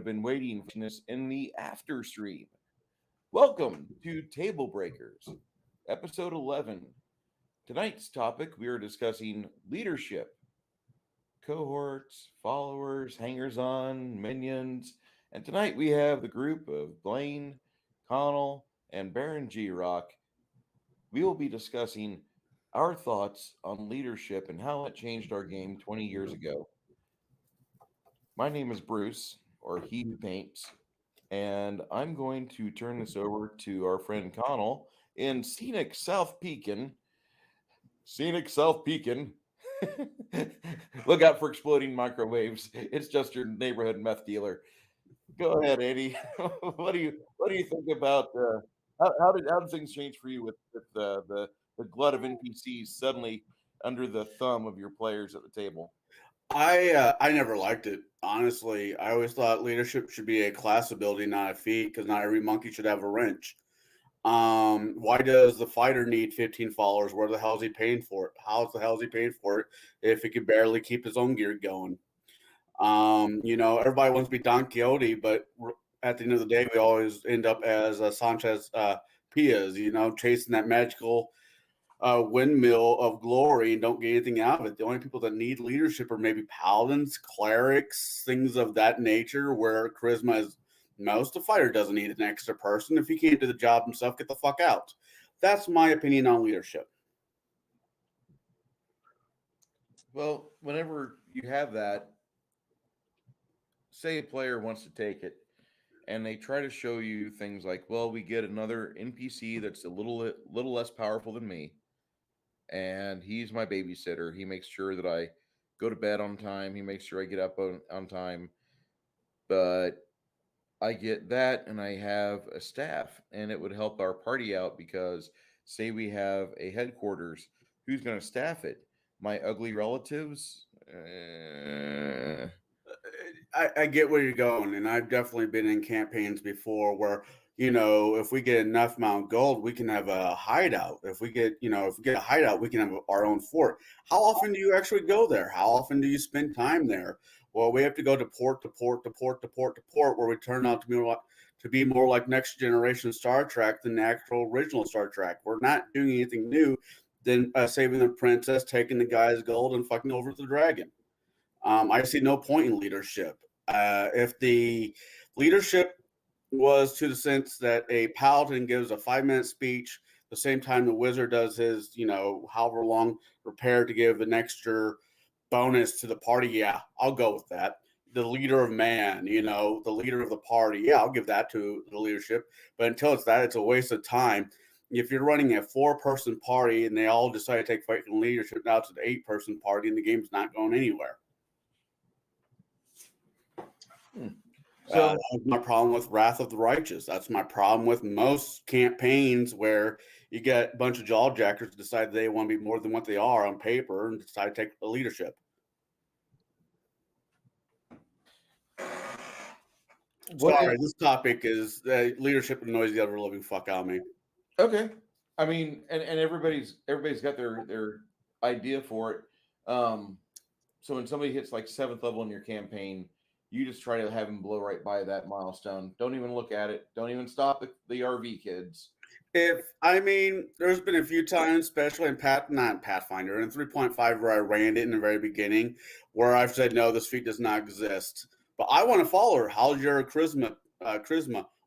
been waiting for this in the after stream. Welcome to TableBreakers, episode 11. Tonight's topic we are discussing leadership, cohorts, followers, hangers on, minions. And tonight we have the group of Blaine, Conall, and Baron G Rock. We will be discussing our thoughts on leadership and how it changed our game 20 years ago. My name is Bruce, or He Who Paints, and I'm going to turn this over to our friend Connell in scenic South Pekin. Scenic South Pekin. Look out for exploding microwaves. It's just your neighborhood meth dealer. Go ahead, Andy. What do you think about how did things change for you with the glut of NPCs suddenly under the thumb of your players at the table? I never liked it. Honestly, I always thought leadership should be a class ability, not a feat, because not every monkey should have a wrench. Why does the fighter need 15 followers? Where the hell is he paying for it? How the hell is he paying for it if he can barely keep his own gear going? Everybody wants to be Don Quixote, but at the end of the day, we always end up as Sanchez Piaz, chasing that magical windmill of glory and don't get anything out of it. The only people that need leadership are maybe paladins, clerics, things of that nature, where charisma is most. The fighter doesn't need an extra person. If he can't do the job himself, get the fuck out. That's my opinion on leadership. Well, whenever you have that, say a player wants to take it, and they try to show you things like, well, we get another NPC that's a little less powerful than me, and he's my babysitter. He makes sure that I go to bed on time. He makes sure I get up on time. But I get that, and I have a staff, and it would help our party out because, say, we have a headquarters. Who's going to staff it? My ugly relatives? I get where you're going, and I've definitely been in campaigns before where, if we get enough amount of gold, we can have a hideout. If we get a hideout, we can have our own fort. How often do you actually go there? How often do you spend time there? Well, we have to go to port to port to port to port to port, where we turn out to be more like next generation Star Trek than the actual original Star Trek. We're not doing anything new than saving the princess, taking the guy's gold, and fucking over the dragon. I see no point in leadership. If the leadership was to the sense that a paladin gives a 5-minute speech, the same time the wizard does his, however long, prepared to give an extra bonus to the party, yeah, I'll go with that. The leader of man, the leader of the party, yeah, I'll give that to the leadership. But until it's that, it's a waste of time. If you're running a 4-person party and they all decide to take fucking leadership, now it's an 8-person party and the game's not going anywhere. So that's my problem with Wrath of the Righteous. That's my problem with most campaigns where you get a bunch of jawjackers decide they want to be more than what they are on paper and decide to take the leadership. Sorry, this topic is leadership annoys the ever living fuck out of me. Okay, I mean, and everybody's got their idea for it. So when somebody hits like 7th level in your campaign, you just try to have him blow right by that milestone. Don't even look at it. Don't even stop the RV kids. There's been a few times, especially in not Pathfinder, in 3.5 where I ran it in the very beginning, where I've said, no, this feat does not exist. But I want to follow her. How's your charisma?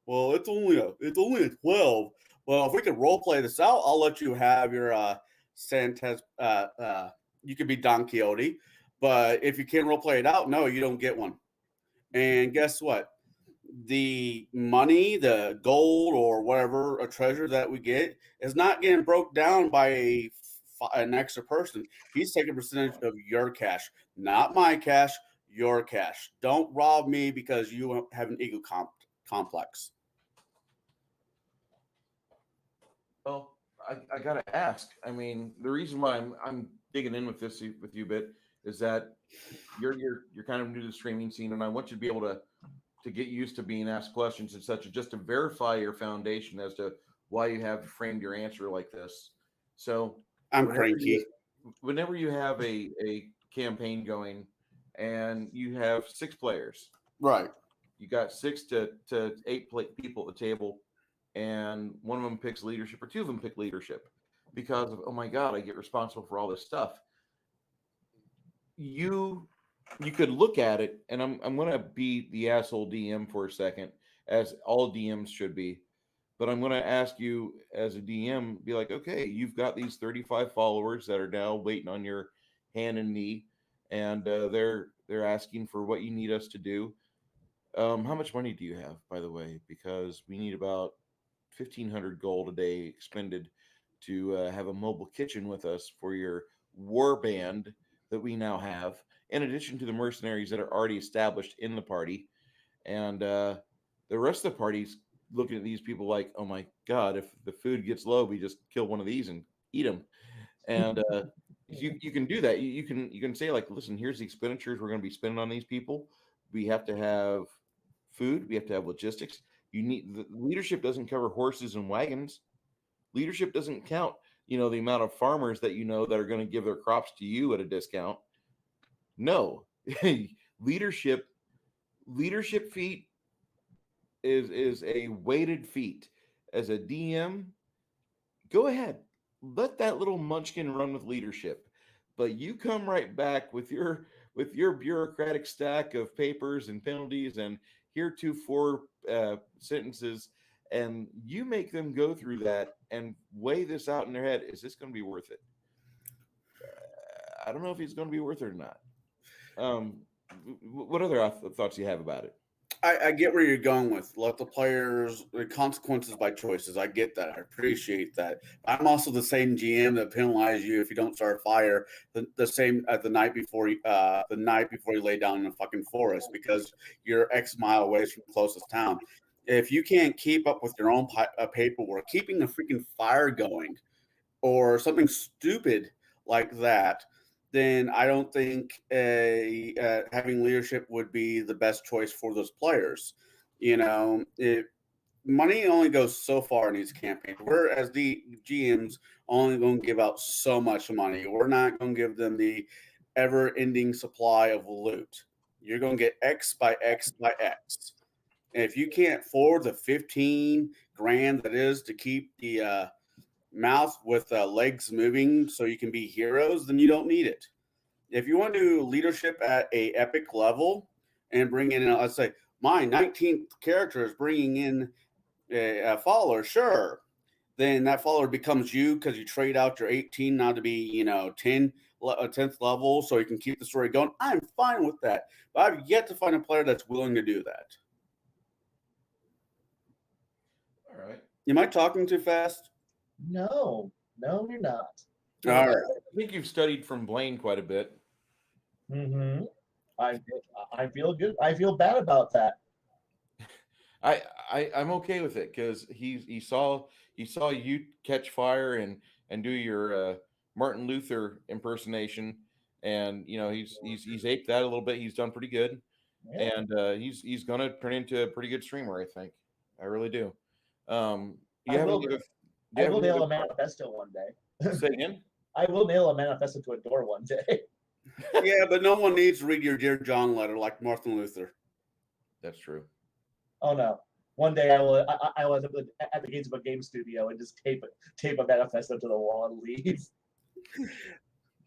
Well, it's only a 12. Well, if we could role play this out, I'll let you have your Santes. You could be Don Quixote, but if you can't role play it out, no, you don't get one. And guess what? The money, the gold, or whatever, a treasure that we get is not getting broke down by an extra person. He's taking a percentage of your cash, not my cash, your cash. Don't rob me because you have an ego complex. Well, I gotta ask. I mean, the reason why I'm digging in with this with you a bit is that you're kind of new to the streaming scene, and I want you to be able to get used to being asked questions and such, just to verify your foundation as to why you have framed your answer like this. So I'm cranky. Whenever you have a campaign going and you have 6 players, right? you got 6 to 8 people at the table, and one of them picks leadership, or two of them pick leadership because of, oh my god, I get responsible for all this stuff. You you could look at it, and I'm gonna be the asshole DM for a second, as all DMs should be. But I'm gonna ask you as a DM, be like, okay, you've got these 35 followers that are now waiting on your hand and knee, and they're asking for what you need us to do. How much money do you have, by the way? Because we need about 1,500 gold a day expended to have a mobile kitchen with us for your war band that we now have, in addition to the mercenaries that are already established in the party. And the rest of the party's looking at these people like, oh my god, if the food gets low, we just kill one of these and eat them. And you can do that. You can say like, listen, here's the expenditures we're going to be spending on these people. We have to have food. We have to have logistics. You need the leadership doesn't cover horses and wagons. Leadership doesn't count. The amount of farmers that that are going to give their crops to you at a discount. No, leadership leadership feat is a weighted feat. As a DM, go ahead, let that little munchkin run with leadership, but you come right back with your bureaucratic stack of papers and penalties and heretofore sentences, and you make them go through that and weigh this out in their head. Is this going to be worth it? I don't know if it's going to be worth it or not. um what other thoughts do you have about it? I get where you're going with. Let the players, the consequences by choices. I get that. I appreciate that. I'm also the same GM that penalizes you if you don't start a fire the same at the night before you lay down in a fucking forest because you're X mile away from the closest town. If you can't keep up with your own paperwork, keeping a freaking fire going or something stupid like that, then I don't think having leadership would be the best choice for those players. Money only goes so far in these campaigns. We're, as the GMs, only going to give out so much money. We're not going to give them the ever-ending supply of loot. You're going to get X by X by X. And if you can't afford the 15 grand that is to keep the mouth with legs moving so you can be heroes, then you don't need it. If you want to do leadership at a epic level and bring in, let's say, my 19th character is bringing in a follower, sure. Then that follower becomes you because you trade out your 18 now to be, 10th level so you can keep the story going. I'm fine with that. But I've yet to find a player that's willing to do that. All right. Am I talking too fast? No, you're not. All right. I think you've studied from Blaine quite a bit. Mm-hmm. I feel good. I feel bad about that. I'm okay with it because he saw you catch fire and do your Martin Luther impersonation, and he's aped that a little bit. He's done pretty good, Yeah. and he's gonna turn into a pretty good streamer. I think. I really do. I will nail a manifesto one day. Say again. I will nail a manifesto to a door one day. Yeah, but no one needs to read your Dear John letter like Martin Luther. That's true. Oh no! One day I will. I was at the gates of a game studio and just tape a manifesto to the wall and leave.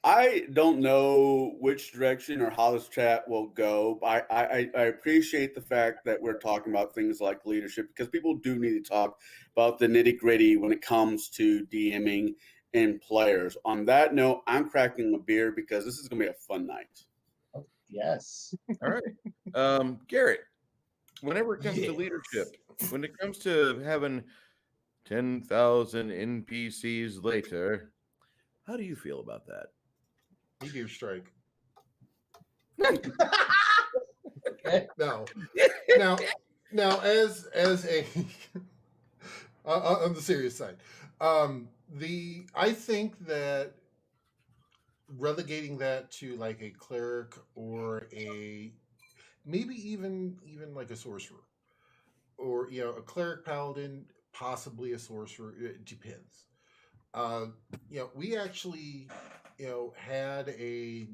I don't know which direction or how this chat will go. I appreciate the fact that we're talking about things like leadership because people do need to talk about the nitty gritty when it comes to DMing and players. On that note, I'm cracking a beer because this is going to be a fun night. Oh, yes. All right. Garrett, whenever it comes to leadership, when it comes to having 10,000 NPCs later, how do you feel about that? Meteor strike. Okay. No. Now, as a on the serious side, I think that relegating that to like a cleric or maybe even like a sorcerer or a cleric paladin, possibly a sorcerer. It depends. We actually had the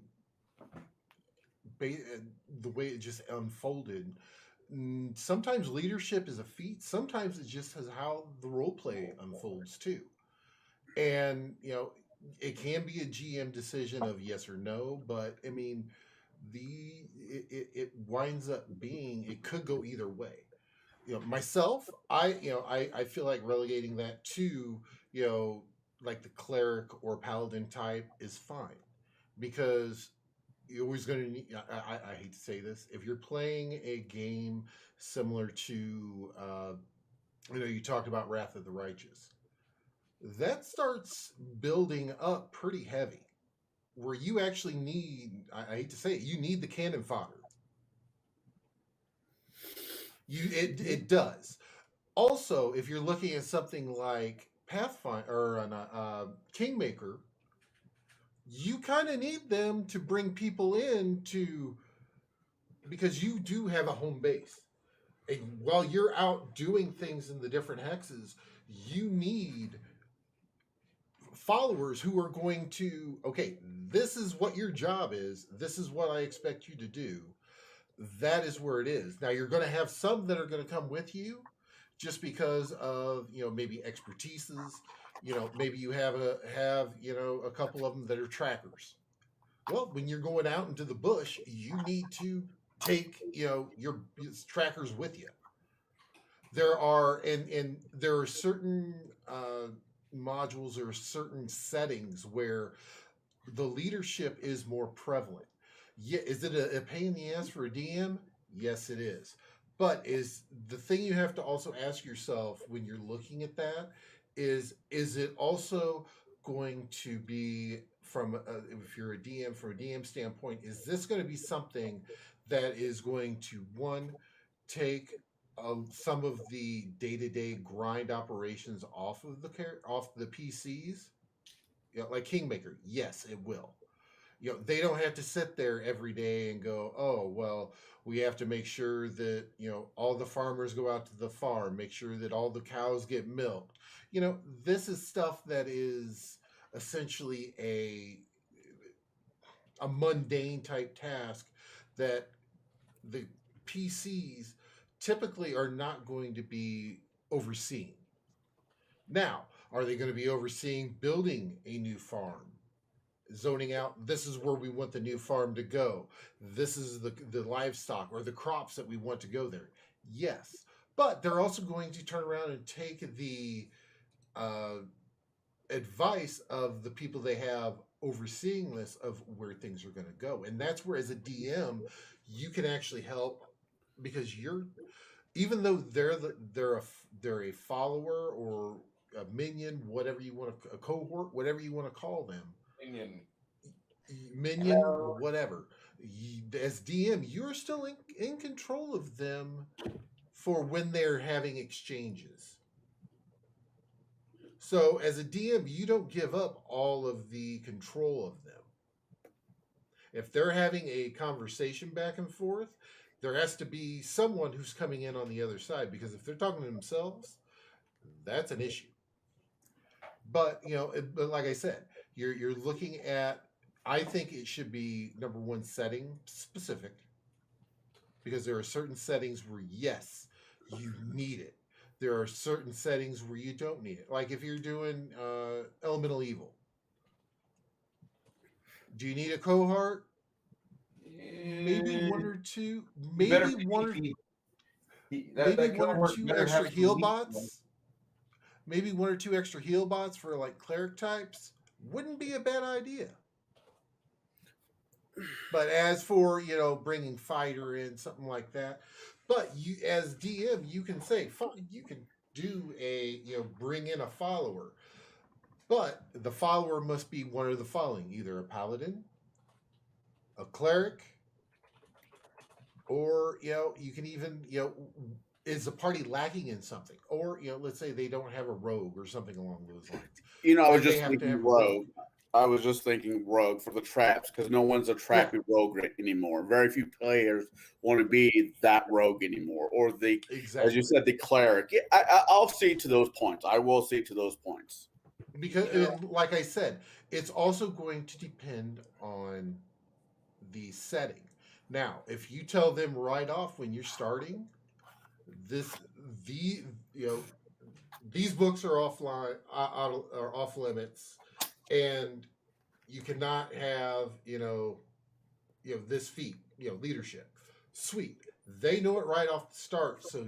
way it just unfolded. sometimes leadership is a feat. Sometimes it's just how the role play unfolds too. And it can be a GM decision of yes or no, but I mean, it winds up being, it could go either way. Myself, I feel like relegating that to like the cleric or paladin type is fine, because you're always going to need. I hate to say this, if you're playing a game similar to you talked about Wrath of the Righteous, that starts building up pretty heavy, where you actually need, I hate to say it, you need the cannon fodder. It does. Also, if you're looking at something like Pathfinder or Kingmaker, you kind of need them to bring people in to, because you do have a home base. And while you're out doing things in the different hexes, you need followers who are going to, okay, this is what your job is. This is what I expect you to do. That is where it is. Now, you're going to have some that are going to come with you just because of, maybe expertises. Maybe you have a couple of them that are trackers. Well, when you're going out into the bush, you need to take, your trackers with you. There are, and there are certain modules or certain settings where the leadership is more prevalent. Yeah, is it a pain in the ass for a DM? Yes, it is. But is the thing you have to also ask yourself when you're looking at that is it also going to be from if you're a DM, from a DM standpoint, is this going to be something that is going to, one, take some of the day-to-day grind operations off of the PCs? Like Kingmaker, yes, it will. They don't have to sit there every day and go, oh, well, we have to make sure that all the farmers go out to the farm, make sure that all the cows get milked. This is stuff that is essentially a mundane type task that the PCs typically are not going to be overseeing. Now, are they going to be overseeing building a new farm? Zoning out, this is where we want the new farm to go. This is the livestock or the crops that we want to go there. Yes. But they're also going to turn around and take the advice of the people they have overseeing this of where things are going to go. And that's where, as a DM, you can actually help, because even though they're a follower or a minion, whatever you want to, a cohort, whatever you want to call them, minion, whatever. As DM, you're still in control of them for when they're having exchanges. So as a DM, you don't give up all of the control of them. If they're having a conversation back and forth, there has to be someone who's coming in on the other side, because if they're talking to themselves, that's an issue. But but like I said, you're looking at, I think it should be, number one, setting specific, because there are certain settings where, yes, you need it. There are certain settings where you don't need it. Like if you're doing elemental evil, do you need a cohort? Maybe one or two. Maybe one or two extra heal bots. Maybe one or two extra heal bots for like cleric types wouldn't be a bad idea. But as for bringing fighter in, something like that, but you, as DM, you can say fine, you can do a bring in a follower, but the follower must be one of the following: either a paladin, a cleric, or you can even is the party lacking in something, or let's say they don't have a rogue or something along those lines. I was just thinking rogue. I was just thinking rogue for the traps, because no one's a trappy rogue anymore. Very few players want to be that rogue anymore, or as you said, the cleric. I'll see to those points. I will see to those points. Because, like I said, it's also going to depend on the setting. Now, if you tell them right off when you're starting, this the you know these books are offline, are off limits, and you cannot have this feat, leadership. Sweet. They know it right off the start, so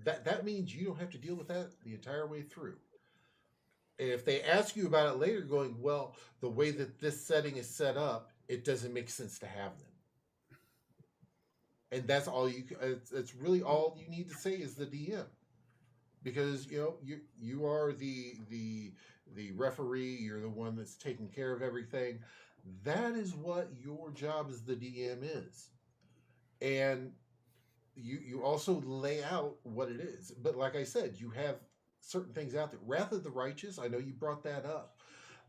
that means you don't have to deal with that the entire way through. And if they ask you about it later, going, well, the way that this setting is set up, it doesn't make sense to have them. And that's all it's really all you need to say is the DM, because you are the referee. You're the one that's taking care of everything. That is what your job as the DM is, and you also lay out what it is. But like I said, you have certain things out there. Wrath of the Righteous, I know you brought that up.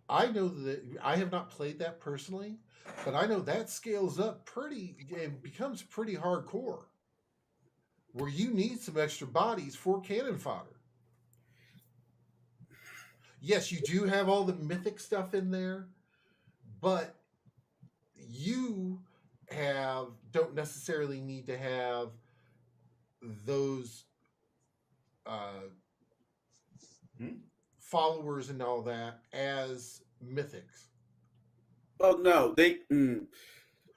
I know that I have not played that personally, but I know that scales up pretty and becomes pretty hardcore, where you need some extra bodies for cannon fodder. Yes, you do have all the mythic stuff in there, but you don't necessarily need to have those followers and all that as mythics. Oh no, they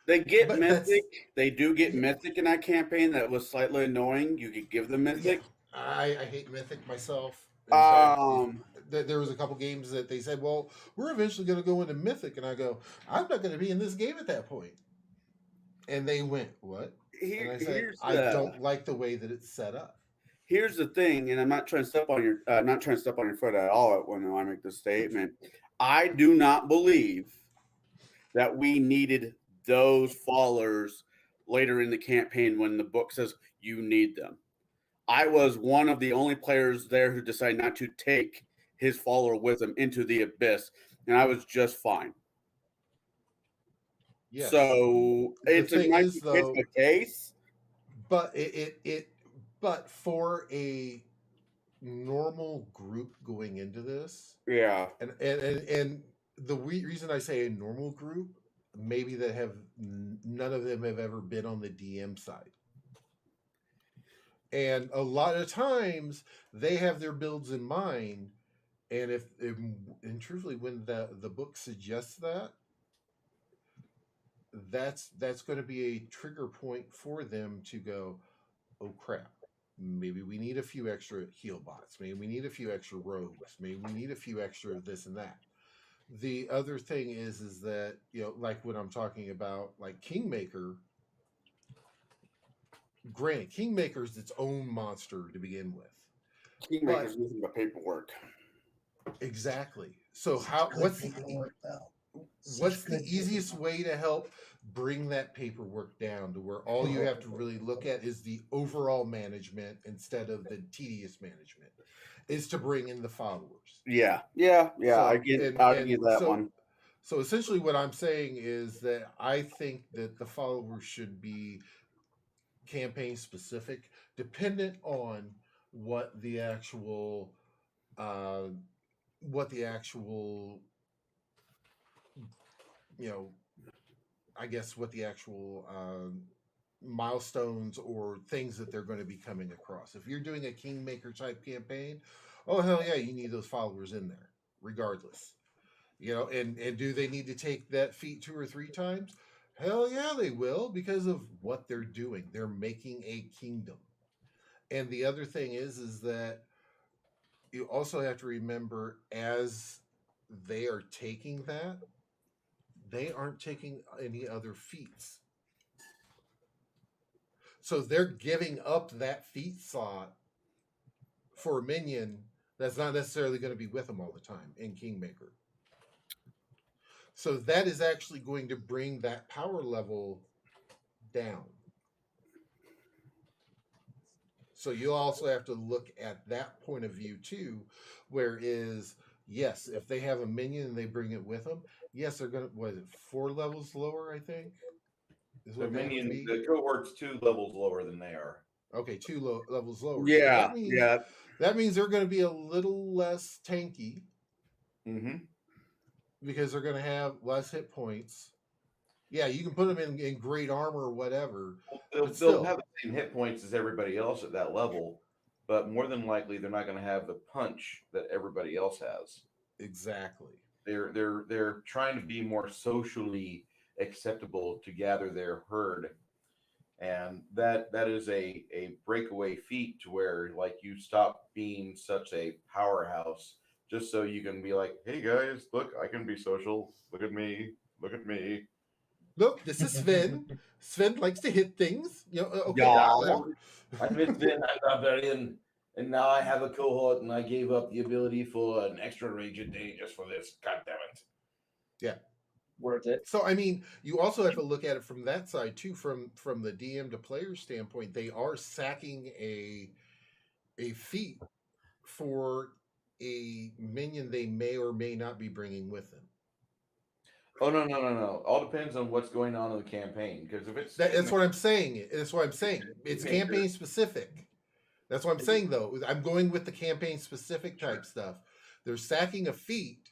get But mythic. They do get mythic in that campaign. That was slightly annoying. You could give them mythic. Yeah, I hate mythic myself. In fact, there was a couple games that they said, "Well, we're eventually going to go into mythic," and I go, "I'm not going to be in this game at that point." And they went, "What?" And I said, "I don't like the way that it's set up." Here's the thing, and I'm not trying to step on your foot at all when I make this statement. I do not believe that we needed those followers later in the campaign when the book says you need them. I was one of the only players there who decided not to take his follower with him into the abyss, and I was just fine. Yes. So it's a case, but but for a normal group going into this, yeah, and the reason I say a normal group, maybe that have none of them have ever been on the DM side. And a lot of times they have their builds in mind, and and truthfully, when the book suggests that's going to be a trigger point for them to go, oh crap, maybe we need a few extra heal bots, maybe we need a few extra rogues, maybe we need a few extra this and that. The other thing is that like when I'm talking about like Kingmaker. Granted, Kingmaker is its own monster to begin with. Kingmaker's nothing but paperwork. Exactly. So what's the easiest way to help bring that paperwork down to where all you have to really look at is the overall management instead of the tedious management, is to bring in the followers. Yeah. So, I get that one. So essentially what I'm saying is that I think that the followers should be campaign specific, dependent on what the actual I guess what the actual milestones or things that they're going to be coming across. If you're doing a Kingmaker type campaign, oh hell yeah, you need those followers in there regardless. And do they need to take that feat 2 or 3 times? Hell yeah, they will, because of what they're doing. They're making a kingdom. And the other thing is that you also have to remember, as they are taking that, they aren't taking any other feats. So they're giving up that feat slot for a minion that's not necessarily going to be with them all the time in Kingmaker. So that is actually going to bring that power level down. So you'll also have to look at that point of view too, whereas, yes, if they have a minion and they bring it with them, yes, they're going to, 4 levels lower, I think? Is what the cohort's 2 levels lower than they are. Okay, 2 levels lower. Yeah, so that means they're going to be a little less tanky. Mm-hmm. Because they're going to have less hit points. Yeah, you can put them in great armor or whatever. They'll have the same hit points as everybody else at that level. but more than likely they're not going to have the punch that everybody else has. Exactly. They're trying to be more socially acceptable to gather their herd, and that is a breakaway feat to where like you stop being such a powerhouse just so you can be like, hey guys, look, I can be social. Look at me. Look at me. Look, this is Sven. Sven likes to hit things. Okay, Yeah. whatever. I missed in, I got that in, and now I have a cohort, and I gave up the ability for an extra rage a day just for this. God damn it! Yeah. Worth it. So I mean, you also have to look at it from that side too, from the DM to player standpoint. They are sacking a feat for a minion they may or may not be bringing with them. Oh no! All depends on what's going on in the campaign. Because if it's That's what I'm saying. That's what I'm saying. It's Kingmaker. campaign specific. That's what I'm saying though. I'm going with the campaign specific type stuff. They're sacking a feat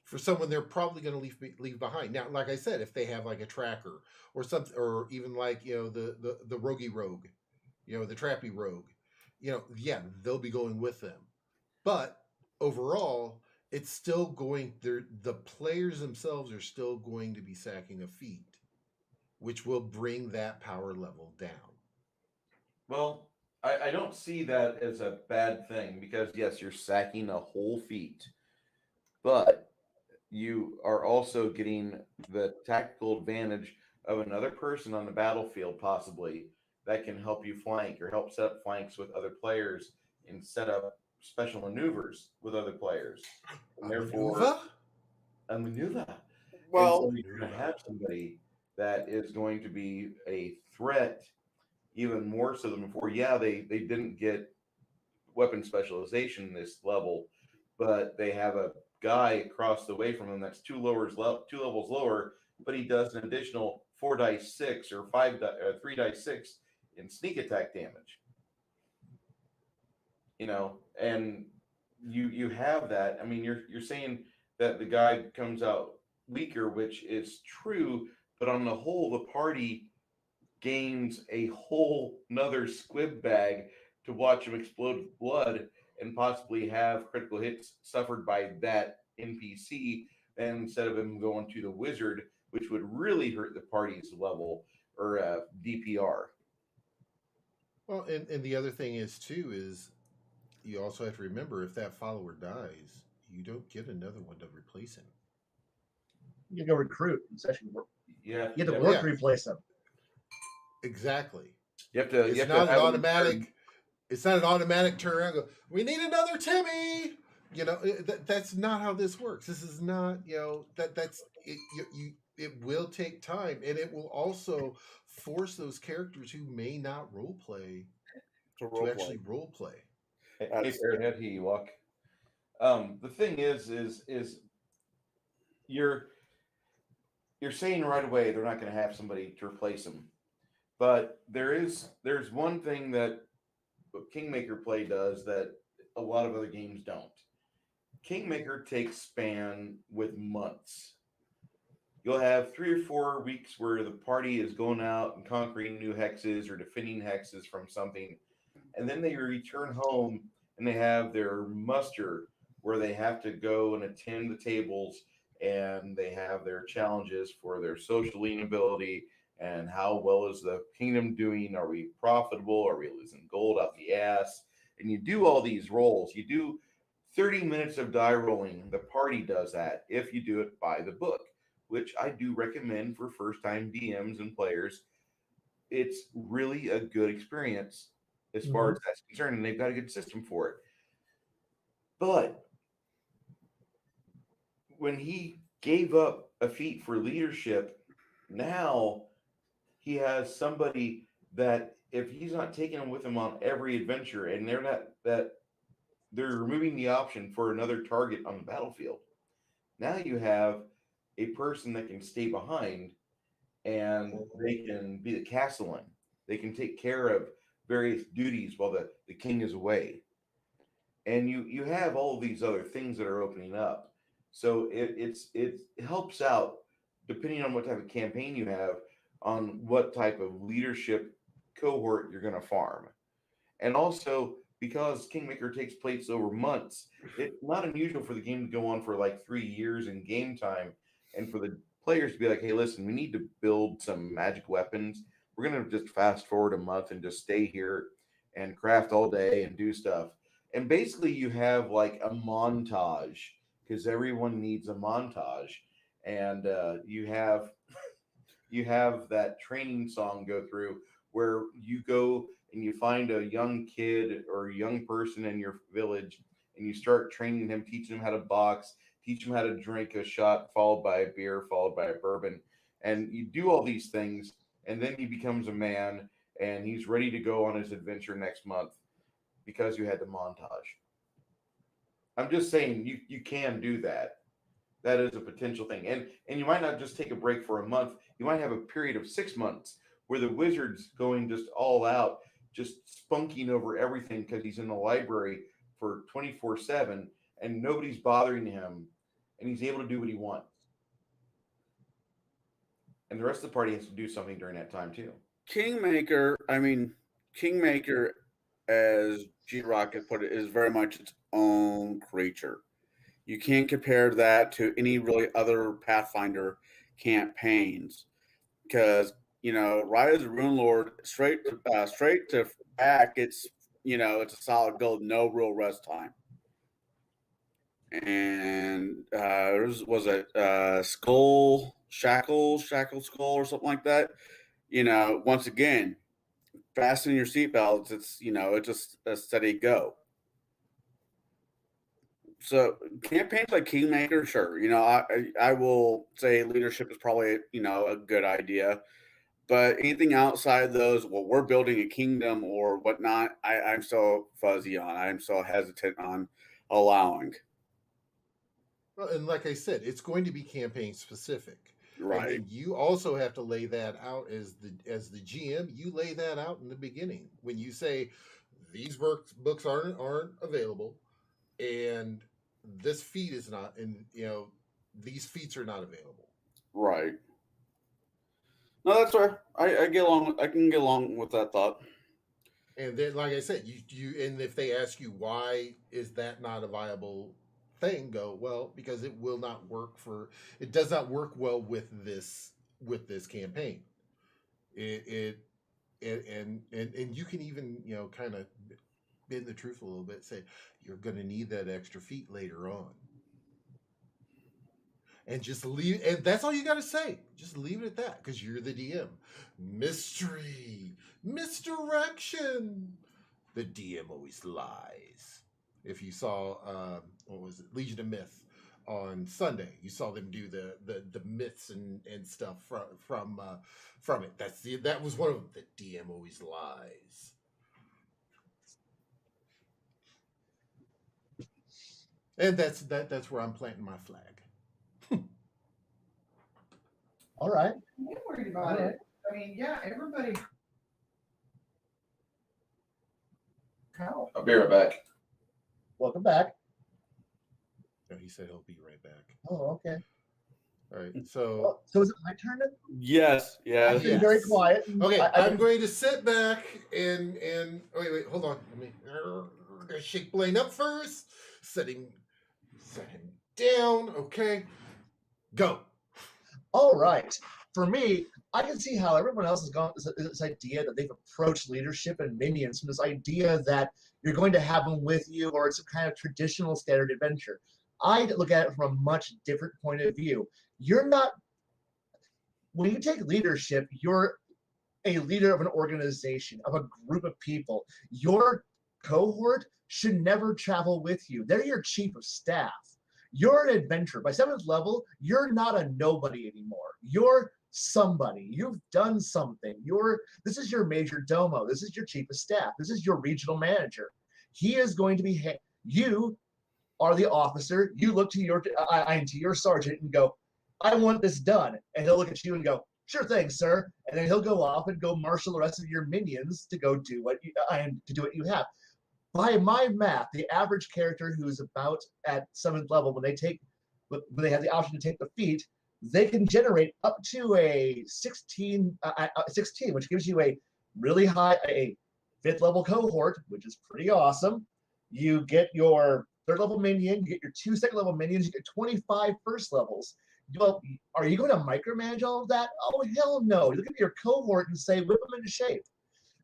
for someone they're probably going to leave behind. Now, like I said, if they have like a tracker or something, or even like the roguey rogue, the trappy rogue, yeah, they'll be going with them. But overall, it's still going. The players themselves are still going to be sacking a feat, which will bring that power level down. well, I don't see that as a bad thing because yes, you're sacking a whole feat, but you are also getting the tactical advantage of another person on the battlefield, possibly that can help you flank or help set up flanks with other players and set up special maneuvers with other players. And therefore, Maneuver? a maneuver. And so Well, you're going to have somebody that is going to be a threat even more so than before. Yeah, they didn't get weapon specialization this level, but they have a guy across the way from them that's two levels lower, but he does an additional 4 dice 6 or 3 dice 6 in sneak attack damage. And you have that. I mean, you're saying that the guy comes out weaker, which is true, but on the whole, the party gains a whole nother squib bag to watch him explode with blood and possibly have critical hits suffered by that NPC, and instead of him going to the wizard, which would really hurt the party's level or DPR. Well, and the other thing is too is you also have to remember if that follower dies, you don't get another one to replace him. You go recruit. It's actually work. Yeah, You have to yeah. work to replace them. Exactly. You have to. It's You have not to an have automatic. It's not an automatic turn around. And go. We need another Timmy. That's not how this works. This is not. That's it. It will take time, and it will also force those characters who may not role play to actually role play. Hey, Fairhead, he walk. The thing is you're saying right away they're not going to have somebody to replace them, but there's one thing that Kingmaker play does that a lot of other games don't. Kingmaker takes span with months. You'll have 3 or 4 weeks where the party is going out and conquering new hexes or defending hexes from something, and then they return home and they have their muster where they have to go and attend the tables and they have their challenges for their social ability and how well is the kingdom doing? Are we profitable? Are we losing gold out the ass? And you do all these rolls. You do 30 minutes of die rolling. The party does that if you do it by the book, which I do recommend for first time DMs and players. It's really a good experience as far as that's concerned, and they've got a good system for it. But when he gave up a feat for leadership, now he has somebody that if he's not taking them with him on every adventure, and they're removing the option for another target on the battlefield. Now you have a person that can stay behind and they can be the castellan. They can take care of various duties while the king is away. And you have all of these other things that are opening up. So it helps out depending on what type of campaign you have on what type of leadership cohort you're going to farm. And also because Kingmaker takes place over months. It's not unusual for the game to go on for like 3 years in game time, and for the players to be like, "Hey, listen, we need to build some magic weapons. We're gonna just fast forward a month and just stay here and craft all day and do stuff." And basically, you have like a montage because everyone needs a montage, and you have that training song go through where you go and you find a young kid or a young person in your village and you start training him, teaching him how to box, teach him how to drink a shot followed by a beer followed by a bourbon, and you do all these things, and then he becomes a man and he's ready to go on his adventure next month because you had the montage. I'm just saying you can do that. That is a potential thing. And you might not just take a break for a month. You might have a period of 6 months where the wizard's going just all out, just spunking over everything because he's in the library for 24/7 and nobody's bothering him and he's able to do what he wants. And the rest of the party has to do something during that time too. Kingmaker, as G Rock had put it, is very much its own creature. You can't compare that to any really other Pathfinder campaigns because Rise of Rune Lord straight to back. It's a solid build, no real rest time. And was it Shackle Skull or something like that? Once again, fasten your seatbelts. It's just a steady go. So campaigns like Kingmaker, sure. I will say leadership is probably a good idea, but anything outside of those, well, we're building a kingdom or whatnot, I'm so fuzzy on. I'm so hesitant on allowing. Well, and like I said, it's going to be campaign specific. Right. And then you also have to lay that out as the GM. You lay that out in the beginning when you say these books aren't available, and this feat is not, and these feats are not available. Right. No, that's fair. I get along. I can get along with that thought. And then, like I said, and if they ask you why is that not a viable thing, go, well, because it will not work it does not work well with this campaign. It and you can even kind of bend the truth a little bit, say you're going to need that extra feat later on, and just leave, and that's all you got to say. Just leave it at that because you're the DM. Mystery, misdirection. The DM always lies. If you saw what was it, Legion of Myth on Sunday, you saw them do the myths and stuff from it. That was one of them. The DM always lies. And that's where I'm planting my flag. All right. I'm worried about it. I mean, yeah, everybody. How? I'll be right back. Welcome back. No, he said he'll be right back. Oh, okay. All right. So is it my turn then? Yes. Yeah. I've been very quiet. Okay, I'm going to sit back and wait, hold on. Let me I'm gonna shake Blaine up first. Set him down. Okay. Go. All right. For me, I can see how everyone else has gone this idea that they've approached leadership and minions from this idea that you're going to have them with you or it's some kind of traditional standard adventure. I look at it from a much different point of view. When you take leadership, you're a leader of an organization, of a group of people. Your cohort should never travel with you. They're your chief of staff. You're an adventurer. By 7th level, you're not a nobody anymore. You're somebody. You've done something. This is your major domo. This is your chief of staff. This is your regional manager. He is going to be, you are the officer. You look to your sergeant and go, I want this done. And he'll look at you and go, sure thing, sir. And then he'll go off and go marshal the rest of your minions to go do what you have. By my math, the average character who is about at 7th level, when they have the option to take the feat, they can generate up to a 16, which gives you a really high, 5th level cohort, which is pretty awesome. You get your 3rd level minion, you get your 2 2nd level minions, you get 25 first levels. Well, are you going to micromanage all of that? Oh, hell no. You look at your cohort and say, whip them into shape.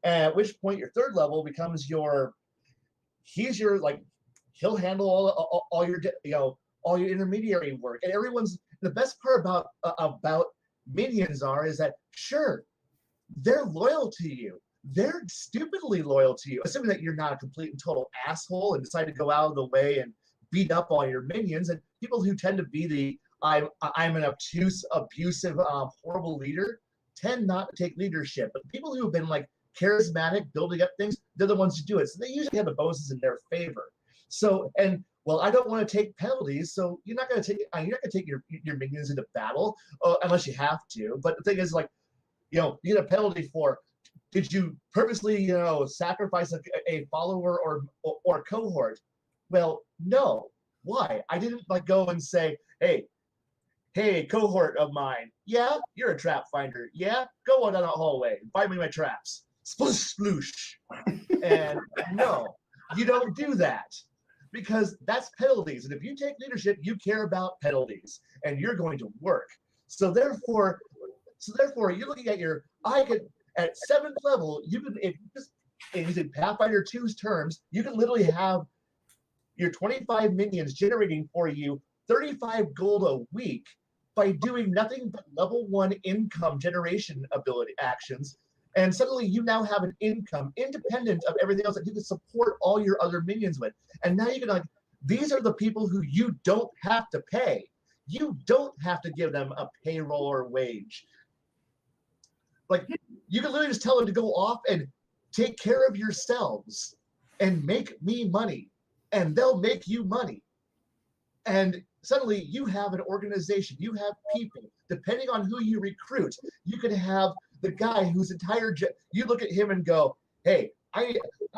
At which point your 3rd level becomes he's your, like, he'll handle all your, all your intermediary work. And the best part about minions is that, sure, they're loyal to you. They're stupidly loyal to you, assuming that you're not a complete and total asshole and decide to go out of the way and beat up all your minions. And people who tend to be I'm an obtuse, abusive, horrible leader tend not to take leadership. But people who have been like charismatic, building up things, they're the ones who do it. So they usually have the bonuses in their favor. So, and well, I don't want to take penalties, so you're not going to take your minions into battle unless you have to. But the thing is, like, you get a penalty for, did you purposely, sacrifice a follower or cohort? Well, no. Why? I didn't like go and say, hey, cohort of mine, yeah, you're a trap finder. Yeah, go on down the hallway and find me my traps. Sploosh, sploosh. And no, you don't do that because that's penalties. And if you take leadership, you care about penalties and you're going to work. So therefore, you're looking at at 7th level, you can, if using Pathfinder 2's terms, you can literally have your 25 minions generating for you 35 gold a week by doing nothing but level 1 income generation ability actions. And suddenly you now have an income independent of everything else that you can support all your other minions with. And now you can, like, these are the people who you don't have to pay. You don't have to give them a payroll or wage. Like, you can literally just tell them to go off and take care of yourselves and make me money, and they'll make you money. And suddenly you have an organization, you have people, depending on who you recruit. You could have the guy whose you look at him and go, hey, I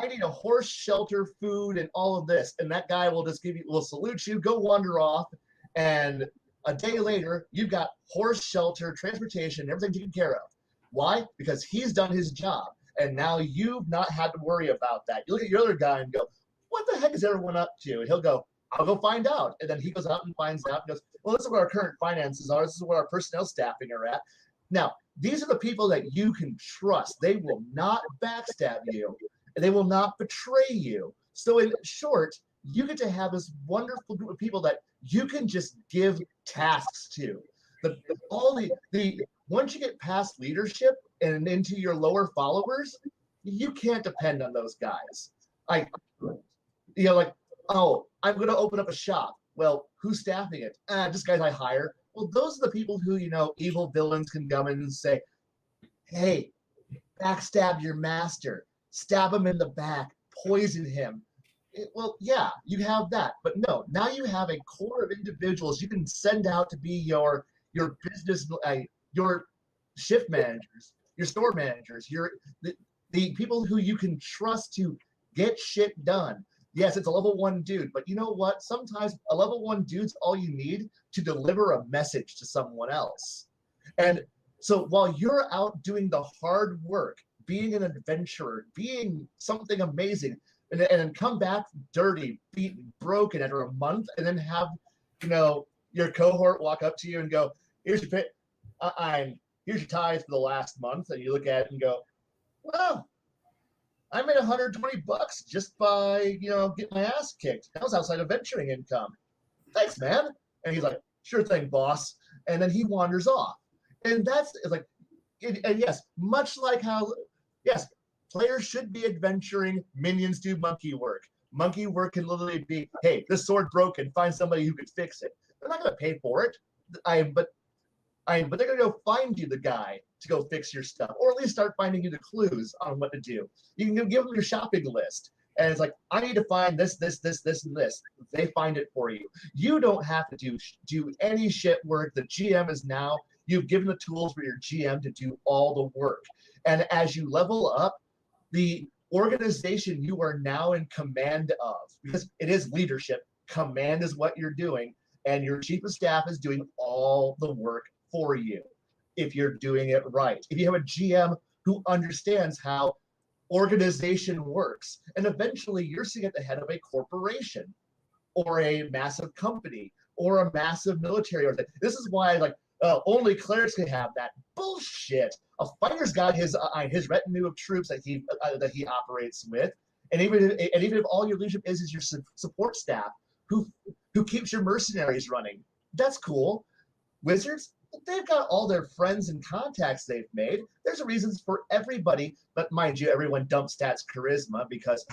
need a horse, shelter, food, and all of this. And that guy will just will salute you, go wander off. And a day later, you've got horse, shelter, transportation, everything taken care of. Why? Because he's done his job. And now you've not had to worry about that. You look at your other guy and go, what the heck is everyone up to? And he'll go, I'll go find out. And then he goes out and finds out and goes, well, this is what our current finances are. This is what our personnel staffing are at. Now, these are the people that you can trust. They will not backstab you. And they will not betray you. So in short, you get to have this wonderful group of people that you can just give tasks to. Once you get past leadership and into your lower followers, you can't depend on those guys. Oh, I'm going to open up a shop. Well, who's staffing it? Just guys I hire. Well, those are the people who, evil villains can come in and say, hey, backstab your master, stab him in the back, poison him. Well, yeah, you have that. But no, now you have a core of individuals you can send out to be your business, your shift managers, your store managers, the people who you can trust to get shit done. Yes, it's a level 1 dude, but you know what? Sometimes a level 1 dude's all you need to deliver a message to someone else. And so while you're out doing the hard work, being an adventurer, being something amazing, and then come back dirty, beaten, broken after a month, and then have, your cohort walk up to you and go, here's your here's your tithe for the last month. And you look at it and go, well, I made $120 just by, getting my ass kicked. That was outside of venturing income. Thanks, man. And he's like, sure thing, boss. And then he wanders off. And and yes, much like how, yes, players should be adventuring, minions do monkey work. Monkey work can literally be, hey, this sword broken, find somebody who could fix it. They're not going to pay for it. But they're going to go find you the guy to go fix your stuff, or at least start finding you the clues on what to do. You can give them your shopping list, and it's like, I need to find this, this, this, this, and this. They find it for you. You don't have to do any shit work. The GM is now, you've given the tools for your GM to do all the work. And as you level up, the organization you are now in command of, because it is leadership, command is what you're doing, and your chief of staff is doing all the work for you if you're doing it right. If you have a GM who understands how organization works. And eventually you're sitting at the head of a corporation or a massive company or a massive military organization. This is why only clerics can have that. Bullshit. A fighter's got his retinue of troops that he operates with, and even if all your leadership is your support staff who keeps your mercenaries running, that's cool. Wizards, they've got all their friends and contacts they've made. There's reasons for everybody, but mind you, everyone dumps stats charisma because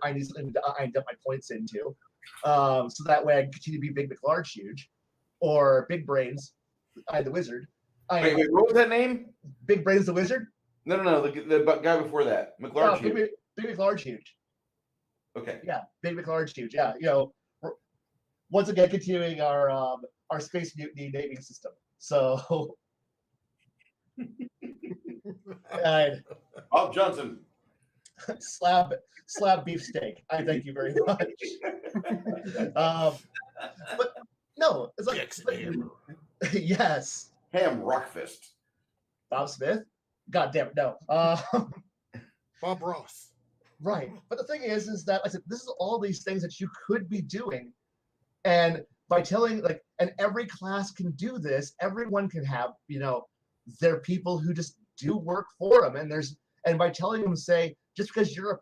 I need something I dump my points into, so that way I can continue to be Big McLarge Huge, or Big Brains, the wizard. Wait, what was that name? Big Brains the wizard? No, the guy before that, McLarge Huge. Big McLarge Huge. Okay. Yeah, Big McLarge Huge. Yeah, once again continuing our space mutiny naming system. So, Bob Johnson. slab beefsteak. I thank you very much. But no, it's like yes. Ham Rockfist. Bob Smith? God damn it, no. Bob Ross. Right. But the thing is that I said, this is all these things that you could be doing. And by telling, and every class can do this, everyone can have, their people who just do work for them. And by telling them, say, just because you're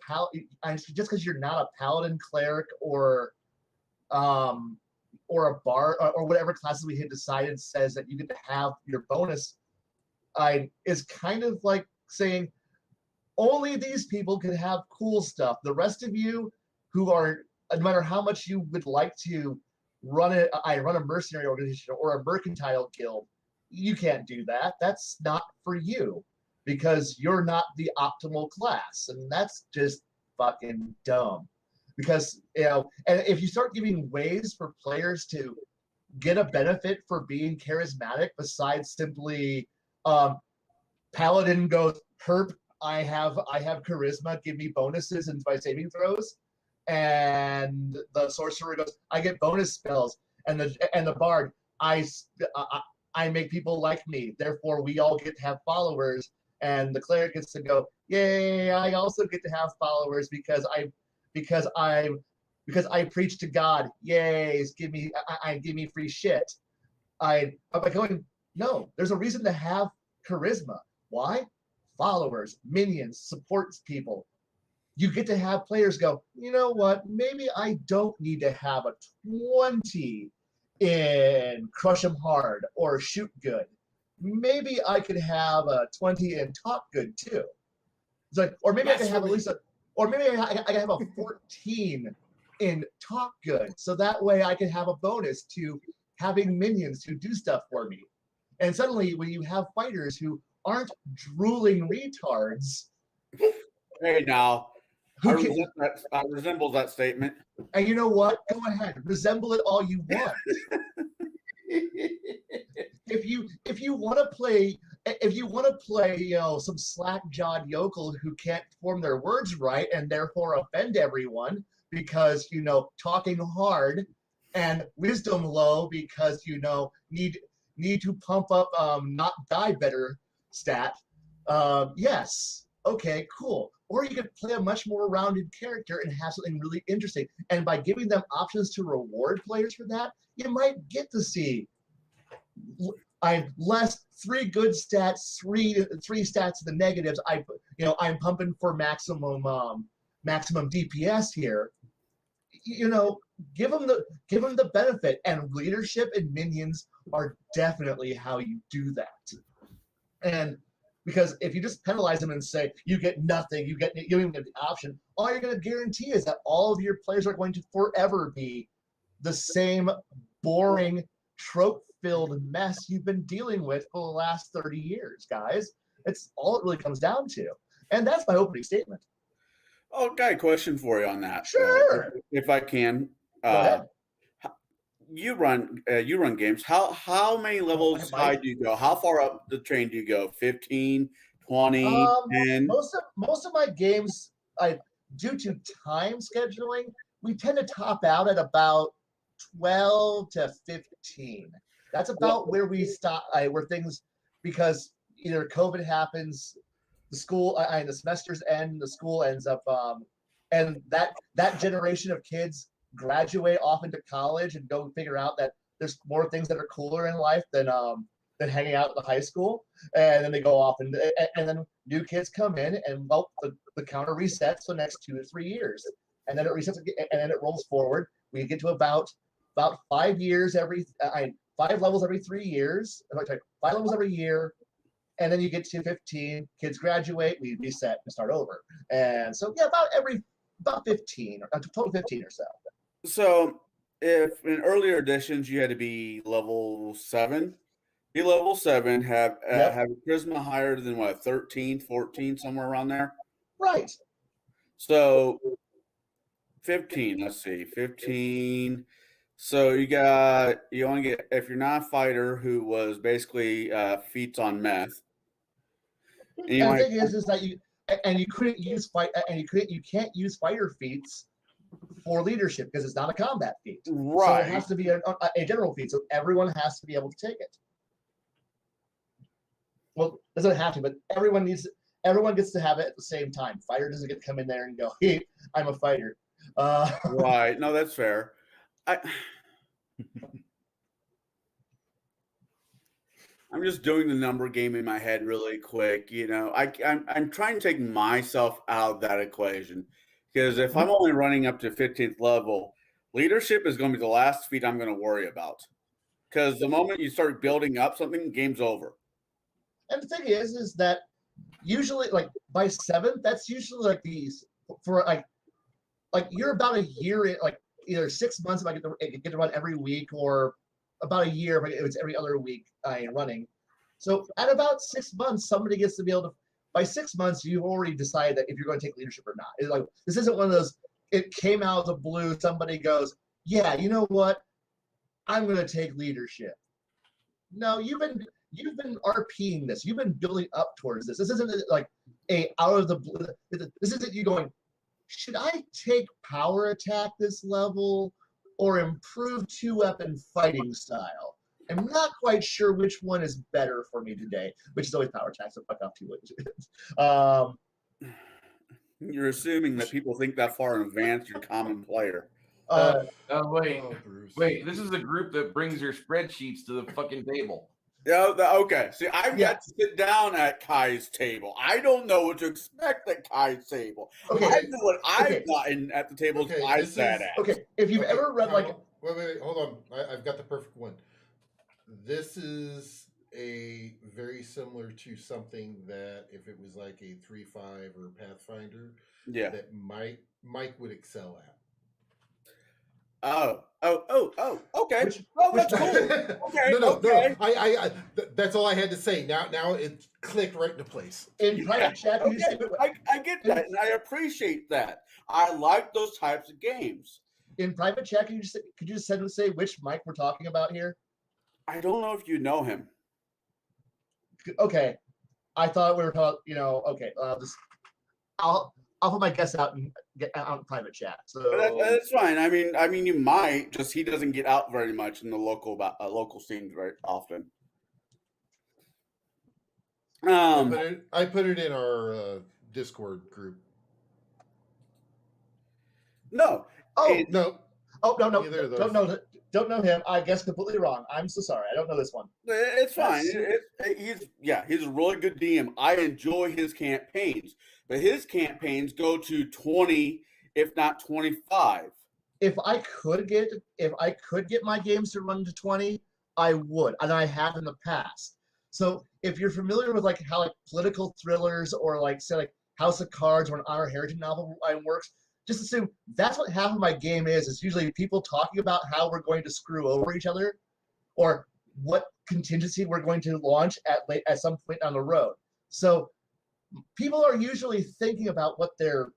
just because you're not a paladin, cleric, or a bar, or whatever classes we had decided says that you get to have your bonus, is kind of like saying only these people can have cool stuff. The rest of you who are, no matter how much you would like to run a mercenary organization or a mercantile guild, you can't do that. That's not for you because you're not the optimal class, and that's just fucking dumb. Because, and if you start giving ways for players to get a benefit for being charismatic besides simply Paladin goes, Herb, I have charisma, give me bonuses and by saving throws. And the sorcerer goes, I get bonus spells. And the bard, I make people like me, therefore we all get to have followers. And the cleric gets to go, yay, I also get to have followers because I preach to God. Yay, give me free shit. By going, no, there's a reason to have charisma. Why? Followers, minions, supports people. You get to have players go, you know what? Maybe I don't need to have a 20 in Crush 'em Hard or Shoot Good. Maybe I could have a 20 in Talk Good too. It's like, or maybe I can have at least I can have a 14 in Talk Good. So that way I can have a bonus to having minions who do stuff for me. And suddenly when you have fighters who aren't drooling retards. Hey, now, I resemble that statement. And you know what? Go ahead, resemble it all you want. If you want to play, some slack-jawed yokel who can't form their words right and therefore offend everyone because talking hard and wisdom low because need to pump up not die better stat. Yes, okay, cool. Or you could play a much more rounded character and have something really interesting. And by giving them options to reward players for that, you might get to see less 3 good stats, three stats in the negatives. I'm pumping for maximum DPS here. Give them the benefit, and leadership and minions are definitely how you do that. And because if you just penalize them and say you get nothing, you don't even get the option, all you're going to guarantee is that all of your players are going to forever be the same boring trope-filled mess you've been dealing with for the last 30 years, guys. It's all it really comes down to. And that's my opening statement. Oh, got a question for you on that. Sure. If I can. Go ahead. You run games. How many levels high do you go? How far up the train do you go? 15, 20, 10? Most of my games, due to time scheduling, we tend to top out at about 12 to 15. That's about where we stop, where things, because either COVID happens the school and the semesters end, the school ends up, and that generation of kids graduate off into college and go figure out that there's more things that are cooler in life than hanging out at the high school, and then they go off and then new kids come in and well the counter resets for the next 2 to 3 years, and then it resets and then it rolls forward. We get to about 5 years every 5 levels every 3 years, 5 levels every year, and then you get to 15. Kids graduate, we reset and start over, and so yeah, about 15 or total 15 or so. So if in earlier editions you had to be level 7, be level 7, have Yep. have a charisma higher than what, 13, 14, somewhere around there. Right. So 15, let's see, 15. So you only get, if you're not a fighter who was basically feats on meth. And And the thing is that you couldn't use you can't use fighter feats for leadership because it's not a combat feat. Right. So it has to be a general feat. So everyone has to be able to take it. Well, it doesn't have to, but everyone gets to have it at the same time. Fighter doesn't get to come in there and go, "Hey, I'm a fighter." Right. No, that's fair. I'm just doing the number game in my head really quick. I'm trying to take myself out of that equation, because if I'm only running up to 15th level, leadership is going to be the last feat I'm going to worry about. Because the moment you start building up something, game's over. And the thing is that usually, like by 7th, that's usually like these for like you're about a year in, like either 6 months if I get to run every week, or about a year if it's every other week running. So at about 6 months, somebody gets to be able to. By 6 months, you've already decided that if you're going to take leadership or not. It's like this isn't one of those. It came out of the blue. Somebody goes, "Yeah, you know what? I'm going to take leadership." No, you've been RPing this. You've been building up towards this. This isn't like a out of the blue. This isn't you going, should I take power attack this level or improve 2-weapon fighting style? I'm not quite sure which one is better for me today, which is always power attack, so fuck off 2 weapons. You're assuming that people think that far in advance, you're a common player. Wait, this is a group that brings your spreadsheets to the fucking table. Yeah, okay. See, I've got to sit down at Kai's table. I don't know what to expect at Kai's table. Okay. I know what I've gotten at the tables I sat at. Okay, if you've ever read like... Wait, hold on. I've got the perfect one. This is a very similar to something that if it was like a 3.5 or Pathfinder, that Mike would excel at. Oh, okay. That's cool. Okay, No. I that's all I had to say. Now it clicked right into place. In private chat, I get that, and I appreciate that. I like those types of games. In private chat, could you just say which Mike we're talking about here? I don't know if you know him. Okay, I thought we were talking. Okay, I'll put my guess out and get out in private chat. So that's fine. I mean, you might, just he doesn't get out very much in the local scene very often. I put it in our Discord group. No. No. Oh no! Neither of those. Don't know him. I guess completely wrong. I'm so sorry. I don't know this one. It's fine. He's a really good DM. I enjoy his campaigns, but his campaigns go to 20, if not 25. If I could get my games to run to 20, I would, and I have in the past. So if you're familiar with like how like political thrillers or like say like House of Cards or an Honor Heritage novel works, just assume that's what half of my game is. It's usually people talking about how we're going to screw over each other or what contingency we're going to launch at some point down the road. So people are usually thinking about what their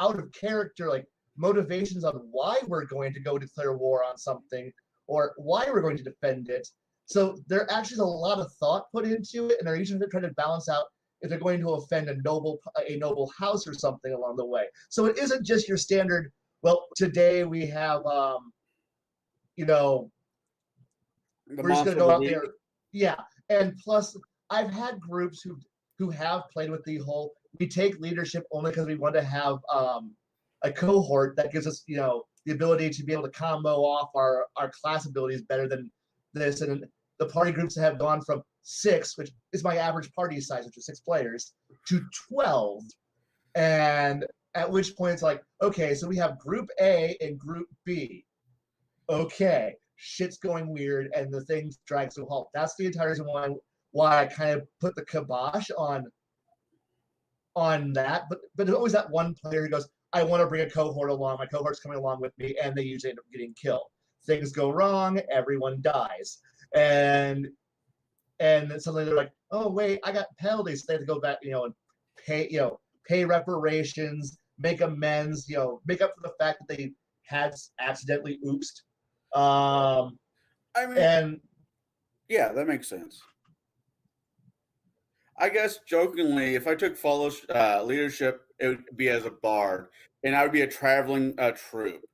out of character like motivations on why we're going to go declare war on something or why we're going to defend it. So there actually is a lot of thought put into it, and they're usually trying to balance out if they're going to offend a noble house or something along the way. So it isn't just your standard, well, today we have, we're just going to go out there. Yeah. And plus, I've had groups who who have played with the whole, we take leadership only because we want to have a cohort that gives us, the ability to be able to combo off our class abilities better than this. And the party groups have gone from 6, which is my average party size, which is 6 players, to 12. And at which point it's like, okay, so we have group A and group B. Okay, shit's going weird and the thing drags to a halt. That's the entire reason why I kind of put the kibosh on that. But there's always that one player who goes, I want to bring a cohort along. My cohort's coming along with me, and they usually end up getting killed. Things go wrong, everyone dies. And then suddenly they're like, oh wait, I got penalties. So they have to go back, and pay reparations, make amends, make up for the fact that they had accidentally oopsed. Yeah, that makes sense. I guess jokingly, if I took follow leadership, it would be as a bard, and I would be a traveling troupe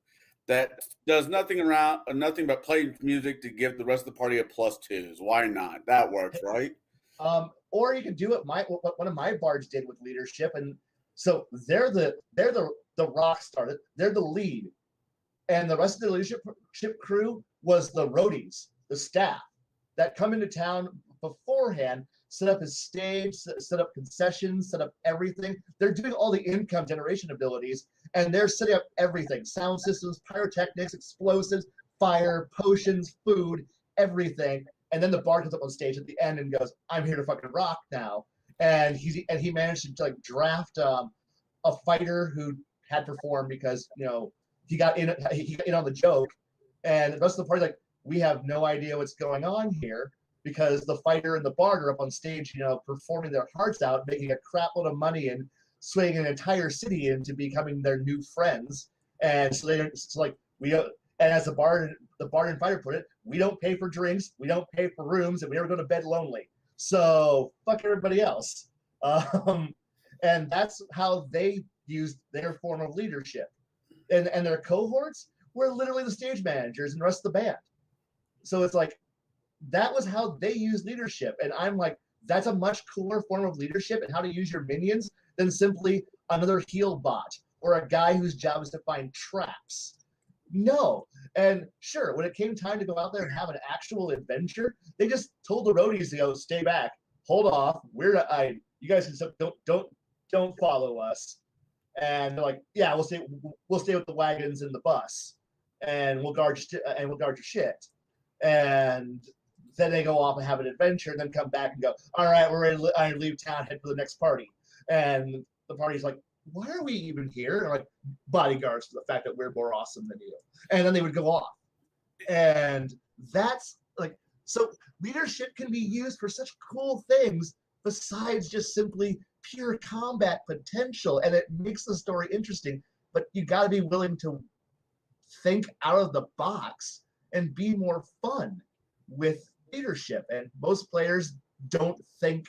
that does nothing but play music to give the rest of the party a +2s. Why not? That works, right? Or you can do what one of my bards did with leadership, and so they're the rock star. They're the lead, and the rest of the leadership crew was the roadies, the staff that come into town beforehand, set up his stage, set up concessions, set up everything. They're doing all the income generation abilities, and they're setting up everything: sound systems, pyrotechnics, explosives, fire, potions, food, everything. And then the bard comes up on stage at the end and goes, "I'm here to fucking rock now." And he managed to draft a fighter who had performed because he got in on the joke, and the rest of the party's like, we have no idea what's going on here because the fighter and the bard are up on stage, performing their hearts out, making a crap load of money and swaying an entire city into becoming their new friends. And so and as the bard and fighter put it, we don't pay for drinks, we don't pay for rooms, and we never go to bed lonely. So fuck everybody else. And that's how they used their form of leadership. And their cohorts were literally the stage managers and the rest of the band. So it's like, that was how they use leadership. And I'm like, that's a much cooler form of leadership and how to use your minions than simply another heal bot or a guy whose job is to find traps. No. And sure, when it came time to go out there and have an actual adventure, they just told the roadies to go, stay back, hold off. You guys don't follow us. And they're like, yeah, we'll stay with the wagons and the bus, and we'll guard your shit. And then they go off and have an adventure, and then come back and go, all right, we're ready to leave town, head for the next party. And the party's like, why are we even here? And they're like, bodyguards for the fact that we're more awesome than you. And then they would go off. And that's like, so leadership can be used for such cool things besides just simply pure combat potential. And it makes the story interesting, but you got to be willing to think out of the box and be more fun with leadership. And most players don't think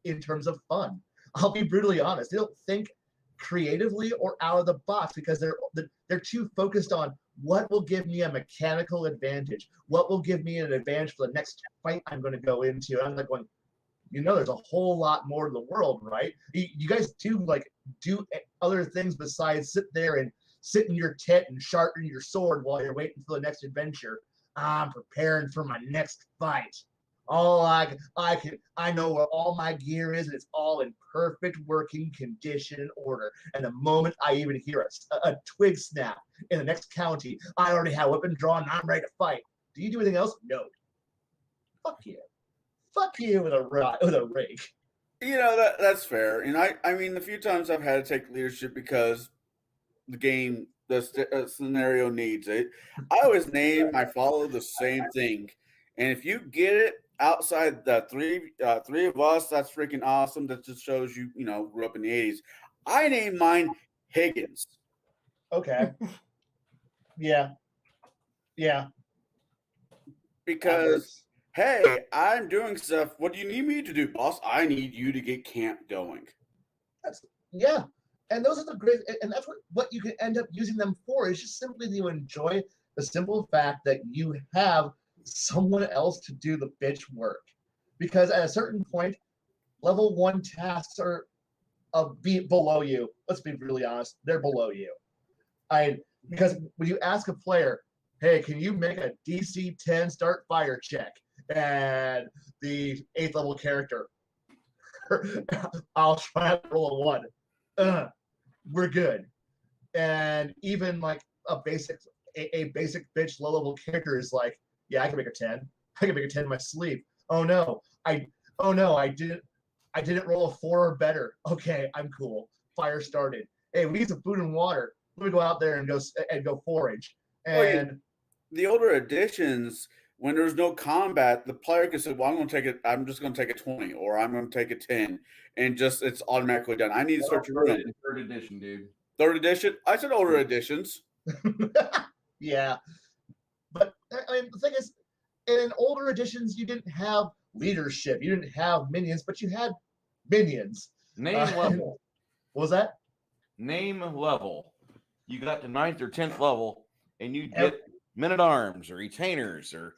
in terms of fun. I'll be brutally honest. They don't think creatively or out of the box because they're too focused on what will give me a mechanical advantage, what will give me an advantage for the next fight I'm going to go into. And I'm like going, there's a whole lot more to the world, right? You guys do other things besides sit there and sit in your tent and sharpen your sword while you're waiting for the next adventure. I'm preparing for my next fight. I know where all my gear is, and it's all in perfect working condition and order. And the moment I even hear a twig snap in the next county, I already have a weapon drawn and I'm ready to fight. Do you do anything else? No. Fuck you. Fuck you with a rake. That's fair. And I mean, the few times I've had to take leadership because the game, the scenario needs it, I always follow the same thing. And if you get it outside the three of us, that's freaking awesome. That just shows you, grew up in the 80s. I named mine Higgins. Okay. Yeah. Because, hey, I'm doing stuff. What do you need me to do, boss? I need you to get camp going. Yeah. And those are the great, and that's what you can end up using them for, is just simply to enjoy the simple fact that you have someone else to do the bitch work. Because at a certain point, level 1 tasks are below you. Let's be really honest, they're below you. Because when you ask a player, hey, can you make a DC 10 start fire check? And the 8th level character, I'll try to roll a 1. We're good. And even like a basic bitch low level character is like, yeah, I can make a 10. I can make a 10 in my sleep. Oh no, I didn't roll a 4 or better. Okay, I'm cool. Fire started. Hey, we need some food and water. Let me go out there and go forage. And the older editions, when there's no combat, the player can say, "Well, I'm just going to take a 20, or I'm going to take a 10," and just it's automatically done. I need to search a room. Third edition, dude. Third edition? I said older editions. Yeah, but I mean, the thing is, in older editions, you didn't have leadership, you didn't have minions, but you had minions. Name level. What was that? Name level. You got to 9th or 10th level, and you get men-at-arms or retainers or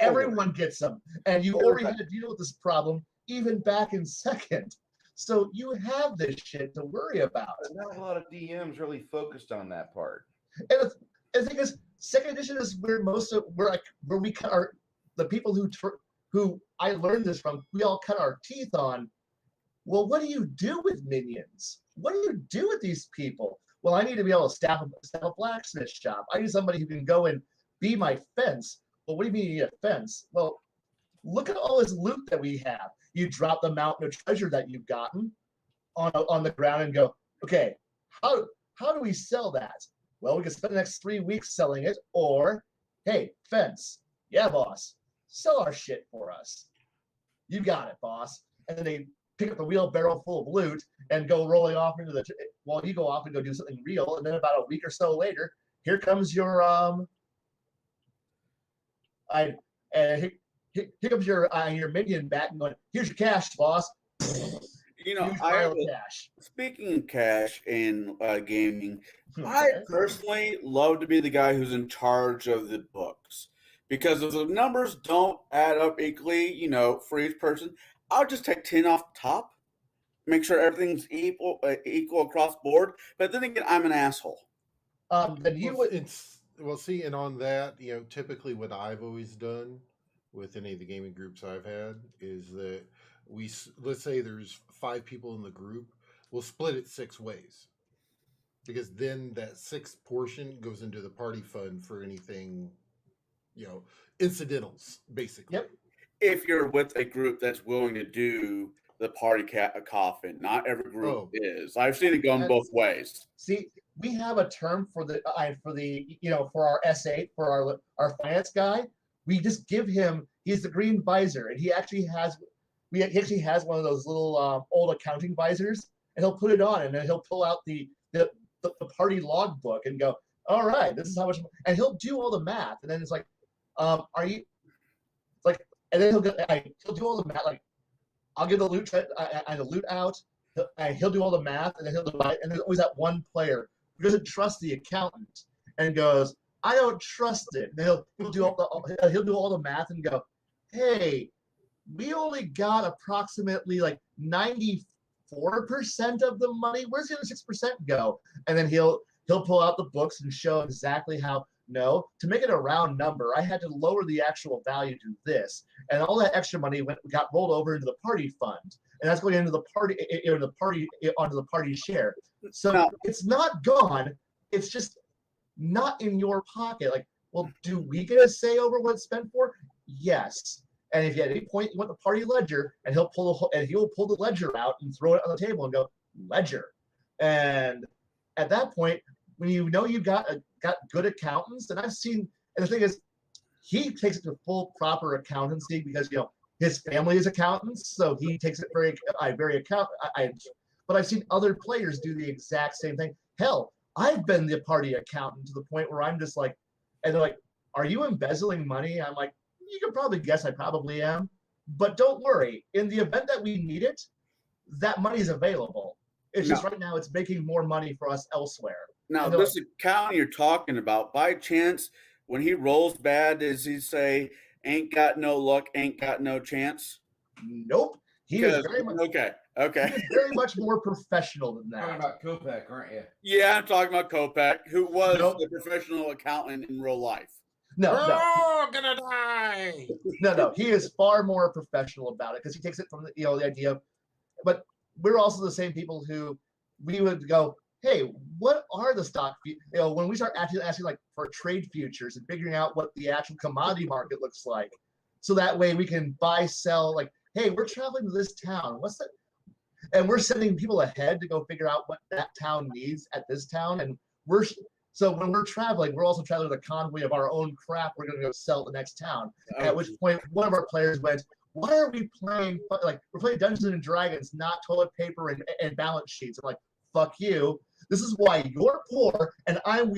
everyone gets them, and you already had to deal with this problem even back in 2nd. So you have this shit to worry about. But not a lot of DMs really focused on that part. And the thing is, 2nd edition is where where we cut the people who I learned this from. We all cut our teeth on. Well, what do you do with minions? What do you do with these people? Well, I need to be able to staff a blacksmith shop. I need somebody who can go and be my fence. Well, what do you mean you need a fence? Well, look at all this loot that we have. You drop the mountain of treasure that you've gotten on the ground and go, okay, how do we sell that? Well, we can spend the next 3 weeks selling it, or, hey, fence. Yeah, boss, sell our shit for us. You got it, boss. And then they pick up the wheelbarrow full of loot and go rolling off while you go off and go do something real. And then about a week or so later, here comes your here comes your minion back and going, here's your cash, boss. Cash. Speaking of cash in gaming, I personally love to be the guy who's in charge of the books, because if the numbers don't add up equally, for each person, I'll just take 10 off the top, make sure everything's equal across board. But then again, I'm an asshole. Then you would. See, and on that, typically what I've always done with any of the gaming groups I've had is that let's say there's 5 people in the group, we'll split it 6 ways, because then that 6th portion goes into the party fund for anything, incidentals, basically. Yep. If you're with a group that's willing to do the party coffin, not every group is. I've seen it going both ways. See, we have a term for for our S8, for our finance guy. We just give him, he's the green visor, and he actually has one of those little old accounting visors, and he'll put it on, and then he'll pull out the party logbook and go, all right, this is how much, and he'll do all the math, and then it's like, are you, like, and then he'll do all the math, like, I'll give the loot out, he'll do all the math, and then he'll divide, and there's always that one player who doesn't trust the accountant and goes, I don't trust it. And then he'll do all the math and go, hey, we only got approximately like 94% of the money. Where's the other 6% go? And then he'll pull out the books and show exactly how. No, to make it a round number, I had to lower the actual value to this, and all that extra money got rolled over into the party fund, and that's going into the party onto the party share. So it's not gone; it's just not in your pocket. Like, well, do we get a say over what it's spent for? Yes. And if at any point you want the party ledger, and he'll pull the ledger out and throw it on the table and go, ledger. And at that point, when you got good accountants, and I've seen, and the thing is, he takes it to full proper accountancy because his family is accountants, so he takes it very but I've seen other players do the exact same thing. Hell, I've been the party accountant to the point where I'm just like, and they're like, are you embezzling money? I'm like, you can probably guess I probably am, but don't worry. In the event that we need it, that money is available. It's just right now it's making more money for us elsewhere. Now, this account you're talking about, by chance, when he rolls bad, does he say, ain't got no luck, ain't got no chance? Nope. He is very much Okay. he is very much more professional than Talking that. about Kopak, aren't you? Yeah, I'm talking about Kopak, who was Nope. a professional accountant in real life. No, Oh, gonna die. no. He is far more professional about it because he takes it from the idea of. But we're also the same people who we would go, hey, what are the stock? When we start actually asking like for trade futures and figuring out what the actual commodity market looks like, so that way we can buy, sell. Like, hey, we're traveling to this town. What's that? And we're sending people ahead to go figure out what that town needs at this town. And so when we're traveling, we're also traveling with a convoy of our own crap. We're going to go sell at the next town. At which point, one of our players went, "Why are we playing like we're playing Dungeons and Dragons, not toilet paper and balance sheets?" I'm like, "Fuck you! This is why you're poor and I'm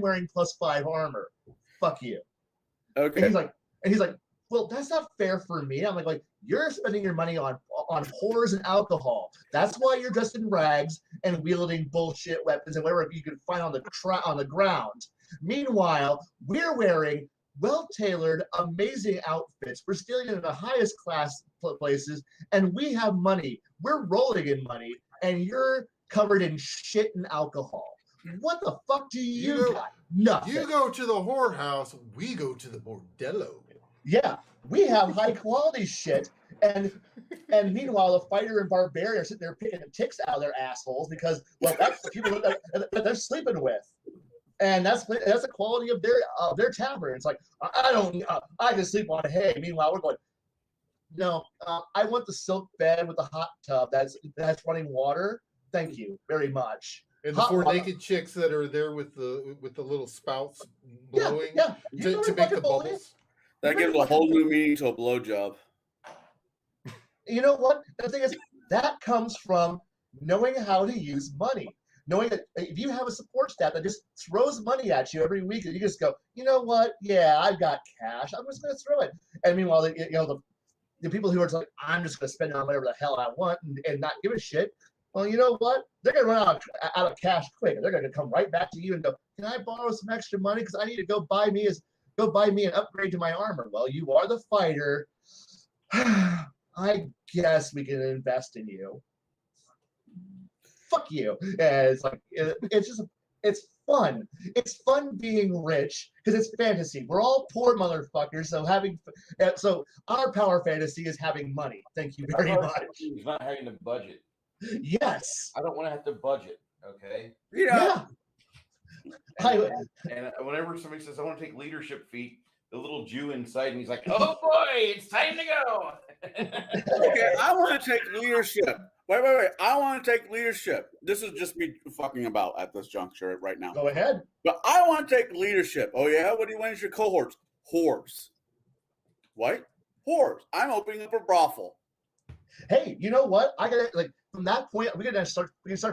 wearing +5 armor. Fuck you." Okay. And he's like, well, that's not fair for me. I'm like, you're spending your money on whores and alcohol. That's why you're dressed in rags and wielding bullshit weapons and whatever you can find on the ground. Meanwhile, we're wearing well-tailored, amazing outfits. We're stealing in the highest class places, and we have money. We're rolling in money, and you're covered in shit and alcohol. What the fuck do you got? Nothing. You go to the whorehouse, we go to the bordello. Yeah, we have high quality shit, and meanwhile, the fighter and barbarian are sitting there picking ticks out of their assholes because, well, that's the people that they're sleeping with, and that's the quality of their tavern. It's like I can sleep on hay. Meanwhile, we're going, no, I want the silk bed with the hot tub that's running water. Thank you very much. And the four naked chicks that are there with the little spouts blowing to make the bubbles. That gives a whole new meaning to a blowjob. You know what? The thing is, that comes from knowing how to use money. Knowing that if you have a support staff that just throws money at you every week, and you just go, you know what? Yeah, I've got cash. I'm just going to throw it. And meanwhile, the people who are like, I'm just going to spend it on whatever the hell I want and not give a shit. Well, you know what? They're going to run out of cash quick. They're going to come right back to you and go, can I borrow some extra money? Because I need to go buy me an upgrade to my armor. Well, you are the fighter. I guess we can invest in you. Fuck you. And it's like, it's fun. It's fun being rich because it's fantasy. We're all poor motherfuckers. So our power fantasy is having money. Thank you very much. It's not having to budget. Yes. I don't want to have to budget. Okay. Yeah. And whenever somebody says, I want to take leadership feat, the little Jew inside me, he's like, oh boy, it's time to go. Okay, I want to take leadership. Wait. I want to take leadership. This is just me fucking about at this juncture right now. Go ahead. But I want to take leadership. Oh, yeah? What do you want as your cohorts? Whores. What? Whores. I'm opening up a brothel. Hey, you know what? I gotta from that point we can start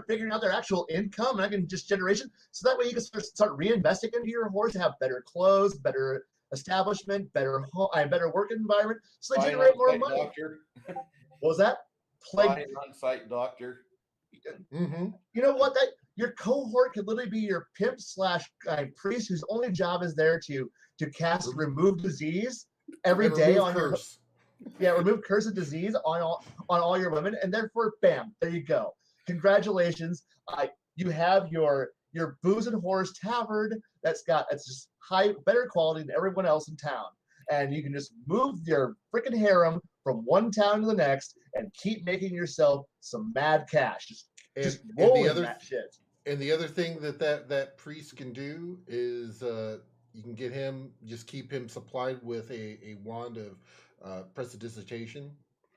figuring out their actual income, and I can just generation, so that way you can start reinvesting into your horse to have better clothes, better establishment, better work environment, so they generate more money. Doctor. What was that? On-site doctor. Mm-hmm. You know what? That your cohort could literally be your pimp / priest, whose only job is there to cast remove disease every day on curse. Remove curse and disease on all your women, and therefore, bam, there you go. Congratulations, you have your booze and whores tavern that's just better quality than everyone else in town, and you can just move your freaking harem from one town to the next and keep making yourself some mad cash. Just rolling that shit. And the other thing that priest can do is you can get him, just keep him supplied with a wand of prestidigitation.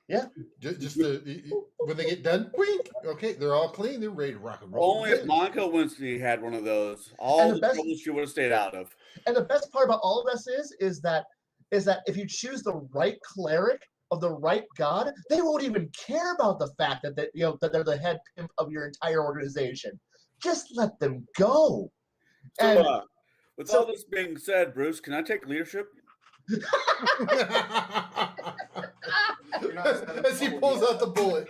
Yeah. Just when they get done, wink. Okay, they're all clean. They're ready to rock and roll. Only if Monica Lewinsky had one of those. All the trouble she would have stayed out of. And the best part about all of this is that if you choose the right cleric of the right god, they won't even care about the fact that they're the head pimp of your entire organization. Just let them go. So, with all this being said, Bruce, can I take leadership? As he pulls out the bullet.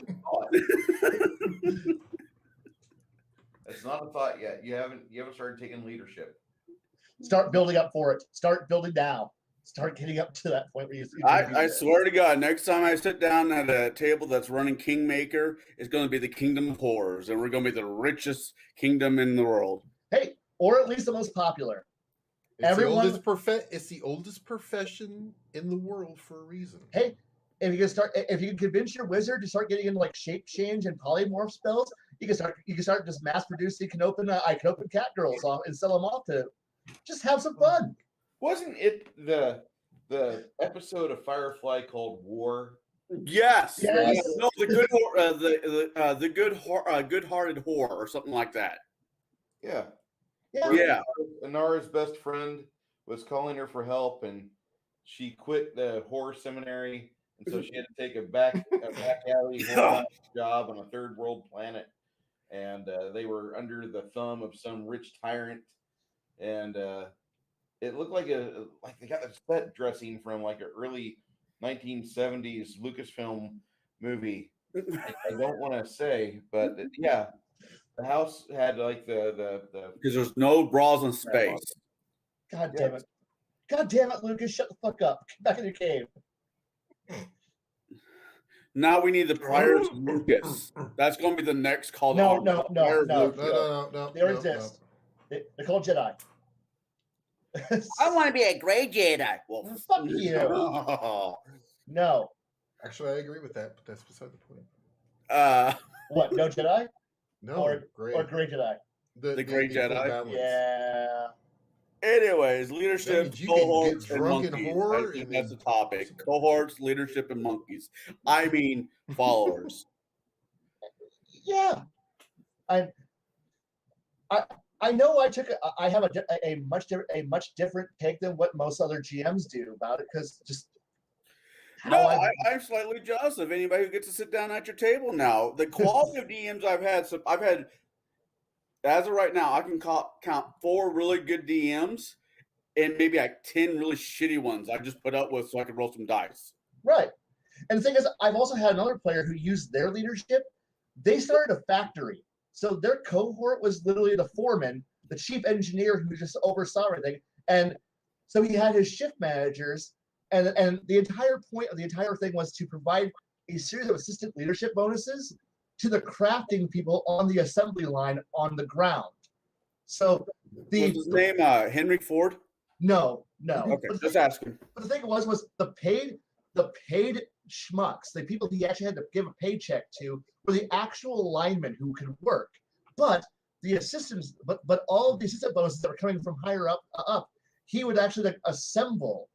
It's not a thought yet. You haven't started taking leadership. Start building up for it. Start building now. start getting up to that point where you I swear to God, next time I sit down at a table that's running Kingmaker, it's going to be the Kingdom of Horrors, and we're going to be the richest kingdom in the world. Hey, or at least the most popular. It's the oldest profession in the world for a reason. Hey, if you can convince your wizard to start getting into like shape change and polymorph spells, you can start just mass producing Canopen cat girls off and sell them off to just have some fun. Wasn't it the episode of Firefly called War? Yes. Yes. No, the good-hearted whore or something like that. Yeah. Yeah. Inara's best friend was calling her for help, and she quit the horror seminary, and so she had to take a back alley horror job on a third world planet, and they were under the thumb of some rich tyrant, and it looked like they got a set dressing from like an early 1970s Lucasfilm movie. I don't want to say, but yeah, the house had like the because there's no bras in space. God damn it, Lucas! Shut the fuck up. Get back in your cave. Now we need the Priors of Lucas. That's going to be the next call. No. They already exist. They're called Jedi. I want to be a gray Jedi. Well, fuck you. No. Actually, I agree with that, but that's beside the point. What? No Jedi? No, or gray Jedi. The gray Jedi. Balance. Yeah. Anyways, leadership, cohorts, and monkeys. Horror, I think that's the topic. Cohorts, leadership, and monkeys. I mean, followers. Yeah. I know I have a much different take than what most other GMs do about it, because just I'm slightly jealous of anybody who gets to sit down at your table now. The quality of DMs I've had as of right now, I can count 4 really good DMs and maybe like 10 really shitty ones I just put up with so I could roll some dice. Right. And the thing is, I've also had another player who used their leadership. They started a factory. So their cohort was literally the foreman, the chief engineer who just oversaw everything. And so he had his shift managers, and the entire point of the entire thing was to provide a series of assistant leadership bonuses to the crafting people on the assembly line on the ground. So was his name Henry Ford? No. Okay, just asking. But the thing was the paid schmucks, the people he actually had to give a paycheck to, were the actual linemen who could work. But the assistants, but all of the assistant bonuses that were coming from higher up, he would actually assemble.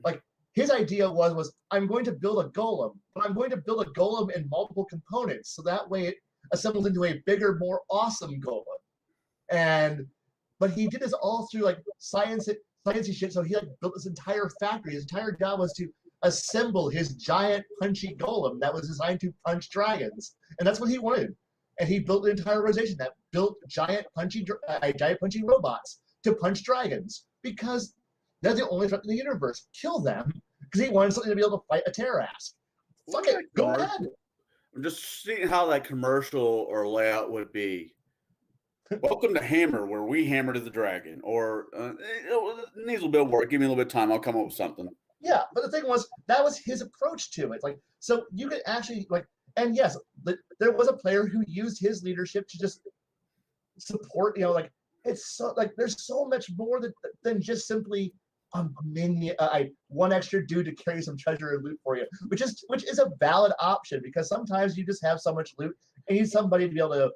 Like, his idea was I'm going to build a golem, but I'm going to build a golem in multiple components, so that way it assembles into a bigger, more awesome golem. But he did this all through like sciencey shit. So he like built this entire factory. His entire job was to assemble his giant punchy golem that was designed to punch dragons, and that's what he wanted. And he built an entire organization that built giant punchy robots to punch dragons, because they're the only threat in the universe. Kill them, because he wanted something to be able to fight a Terrorasp. Fuck it, go ahead. I'm just seeing how that commercial or layout would be. Welcome to Hammer, where we hammer to the dragon. Or it needs a little bit of work. Give me a little bit of time. I'll come up with something. Yeah, but the thing was, that was his approach to it. Like, so you could actually and yes, there was a player who used his leadership to just support. It's so there's so much more than just simply a minion, one extra dude to carry some treasure and loot for you, which is a valid option, because sometimes you just have so much loot and you need somebody to be able to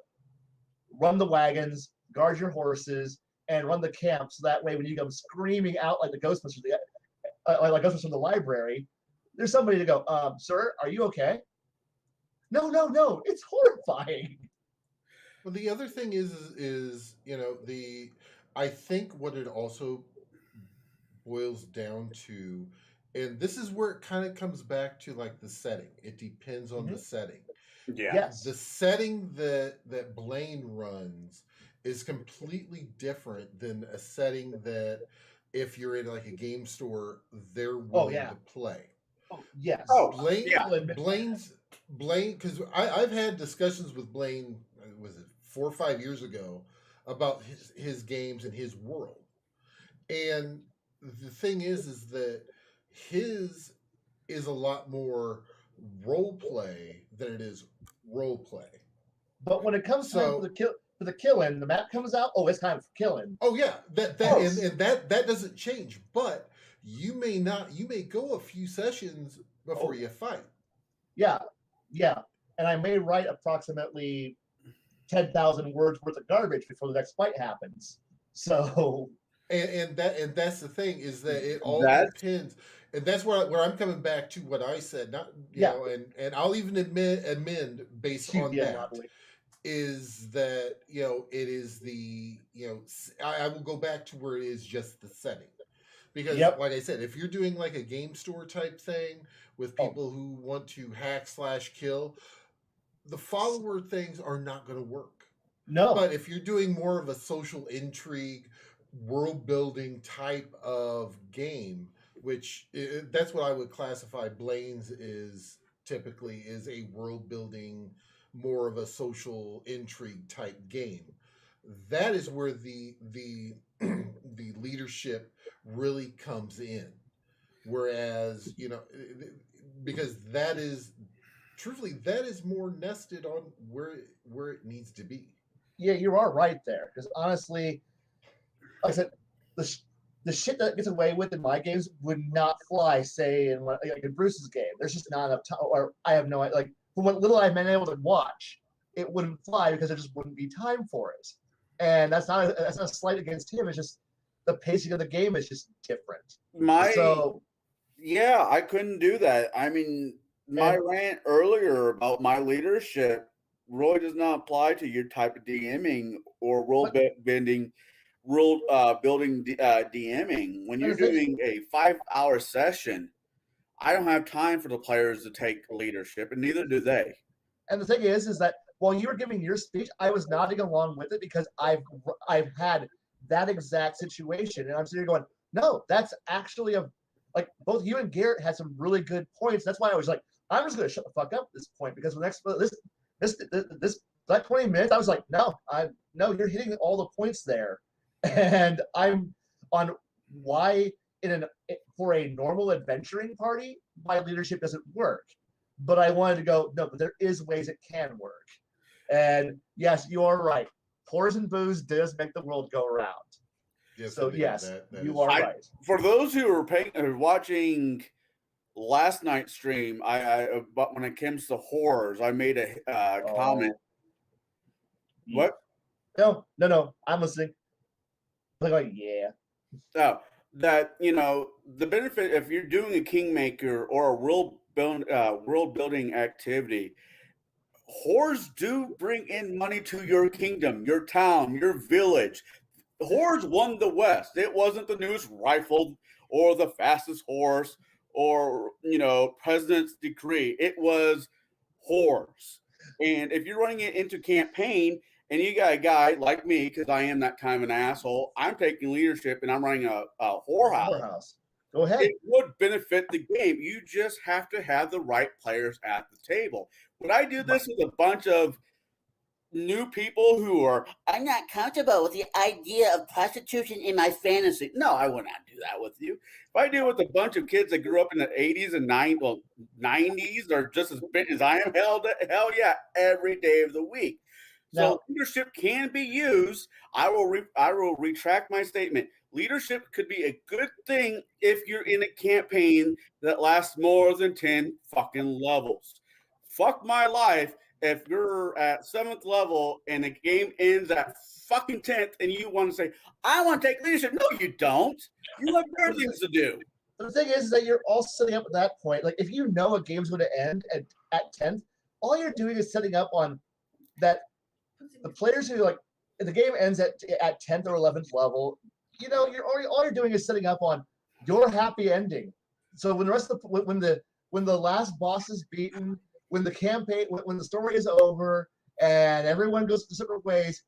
run the wagons, guard your horses, and run the camp. So that way, when you come screaming out like the Ghostbusters, like Ghostbusters from the library, there's somebody to go, sir, are you okay? No, it's horrifying. Well, the other thing is I think what it also boils down to, and this is where it kind of comes back to like the setting. It depends on the setting. Yeah. Yes. The setting that Blaine runs is completely different than a setting that, if you're in like a game store, they're willing to play. Oh, yes. Blaine, because I've had discussions with Blaine, was it 4 or 5 years ago, about his games and his world. And the thing is that his is a lot more role play than it is role play. But when it comes time So for the killing, the map comes out. Oh, it's time for killing. oh yeah, that Yes. and that doesn't change. But you may go a few sessions before you fight. Yeah, and I may write approximately 10,000 words worth of garbage before the next fight happens. So And that's the thing, is that it all That's- depends, and that's where I'm coming back to what I said. Not Yeah. and I'll even amend based on yeah, that. Monopoly. Is that it is the I will go back to where it is just the setting, because Yep. like I said, if you're doing like a game store type thing with people who want to hack/kill, the follower things are not going to work. No, But if you're doing more of a social intrigue, world building type of game, which that's what I would classify Blaine's is typically, is a world building, more of a social intrigue type game. That is where the the leadership really comes in. Whereas, because that is truthfully, that is more nested on where it needs to be. yeah, you are right there. Because honestly, like I said, the shit that gets away with in my games would not fly, say, in Bruce's game. There's just not enough time, or I have no idea. Like, from what little I've been able to watch, it wouldn't fly because there just wouldn't be time for it. And that's not a slight against him. It's just the pacing of the game is just different. So Yeah, I couldn't do that. I mean, my rant earlier about my leadership really does not apply to your type of DMing or building DMing. When you're doing a 5-hour session, I don't have time for the players to take leadership, and neither do they. And the thing is that while you were giving your speech, I was nodding along with it because I've had that exact situation, and I'm sitting here going, no, that's actually like both you and Garrett had some really good points. That's why I was like, I'm just going to shut the fuck up at this point, because this like 20 minutes, I was like, no, you're hitting all the points there, and I'm on why for a normal adventuring party, my leadership doesn't work. But I wanted to go, no, but there is ways it can work. And yes, you are right. Whores and booze does make the world go around. Yes, So indeed. yes, That you is are true. right. For those who are watching last night's stream, but when it comes to horrors, I made a comment. What? No, I'm listening. Like, yeah. That the benefit, if you're doing a kingmaker or a world building activity, whores do bring in money to your kingdom, your town, your village. The whores won the West. It wasn't the newest rifle or the fastest horse or president's decree. It was whores. And if you're running it into campaign and you got a guy like me, because I am that kind of an asshole, I'm taking leadership and I'm running a whorehouse. Go ahead. It would benefit the game. You just have to have the right players at the table. Would I do this with a bunch of new people who are, I'm not comfortable with the idea of prostitution in my fantasy? No, I would not do that with you. If I do it with a bunch of kids that grew up in the 80s and 90s, or just as big as I am, hell yeah, every day of the week. So leadership can be used. I will retract my statement. Leadership could be a good thing if you're in a campaign that lasts more than 10 fucking levels. Fuck my life if you're at 7th level and the game ends at fucking 10th and you want to say, I want to take leadership. No, you don't. You have better things to do. The thing is that you're all setting up at that point. Like, if you know a game's going to end at 10th, all you're doing is setting up on that the players who, like, if the game ends at 10th or 11th level, all you're doing is setting up on your happy ending. So when the rest of when the last boss is beaten, when the campaign, when the story is over and everyone goes to separate ways,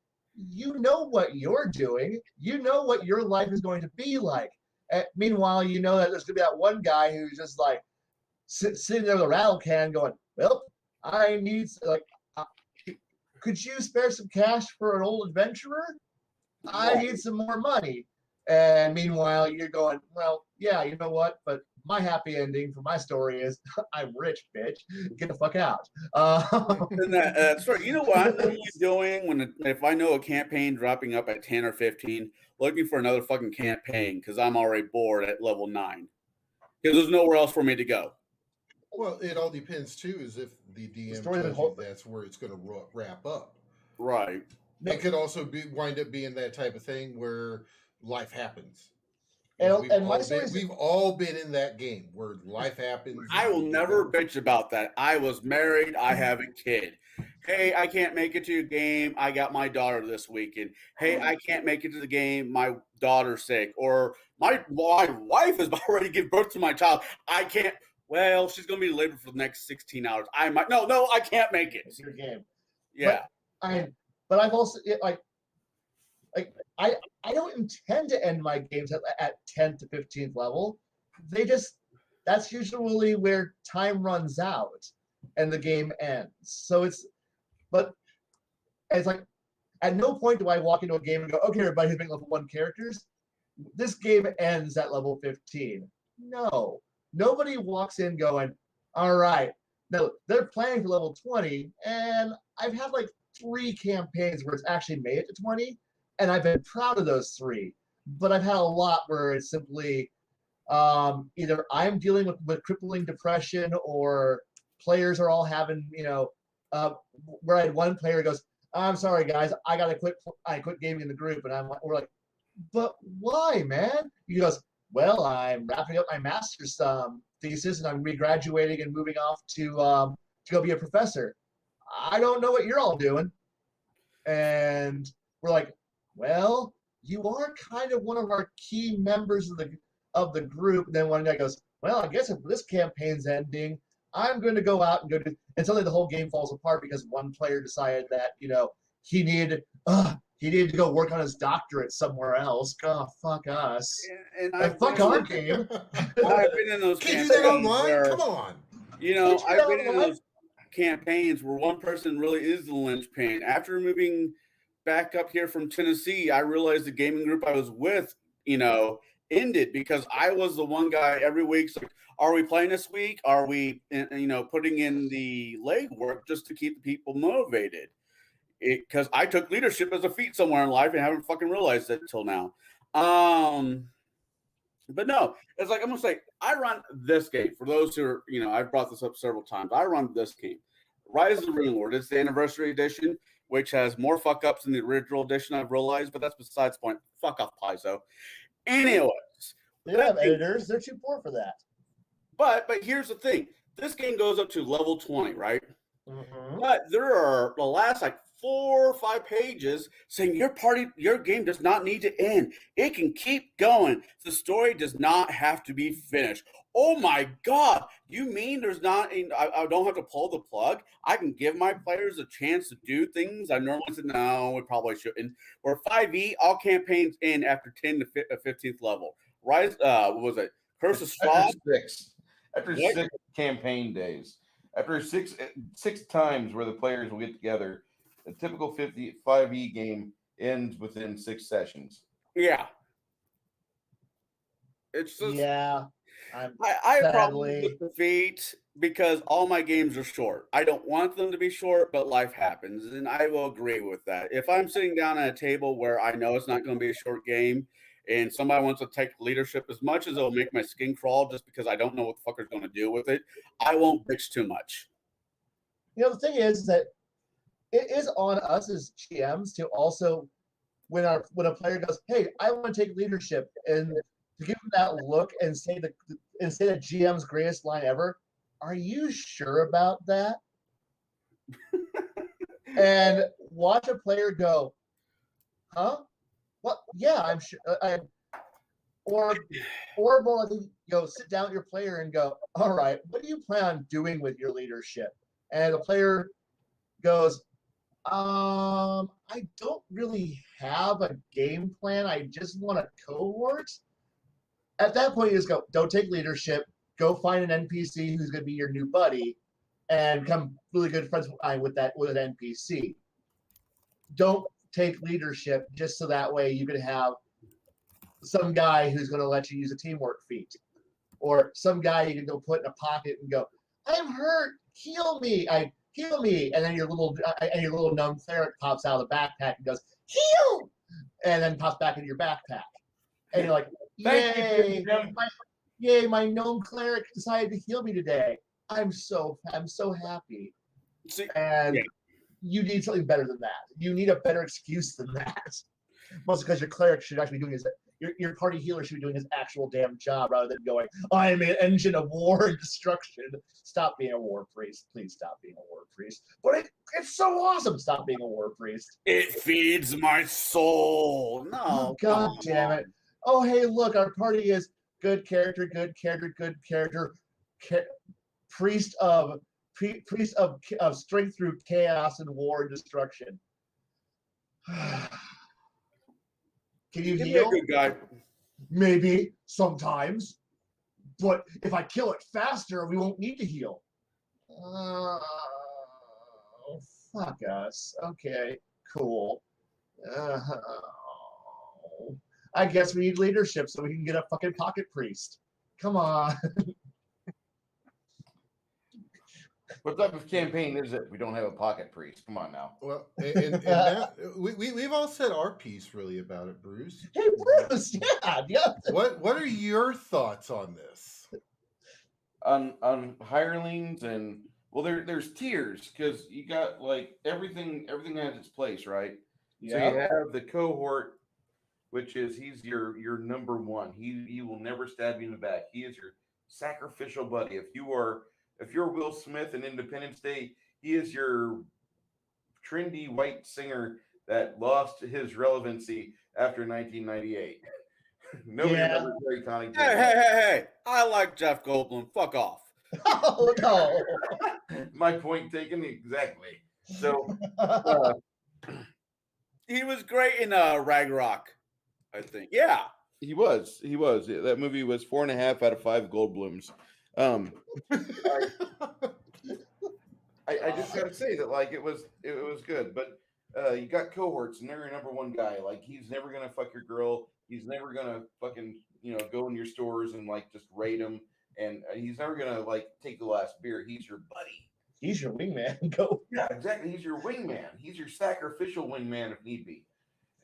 you know what you're doing. You know what your life is going to be like. Meanwhile, you know that there's going to be that one guy who's just like sitting there with a rattle can going, well, I need, like, could you spare some cash for an old adventurer? I need some more money. And meanwhile, you're going, well, yeah, you know what? But my happy ending for my story is I'm rich, bitch. Get the fuck out. And that's right. You know what I'm normally doing if I know a campaign dropping up at 10 or 15, looking for another fucking campaign because I'm already bored at level 9 because there's nowhere else for me to go. Well, it all depends too. Is if the DM story of the tells whole- you that's where it's going to wrap up. Right. It could also wind up being that type of thing where life happens. We've all been in that game where life happens. I will never bitch about that. I was married. I have a kid. Hey, I can't make it to your game. I got my daughter this weekend. Hey, I can't make it to the game. My daughter's sick. Or my wife has already given birth to my child. I can't. Well, she's going to be in labor for the next 16 hours. I might. No, I can't make it. It's your game. Yeah. But I've also I don't intend to end my games at 10th to 15th level. That's usually where time runs out and the game ends. So it's like at no point do I walk into a game and go, okay, everybody who's making level 1 characters, this game ends at level 15. No. Nobody walks in going, all right. No, they're planning for level 20, and I've had like 3 campaigns where it's actually made it to 20, and I've been proud of those 3. But I've had a lot where it's simply either I'm dealing with crippling depression, or players are all having, where I had one player goes, I'm sorry guys, I quit gaming in the group, and we're like, but why, man? He goes, well, I'm wrapping up my master's thesis, and I'm regraduating and moving off to go be a professor. I don't know what you're all doing. And we're like, well, you are kind of one of our key members of the group. And then one guy goes, well, I guess if this campaign's ending, I'm going to go out and go do. And suddenly the whole game falls apart because one player decided that he needed to go work on his doctorate somewhere else. Oh, fuck us. And fuck our game. I've been in those Can you campaigns do that online? where, Come on. I've been in those campaigns where one person really is the linchpin. After moving back up here from Tennessee, I realized the gaming group I was with, ended because I was the one guy every week. So, are we playing this week? Are we, putting in the legwork just to keep the people motivated? Because I took leadership as a feat somewhere in life and haven't fucking realized it until now. But no, it's like I'm gonna say I run this game. For those who are, I've brought this up several times. I run this game, Rise of the Rune Lord. It's the anniversary edition, which has more fuck ups than the original edition. I've realized, but that's besides the point. Fuck off, Paizo. Anyways, they don't have editors. They're too poor for that. But here's the thing: this game goes up to level 20, right? Mm-hmm. But there are the last 4 or 5 pages saying your game does not need to end. It can keep going. The story does not have to be finished. Oh my God. You mean there's not, I don't have to pull the plug? I can give my players a chance to do things I normally said, no, we probably shouldn't. Or 5e, all campaigns end after 10 to 15th level. Rise, what was it? Curse of Strahd? After 6 campaign days. After six times where the players will get together, a typical 5e game ends within 6 sessions. Yeah. It's just, yeah. I have problems with defeat because all my games are short. I don't want them to be short, but life happens, and I will agree with that. If I'm sitting down at a table where I know it's not going to be a short game, and somebody wants to take leadership, as much as it'll make my skin crawl just because I don't know what the fucker's going to do with it, I won't bitch too much. The thing is that it is on us as GMs to also, when a player goes, hey, I want to take leadership, and to give them that look and say the GM's greatest line ever, are you sure about that? And watch a player go, huh? What? Yeah, I'm sure. Or more likely, sit down with your player and go, all right, what do you plan on doing with your leadership? And the player goes, I don't really have a game plan. I just want a cohort. At that point, you just go, don't take leadership. Go find an NPC who's going to be your new buddy and become really good friends with an NPC. Don't take leadership just so that way you can have some guy who's going to let you use a teamwork feat. or some guy you can go put in a pocket and go, I'm hurt, heal me, heal me, and then your little gnome cleric pops out of the backpack and goes, heal, and then pops back into your backpack, and you're like, Thank yay, you, Jim. my gnome cleric decided to heal me today. I'm so happy. See, And yeah. you need something better than that. You need a better excuse than that. Mostly because your cleric should actually be doing his, your party healer should be doing his actual damn job rather than going, I'm an engine of war and destruction. Stop being a war priest. Please stop being a war priest. But it's so awesome. Stop being a war priest. It feeds my soul. No, Oh, God damn it. Oh, hey, look, our party is good character, priest of strength through chaos and war and destruction. Can you Give me heal? a good guy. Maybe sometimes, but if I kill it faster, we won't need to heal. Oh, fuck us. Okay, cool. I guess we need leadership so we can get a fucking pocket priest. Come on. What type of campaign is it? We don't have a pocket priest. Come on now. Well, and that we've all said our piece really about it, Bruce. Hey, Bruce. Yeah. What are your thoughts on this? On hirelings and well, there's tiers because you got like everything has its place, right? So you have the cohort, which is he's your number one. He will never stab you in the back. He is your sacrificial buddy. If you're Will Smith in Independence Day, he is your trendy white singer that lost his relevancy after 1998. Nobody remembers Harry Connick. Hey! I like Jeff Goldblum. Fuck off. Oh no. My point taken exactly. So he was great in Ragnarok, I think. Yeah. he was. That movie was 4.5 out of 5 Goldblums. I just gotta say that like it was good, but you got cohorts and they're your number one guy. Like he's never gonna fuck your girl. He's never gonna fucking go in your stores and like just raid them, and he's never gonna like take the last beer. He's your buddy. He's your wingman. Go. Yeah, exactly. He's your wingman. He's your sacrificial wingman if need be.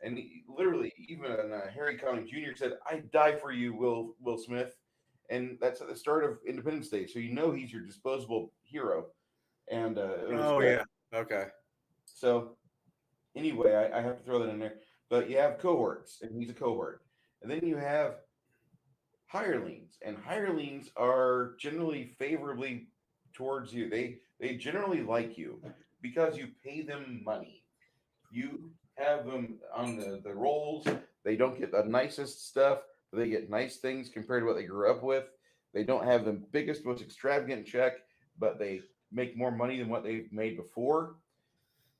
And literally, even Harry Connick Jr. said, "I'd die for you, Will Smith," and that's at the start of Independence Day. So he's your disposable hero. And yeah. Okay. So anyway, I have to throw that in there. But you have cohorts, and he's a cohort, and then you have hirelings, and hirelings are generally favorably towards you. They generally like you because you pay them money. You have them on the rolls. They don't get the nicest stuff, but they get nice things compared to what they grew up with. They don't have the biggest, most extravagant check, but they make more money than what they've made before.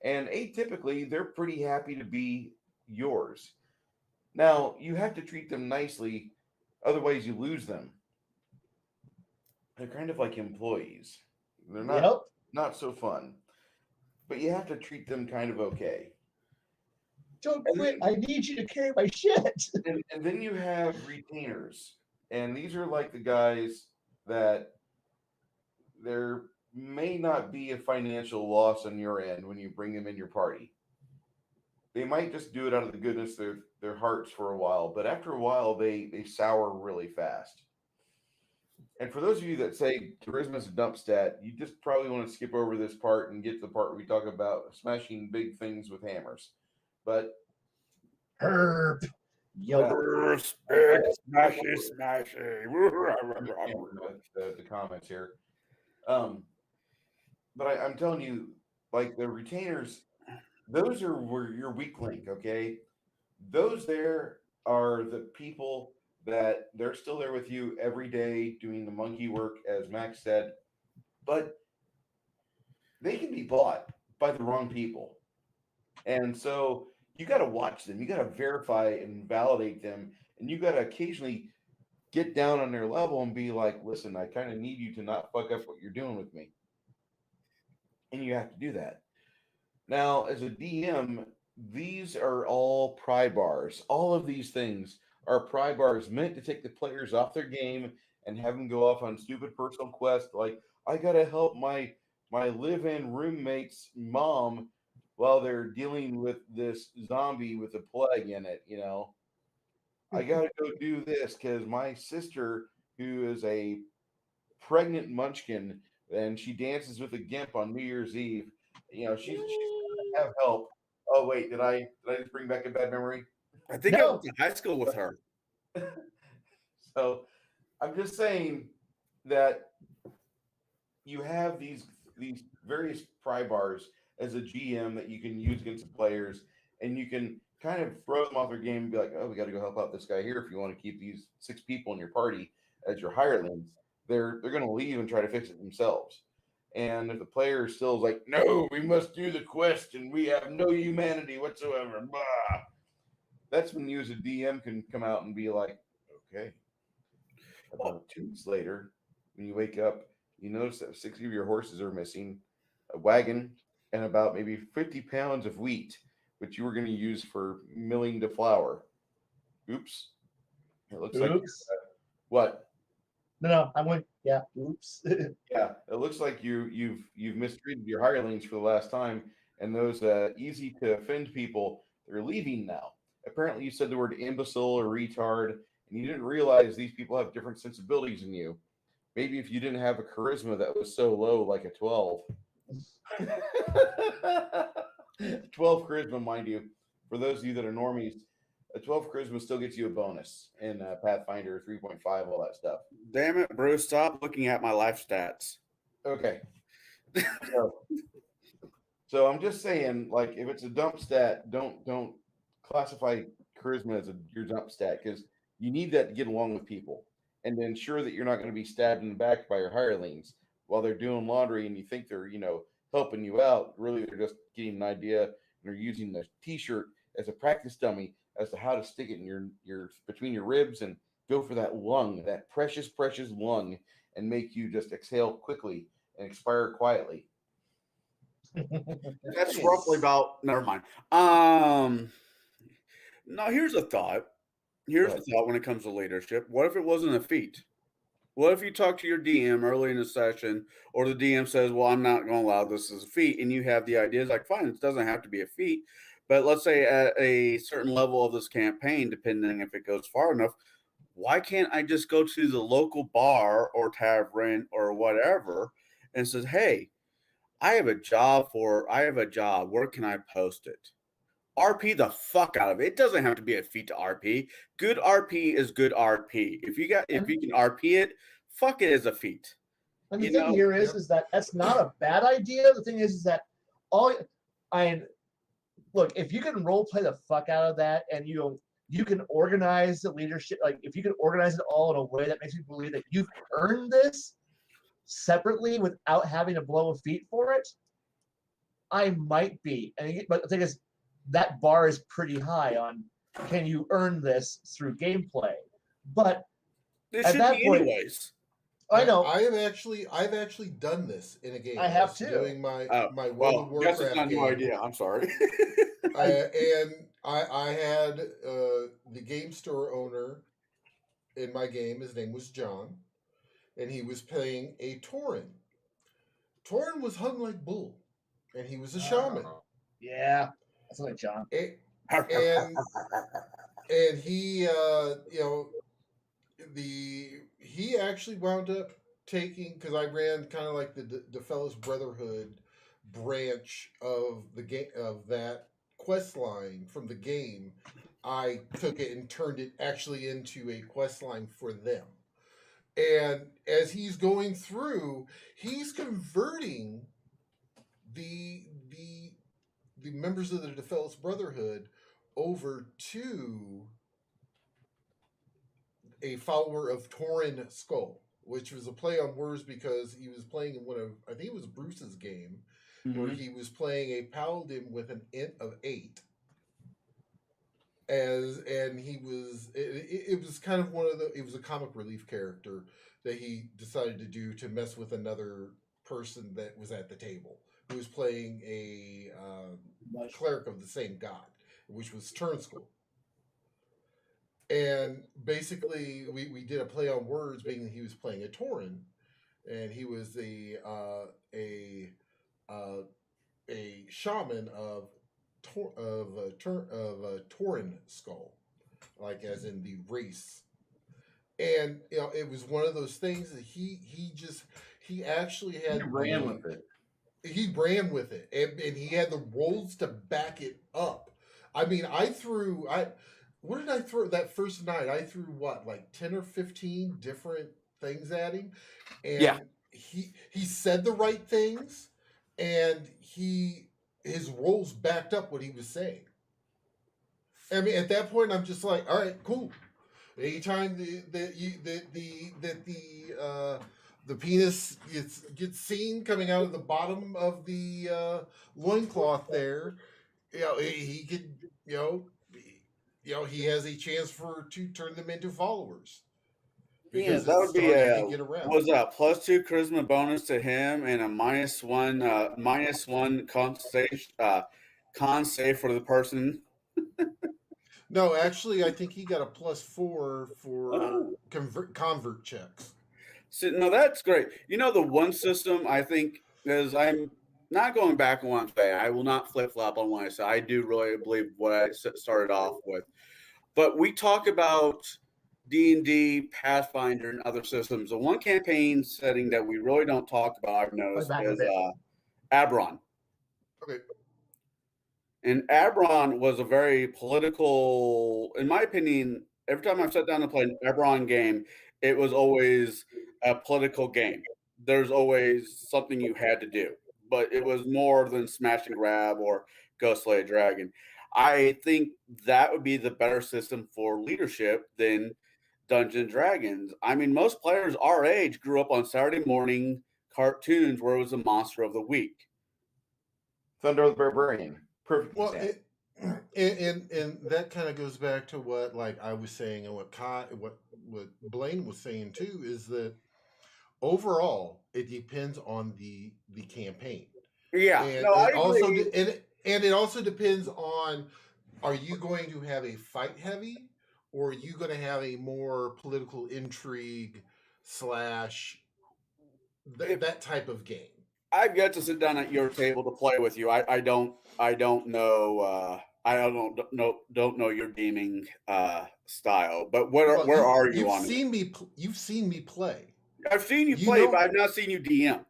And atypically, they're pretty happy to be yours. Now, you have to treat them nicely, otherwise you lose them. They're kind of like employees. They're not so fun. But you have to treat them kind of okay. Don't quit. I need you to carry my shit. And then you have retainers. And these are like the guys that there may not be a financial loss on your end when you bring them in your party. They might just do it out of the goodness of their hearts for a while, but after a while they sour really fast. And for those of you that say charisma is a dump stat, you just probably want to skip over this part and get to the part where we talk about smashing big things with hammers. But Herb. Smashy. the comments here. But I'm telling you, like the retainers, those are where your weak link, okay? Those there are the people that they're still there with you every day doing the monkey work, as Max said, but they can be bought by the wrong people. And so you got to watch them. You got to verify and validate them. And you got to occasionally get down on their level and be like, listen, I kind of need you to not fuck up what you're doing with me. And you have to do that. Now, as a DM, these are all pry bars. All of these things Our pry bar is meant to take the players off their game and have them go off on stupid personal quests like I gotta help my live-in roommate's mom while they're dealing with this zombie with a plague in it. I gotta go do this because my sister, who is a pregnant munchkin, and she dances with a gimp on New Year's Eve. She's gonna have help. Oh wait, did I just bring back a bad memory? I think I No. went to high school with her. So I'm just saying that you have these various pry bars as a GM that you can use against the players, and you can kind of throw them off their game and be like, oh, we got to go help out this guy here if you want to keep these 6 people in your party as your hirelings. They're going to leave and try to fix it themselves. And if the player still is like, no, we must do the quest and we have no humanity whatsoever, blah, that's when you as a DM can come out and be like, okay. About 2 weeks later, when you wake up, you notice that 60 of your horses are missing, a wagon, and about maybe 50 pounds of wheat, which you were going to use for milling the flour. Oops. It looks like Oops. what? No, I went. Yeah. Oops. Yeah, it looks like you've mistreated your hirelings for the last time, and those easy to offend people, they're leaving now. Apparently, you said the word imbecile or retard, and you didn't realize these people have different sensibilities than you. Maybe if you didn't have a charisma that was so low, like a 12. 12 charisma, mind you. For those of you that are normies, a 12 charisma still gets you a bonus in Pathfinder 3.5, all that stuff. Damn it, Bruce! Stop looking at my life stats. Okay. So I'm just saying, like, if it's a dump stat, don't classify charisma as your dump stat because you need that to get along with people and to ensure that you're not going to be stabbed in the back by your hirelings while they're doing laundry and you think they're helping you out. Really, they're just getting an idea and they're using the T-shirt as a practice dummy as to how to stick it in your between your ribs and go for that lung, that precious lung, and make you just exhale quickly and expire quietly. That's roughly about. Never mind. Now here's a thought. Here's a thought when it comes to leadership. What if it wasn't a feat? What if you talk to your DM early in the session, or the DM says, "Well, I'm not going to allow this as a feat," and you have the ideas like, "Fine, it doesn't have to be a feat, but let's say at a certain level of this campaign, depending if it goes far enough, why can't I just go to the local bar or tavern or whatever and says, hey, I have a job. Where can I post it? RP the fuck out of it. It doesn't have to be a feat to RP. Good RP is good RP. If you can RP it, fuck it as a feat. And the thing here is that that's not a bad idea. The thing is that look, if you can role play the fuck out of that and you can organize the leadership, like if you can organize it all in a way that makes people believe that you've earned this separately without having to blow a feat for it, I might be. But the thing is, that bar is pretty high on can you earn this through gameplay. But it at should that be point, anyways. I know. I've actually done this in a game. I have too. Doing my World of Warcraft it's not game. no idea. I'm sorry. And I had the game store owner in my game. His name was John, and he was playing a Tauren. Tauren was hung like bull, and he was a shaman. Yeah, that's like John. And he, he actually wound up taking, because I ran kind of like the Fellows Brotherhood branch of the game, of that quest line from the game. I took it and turned it actually into a quest line for them. And as he's going through, he's converting the members of the Fellows Brotherhood over to a follower of Tauren Skull, which was a play on words because he was playing in I think it was Bruce's game, where he was playing a paladin with an int of 8. It was kind of it was a comic relief character that he decided to do to mess with another person that was at the table who was playing a cleric of the same god, which was Turnskull. And basically, we did a play on words, being that he was playing a Tauren, and he was uh, a shaman of a Tauren skull, like as in the race. And it was one of those things that he actually He had ran with it. he ran with it, and he had the rolls to back it up. I mean, what did I throw that first night? I threw what, like 10 or 15 different things at him, and Yeah. he said the right things, and his rolls backed up what he was saying. I mean, at that point, I'm just like, all right, cool. Anytime the penis gets seen coming out of the bottom of the loincloth there, he could, he has a chance to turn them into followers, Yeah, because that it's would be starting a to get around. was a +2 charisma bonus to him and a -1 con save for the person. No, actually, I think he got a +4 for Oh. convert checks. So, no, that's great. The one system I think is I'm not going back on what I'm saying. I will not flip flop on what I say. I do really believe what I started off with. But we talk about D&D, Pathfinder, and other systems. The one campaign setting that we really don't talk about, I've noticed, back a is bit. Aberon. Okay. And Aberon was a very political, in my opinion, every time I've sat down to play an Aberon game, it was always a political game. There's always something you had to do, but it was more than smash and grab or go slay a dragon. I think that would be the better system for leadership than Dungeons and Dragons. I mean, most players our age grew up on Saturday morning cartoons where it was the monster of the week. Thunder the Barbarian. Perfect Well, example. and that kind of goes back to what, like, I was saying, and what Blaine was saying too, is that overall it depends on the campaign, Yeah, and no, I it also agree. and it also depends on, are you going to have a fight heavy, or are you going to have a more political intrigue slash that type of game? I've yet to sit down at your table to play with you. I don't know don't know your gaming style. But Well, where are you on it? you've seen me play. I've seen you You play, know, but I've not seen you DM.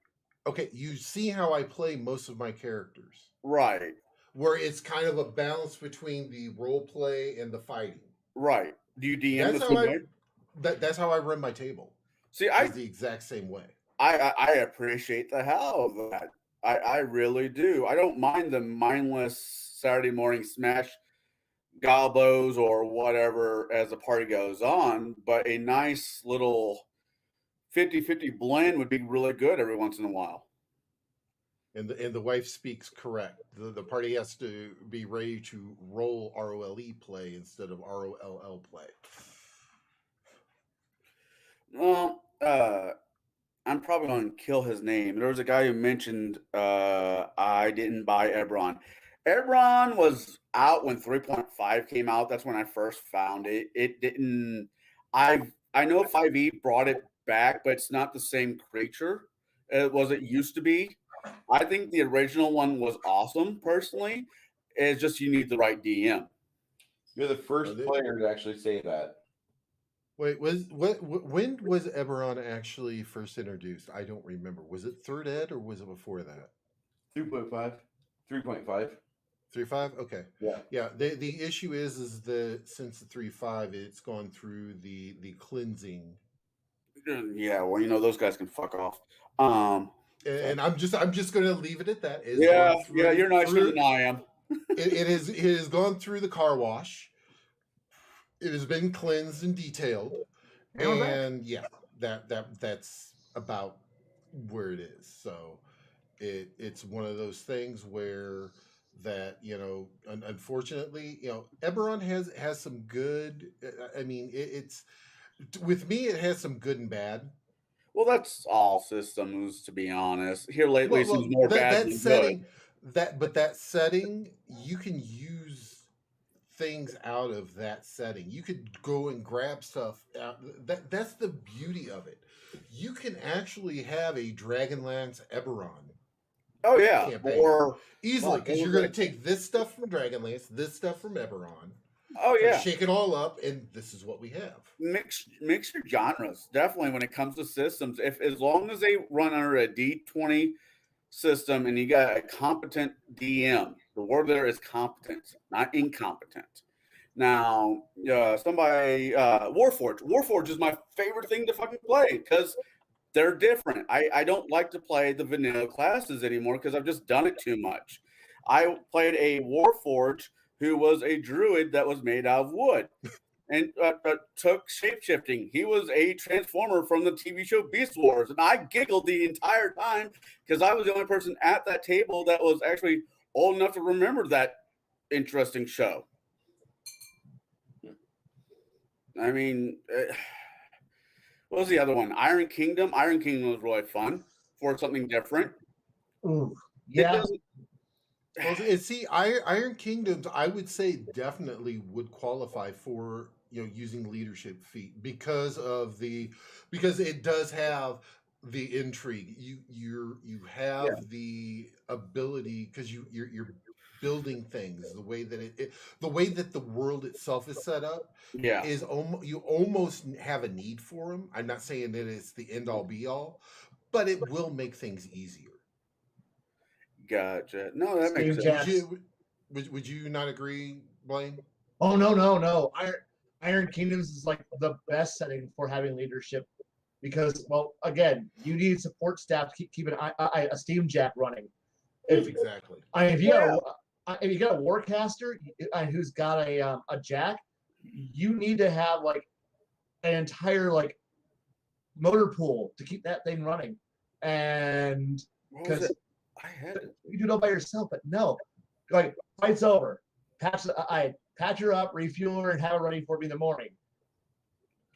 okay, you see how I play most of my characters, Right, where it's kind of a balance between the role play and the fighting. right. Do you DM That's the how same way? that's how I run my table. See, Is the exact same way. I appreciate the hell of that. I really do. I don't mind the mindless Saturday morning smash gobos or whatever as the party goes on, but a nice little 50-50 blend would be really good every once in a while. And the wife speaks correct. The party has to be ready to roll ROLE play instead of ROLL play. Well, I'm probably going to kill his name. There was a guy who mentioned I didn't buy Ebron. Ebron was out when 3.5 came out. That's when I first found it. It didn't. I know 5e brought it back, but it's not the same creature as it used to be. I think the original one was awesome. Personally, it's just you need the right DM. You're the first player to actually say that. Wait, when was Eberron actually first introduced? I don't remember. Was it third ed, or was it before that? 3.5. 3.5. 3.5? Okay. Yeah. Yeah. The issue is that since the 3.5, it's gone through the cleansing. Yeah, well, those guys can fuck off. And I'm just going to leave it at that. Yeah, you're nicer than I am. it has gone through the car wash. It has been cleansed and detailed, and yeah, that's about where it is. So it's one of those things where that unfortunately, Eberron has some good. I mean, it's with me, it has some good and bad. Well, that's all systems, to be honest. Here lately, it seems more bad that than setting, good. that setting, you can use things out of that setting. You could go and grab stuff out. That's the beauty of it. You can actually have a Dragonlance Eberron Oh yeah, campaign or easily, because you're going to take this stuff from Dragonlance, this stuff from Eberron, oh kind of yeah, shake it all up, and this is what we have. mix your genres definitely when it comes to systems. If as long as they run under a D20 system and you got a competent DM, the word there is competent, not incompetent. Now, somebody Warforge. Warforge is my favorite thing to fucking play because they're different. I don't like to play the vanilla classes anymore because I've just done it too much. I played a Warforge who was a druid that was made out of wood and took shapeshifting. He was a transformer from the TV show Beast Wars, and I giggled the entire time because I was the only person at that table that was actually old enough to remember that interesting show. I mean, what was the other one? Iron Kingdom. Iron Kingdom was really fun for something different. Ooh, It yeah. doesn't- Well, and see, Iron Kingdoms, I would say definitely would qualify for using leadership feat because it does have the intrigue. You have the ability because you're building things the way that the way that the world itself is set up Yeah. is you almost have a need for them. I'm not saying that it's the end all be all, but it will make things easier. Gotcha. No, that makes Steve sense. Jobs. Would you not agree, Blaine? Oh no. Iron Kingdoms is like the best setting for having leadership because, well, again, you need support staff to keep a steam jack running. Exactly. If you got a warcaster who's got a jack, you need to have like an entire like motor pool to keep that thing running, and because I had it. you do it all by yourself. But no, like fight's over, patch her up, refuel her, and have her ready for me in the morning.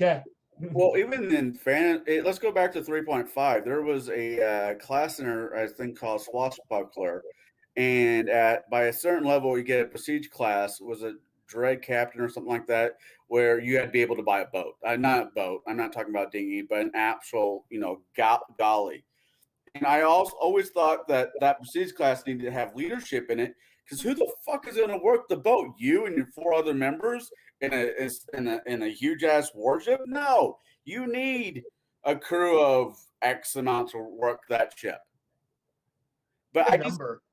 Okay. Well, even in let's go back to 3.5. There was a class in her, I think, called Swashbuckler, and by a certain level, you get a prestige class. Was a dread captain or something like that, where you had to be able to buy a boat. Not a boat. I'm not talking about dinghy, but an actual, galley. And I also always thought that prestige class needed to have leadership in it, because who the fuck is going to work the boat? You and your 4 other members in a huge ass warship? No, you need a crew of X amount to work that ship. But Good number.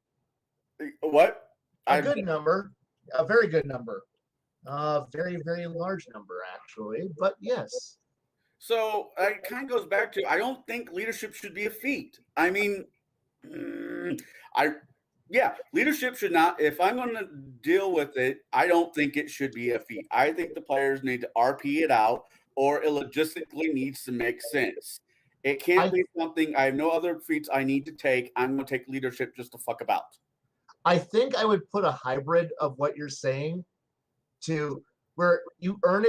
What? Good number. A very good number. Very, very large number, actually. But yes. So it kind of goes back to, I don't think leadership should be a feat. I mean, leadership should not, if I'm going to deal with it, I don't think it should be a feat. I think the players need to RP it out, or it logistically needs to make sense. It can't be something, I have no other feats I need to take. I'm going to take leadership just to fuck about. I think I would put a hybrid of what you're saying to where you earn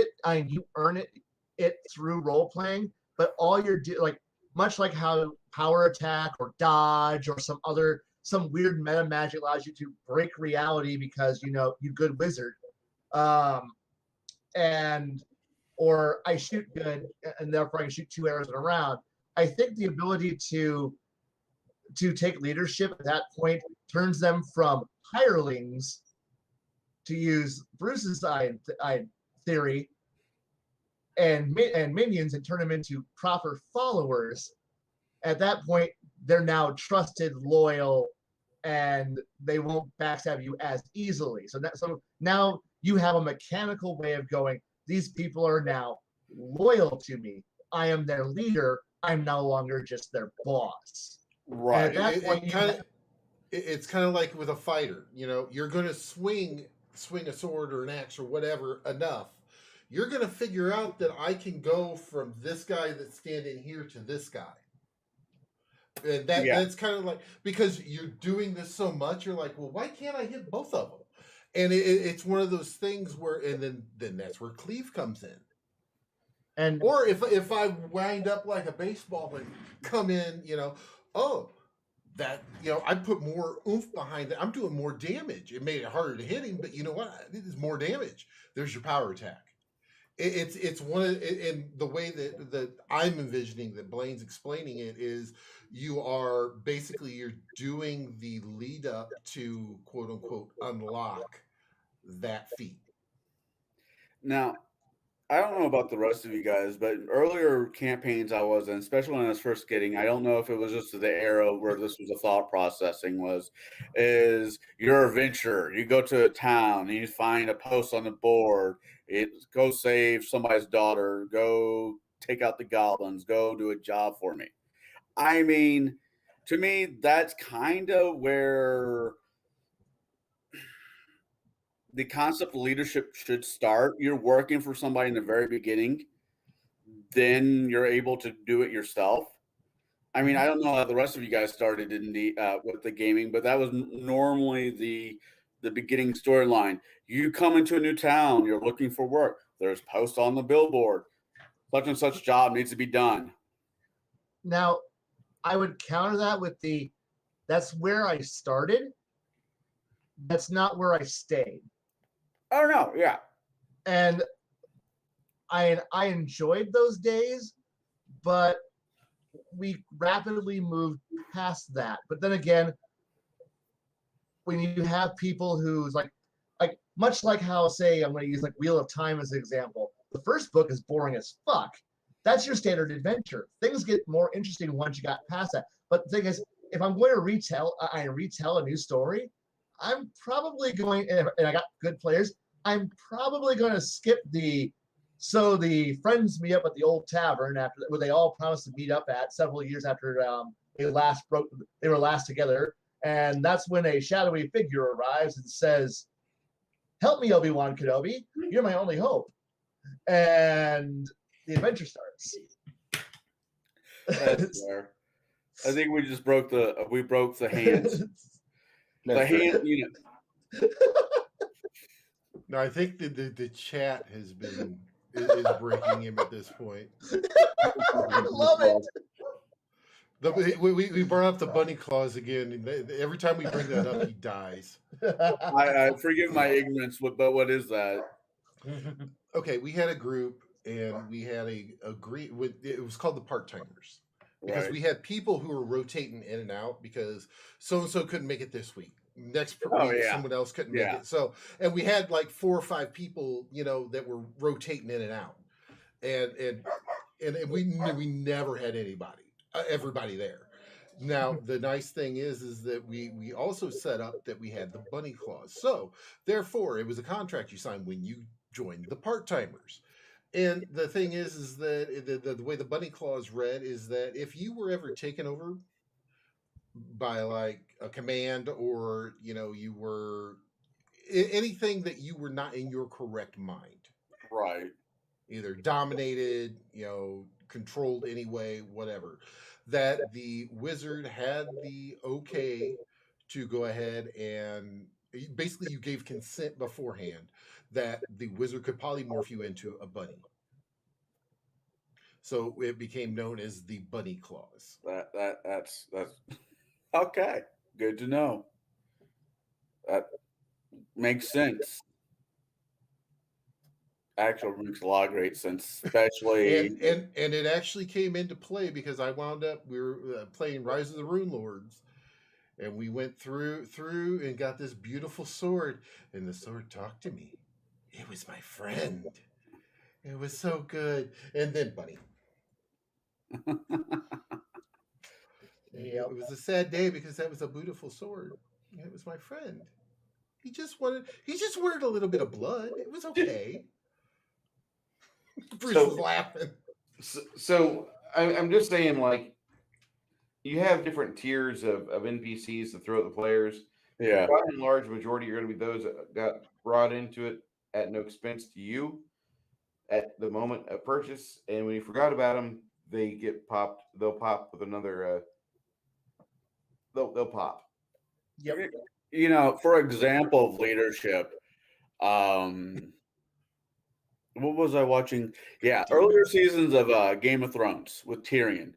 it through role playing, but all you're doing, much like how power attack or dodge or some weird meta magic allows you to break reality because you good wizard, or I shoot good and therefore I can shoot 2 arrows in a round. I think the ability to take leadership at that point turns them from hirelings, to use Bruce's theory, and minions, and turn them into proper followers. At that point, they're now trusted, loyal, and they won't backstab you as easily. So now you have a mechanical way of going, these people are now loyal to me. I am their leader. I'm no longer just their boss. Right. And at that point, it's kind of like with a fighter. You're going to swing a sword or an axe or whatever enough. You're going to figure out that I can go from this guy that's standing here to this guy. And that's kind of like, because you're doing this so much, you're like, well, why can't I hit both of them? And it's one of those things where, and then that's where cleave comes in. Or if I wind up like a baseball and come in, that, I put more oomph behind it. I'm doing more damage. It made it harder to hit him, but you know what? It is more damage. There's your power attack. It's one of, and the way that I'm envisioning that Blaine's explaining it is, you're doing the lead up to quote unquote unlock that feat. Now, I don't know about the rest of you guys, but earlier campaigns I was in, especially when I was first getting, I don't know if it was just the era where this was a thought processing is you're a venturer. You go to a town and you find a post on the board. Go save somebody's daughter. Go take out the goblins. Go do a job for me. I mean, to me, that's kind of where the concept of leadership should start. You're working for somebody in the very beginning, then you're able to do it yourself. I mean, I don't know how the rest of you guys started in the with the gaming, but that was normally the beginning storyline. You come into a new town, you're looking for work. There's posts on the billboard. Such and such job needs to be done. Now, I would counter that with that's where I started. That's not where I stayed. Oh no, yeah. And I enjoyed those days, but we rapidly moved past that. But then again, when you have people who's like much like how, say, I'm going to use like Wheel of Time as an example. The first book is boring as fuck. That's your standard adventure. Things get more interesting once you got past that. But the thing is, if I'm going to retell a new story, I'm probably going, and I got good players, I'm probably going to skip the friends meet up at the old tavern after where they all promised to meet up at several years after they were last together, and that's when a shadowy figure arrives and says, "Help me, Obi-Wan Kenobi. You're my only hope." And the adventure starts. That's fair. I think we just broke the hands. The hand, you know. No, I think the chat is breaking him at this point. I love it. We brought up the bunny claws again. And every time we bring that up, he dies. I forgive my ignorance, but what is that? Okay, we had a group and we had it was called the part-timers. Because Right. we had people who were rotating in and out because so-and-so couldn't make it this week. Next Oh, week, yeah. someone else couldn't make Yeah. it. So, and we had like 4 or 5 people, that were rotating in and out. And we never had everybody there. Now, the nice thing is that we also set up that we had the bunny clause. So, therefore, it was a contract you signed when you joined the part-timers. And the thing is that the way the bunny clause read is that if you were ever taken over by like a command, or you were anything that you were not in your correct mind, Right. either dominated, controlled anyway, whatever, that the wizard had the okay to go ahead and basically you gave consent beforehand that the wizard could polymorph you into a bunny. So it became known as the bunny clause. That's okay. Good to know. That makes sense. Actually, makes a lot of great sense, especially. And it actually came into play because we were playing Rise of the Rune Lords, and we went through and got this beautiful sword, and the sword talked to me. It was my friend. It was so good. And then bunny. Yep. It was a sad day because that was a beautiful sword. It was my friend. He just wanted a little bit of blood. It was okay. Bruce is laughing. So I'm just saying, like, you have different tiers of NPCs to throw at the players. Yeah. By and large, majority are going to be those that got brought into it at no expense to you at the moment of purchase, and when you forgot about them, they get popped. They'll pop with another. They'll pop. Yep. For example of leadership, what was I watching? Yeah, earlier seasons of Game of Thrones with Tyrion.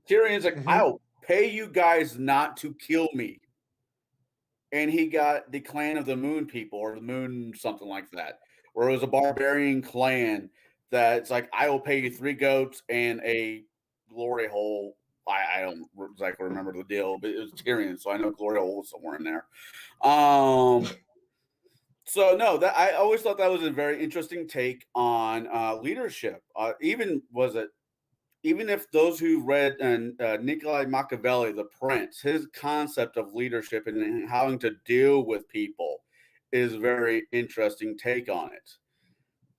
Tyrion's like, Mhm. pay you guys not to kill me. And he got the Clan of the Moon people, or the Moon something like that, where it was a barbarian clan that's like, I will pay you 3 goats and a glory hole. I don't exactly remember the deal, but it was Tyrion, so I know glory hole was somewhere in there. So no, that I always thought that was a very interesting take on leadership. Even if those who read Nikolai Machiavelli, The Prince, his concept of leadership and having to deal with people is a very interesting take on it.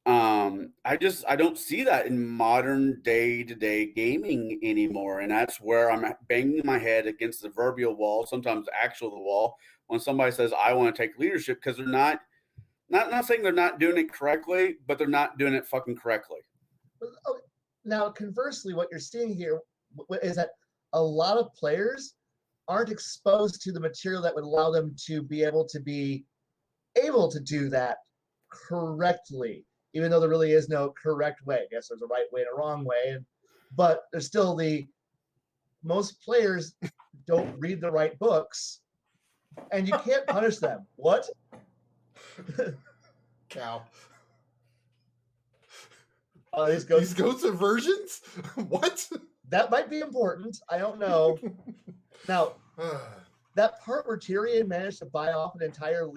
I don't see that in modern day-to-day gaming anymore, and that's where I'm banging my head against the proverbial wall, sometimes actual the wall, when somebody says I want to take leadership, because they're not saying they're not doing it correctly, but they're not doing it fucking correctly. Now, conversely, what you're seeing here is that a lot of players aren't exposed to the material that would allow them to be able to do that correctly, even though there really is no correct way. Yes, there's a right way and a wrong way, but there's still most players don't read the right books, and you can't punish them. What? Cow. These goats are versions? What? That might be important. I don't know. Now, that part where Tyrion managed to buy off an entire,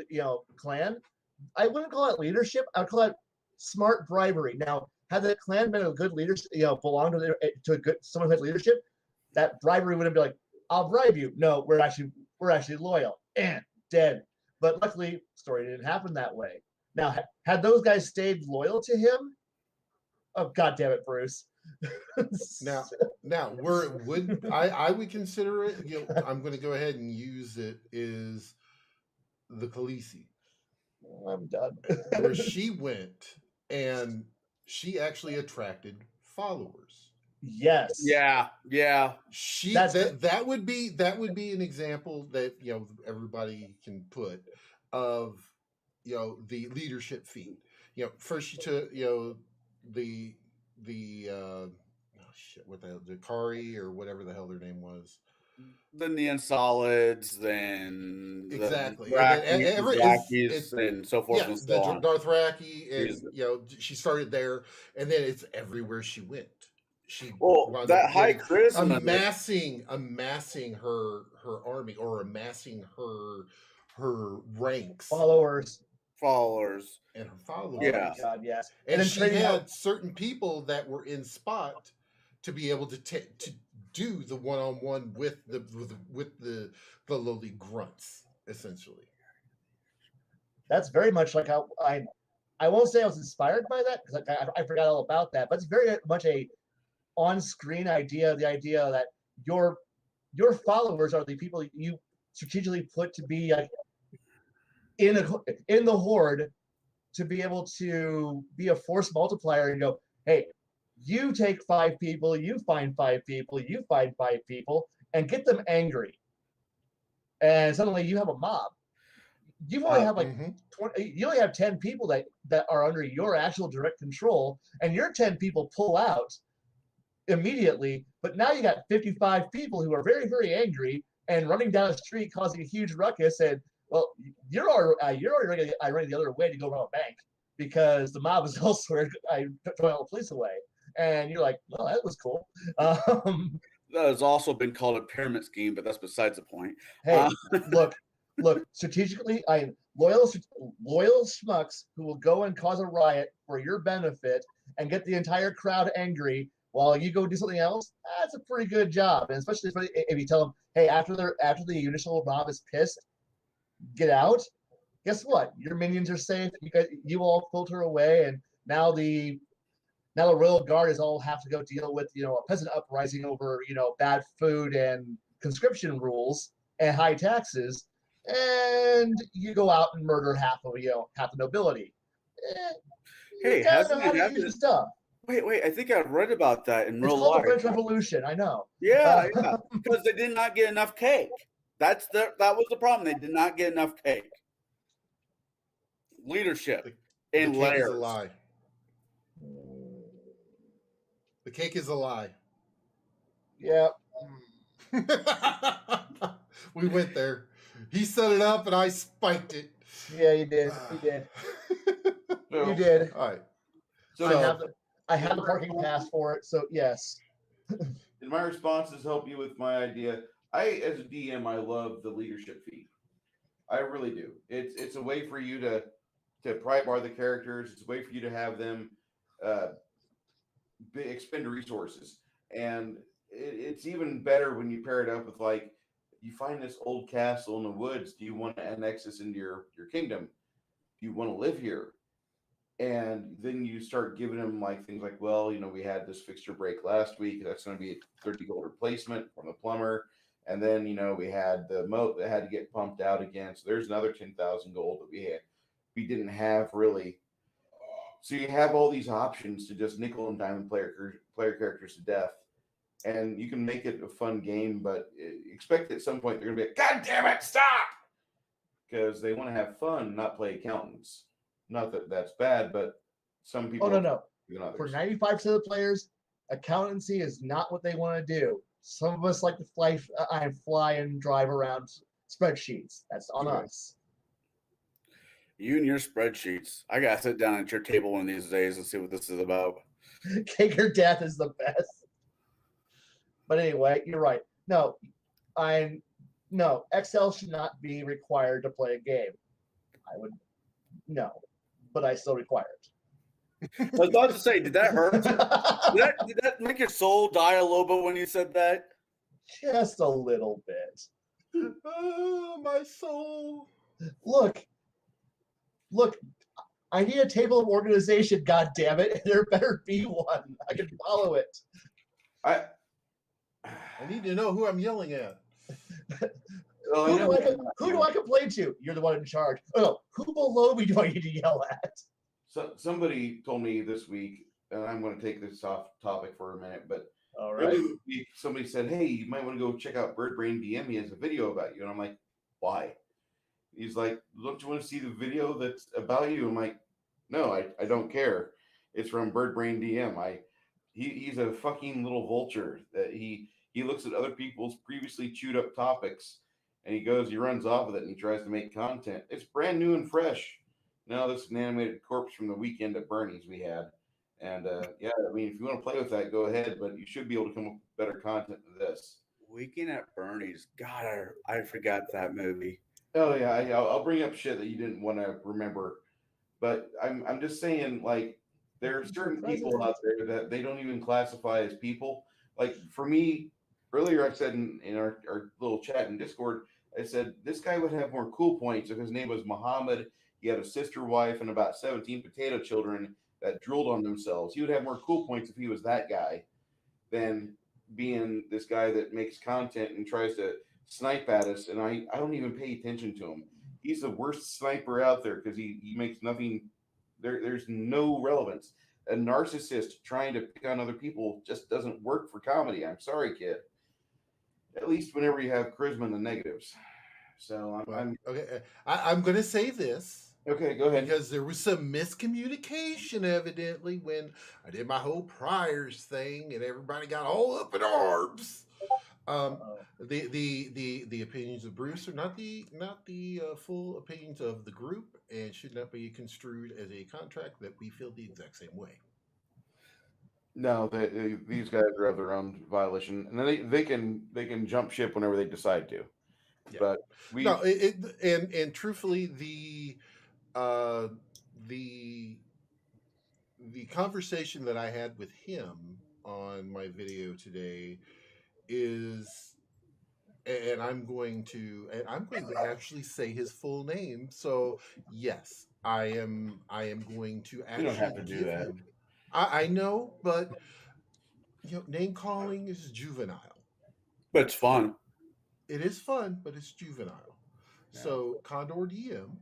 clan, I wouldn't call it leadership. I would call it smart bribery. Now, had the clan been a good leadership, belonged to a good someone who had leadership, that bribery wouldn't be like, I'll bribe you. No, we're actually loyal and dead. But luckily, story didn't happen that way. Now, had those guys stayed loyal to him, oh, God damn it, Bruce. Now, I would consider it, I'm going to go ahead and use it, is the Khaleesi. I'm done. Where she went and she actually attracted followers. Yes. Yeah. That would be an example that everybody can put of the leadership feat. First she took the what the hell, the Kari or whatever the hell their name was. Then the Insolids, then exactly, the Dothraki, and so forth and so on. Dothraki, and she started there, and then it's everywhere she went. She that high charisma, amassing her army, or amassing her ranks, followers, and her followers. Yeah, oh God, yes. And she had certain people that were in spot to be able to do the one-on-one with the lowly grunts, essentially. That's very much like how I won't say I was inspired by that, because I forgot all about that, but it's very much a on-screen idea, the idea that your followers are the people you strategically put to be in the horde, to be able to be a force multiplier and go, hey, you take 5 people, you find 5 people, you find 5 people, and get them angry. And suddenly you have a mob. You only have 20, you only have 10 people that are under your actual direct control, and your 10 people pull out immediately, but now you got 55 people who are very, very angry and running down the street causing a huge ruckus, and well, you're already running the other way to go around a bank because the mob is elsewhere. I throwing all the police away, and you're like, well, that was cool. That has also been called a pyramid scheme, but that's besides the point. Hey, look, strategically, loyal schmucks who will go and cause a riot for your benefit and get the entire crowd angry while you go do something else. That's a pretty good job, and especially if you tell them, hey, after the initial mob is pissed, get out. Guess what? Your minions are safe. You all filter away, and now the royal guard is all have to go deal with a peasant uprising over bad food and conscription rules and high taxes, and you go out and murder half the nobility. Hey, hasn't it happened? Stuff. Wait, I think I read about that in real life. It's called the French Revolution, I know. Yeah, because they did not get enough cake. That was the problem. They did not get enough cake. Leadership and layers. Is a lie. The cake is a lie. Yeah. We went there. He set it up, and I spiked it. Yeah, you did. You did. So, You did. All right. So, I have the parking pass for it, so yes. and my responses help you with my idea. As a DM, I love the leadership feat. I really do. It's a way for you to pry bar the characters. It's a way for you to have them uh, expend resources, and it's even better when you pair it up with like you find this old castle in the woods. Do you want to annex this into your kingdom? Do you want to live here? And then you start giving them like things like, well, we had this fixture break last week. That's going to be a 30 gold replacement from the plumber. And then, we had the moat that had to get pumped out again. So there's another 10,000 gold that we didn't have really. So you have all these options to just nickel and dime player characters to death. And you can make it a fun game, but expect at some point they're going to be like, God damn it, stop! Because they want to have fun, not play accountants. Not that that's bad, but some people. Oh, no. For 95% of the players, accountancy is not what they want to do. Some of us like to fly and drive around spreadsheets. That's on us. You and your spreadsheets. I gotta sit down at your table one of these days and see what this is about. Cake or death is the best. But anyway, you're right. No, Excel should not be required to play a game. But I still require it. I was about to say, did that hurt? did that make your soul die a little bit when you said that? Just a little bit. Oh, my soul. Look, I need a table of organization, God damn it, and there better be one. I can follow it. I need to know who I'm yelling at. Who do I complain to? You're the one in charge. Oh, who below me do I need to yell at? So somebody told me this week, and I'm going to take this off topic for a minute, but all right. Somebody said, hey, you might want to go check out Bird Brain DM. He has a video about you. And I'm like, why? He's like, don't you want to see the video that's about you? I'm like, no, I don't care. It's from Bird Brain DM. He's a fucking little vulture that he looks at other people's previously chewed up topics and he runs off with it and he tries to make content. It's brand new and fresh. Now this is an animated corpse from the weekend at Bernie's we had. And if you want to play with that, go ahead, but you should be able to come up with better content than this. Weekend at Bernie's. God, I forgot that movie. Oh yeah, I'll bring up shit that you didn't want to remember, but I'm just saying, like, there are certain people out there that they don't even classify as people. Like for me, earlier I said in our little chat in Discord, I said this guy would have more cool points if his name was Muhammad. He had a sister wife and about 17 potato children that drooled on themselves. He would have more cool points if he was that guy than being this guy that makes content and tries to snipe at us. And I don't even pay attention to him. He's the worst sniper out there because he makes nothing. There's no relevance. A narcissist trying to pick on other people just doesn't work for comedy. I'm sorry, kid. At least whenever you have charisma in the negatives. So I'm going to say this. Okay, go ahead. Because there was some miscommunication, evidently, when I did my whole priors thing, and everybody got all up in arms. The opinions of Bruce are not the full opinions of the group, and should not be construed as a contract that we feel the exact same way. No, these guys are of their own violation, and then they can jump ship whenever they decide to. Yeah. But and truthfully, the conversation that I had with him on my video today is, and I'm going to actually say his full name. So yes, I am going to actually. You don't have to do that. I know, but name calling is juvenile. But it's fun. It is fun, but it's juvenile. Yeah. So Condor DM,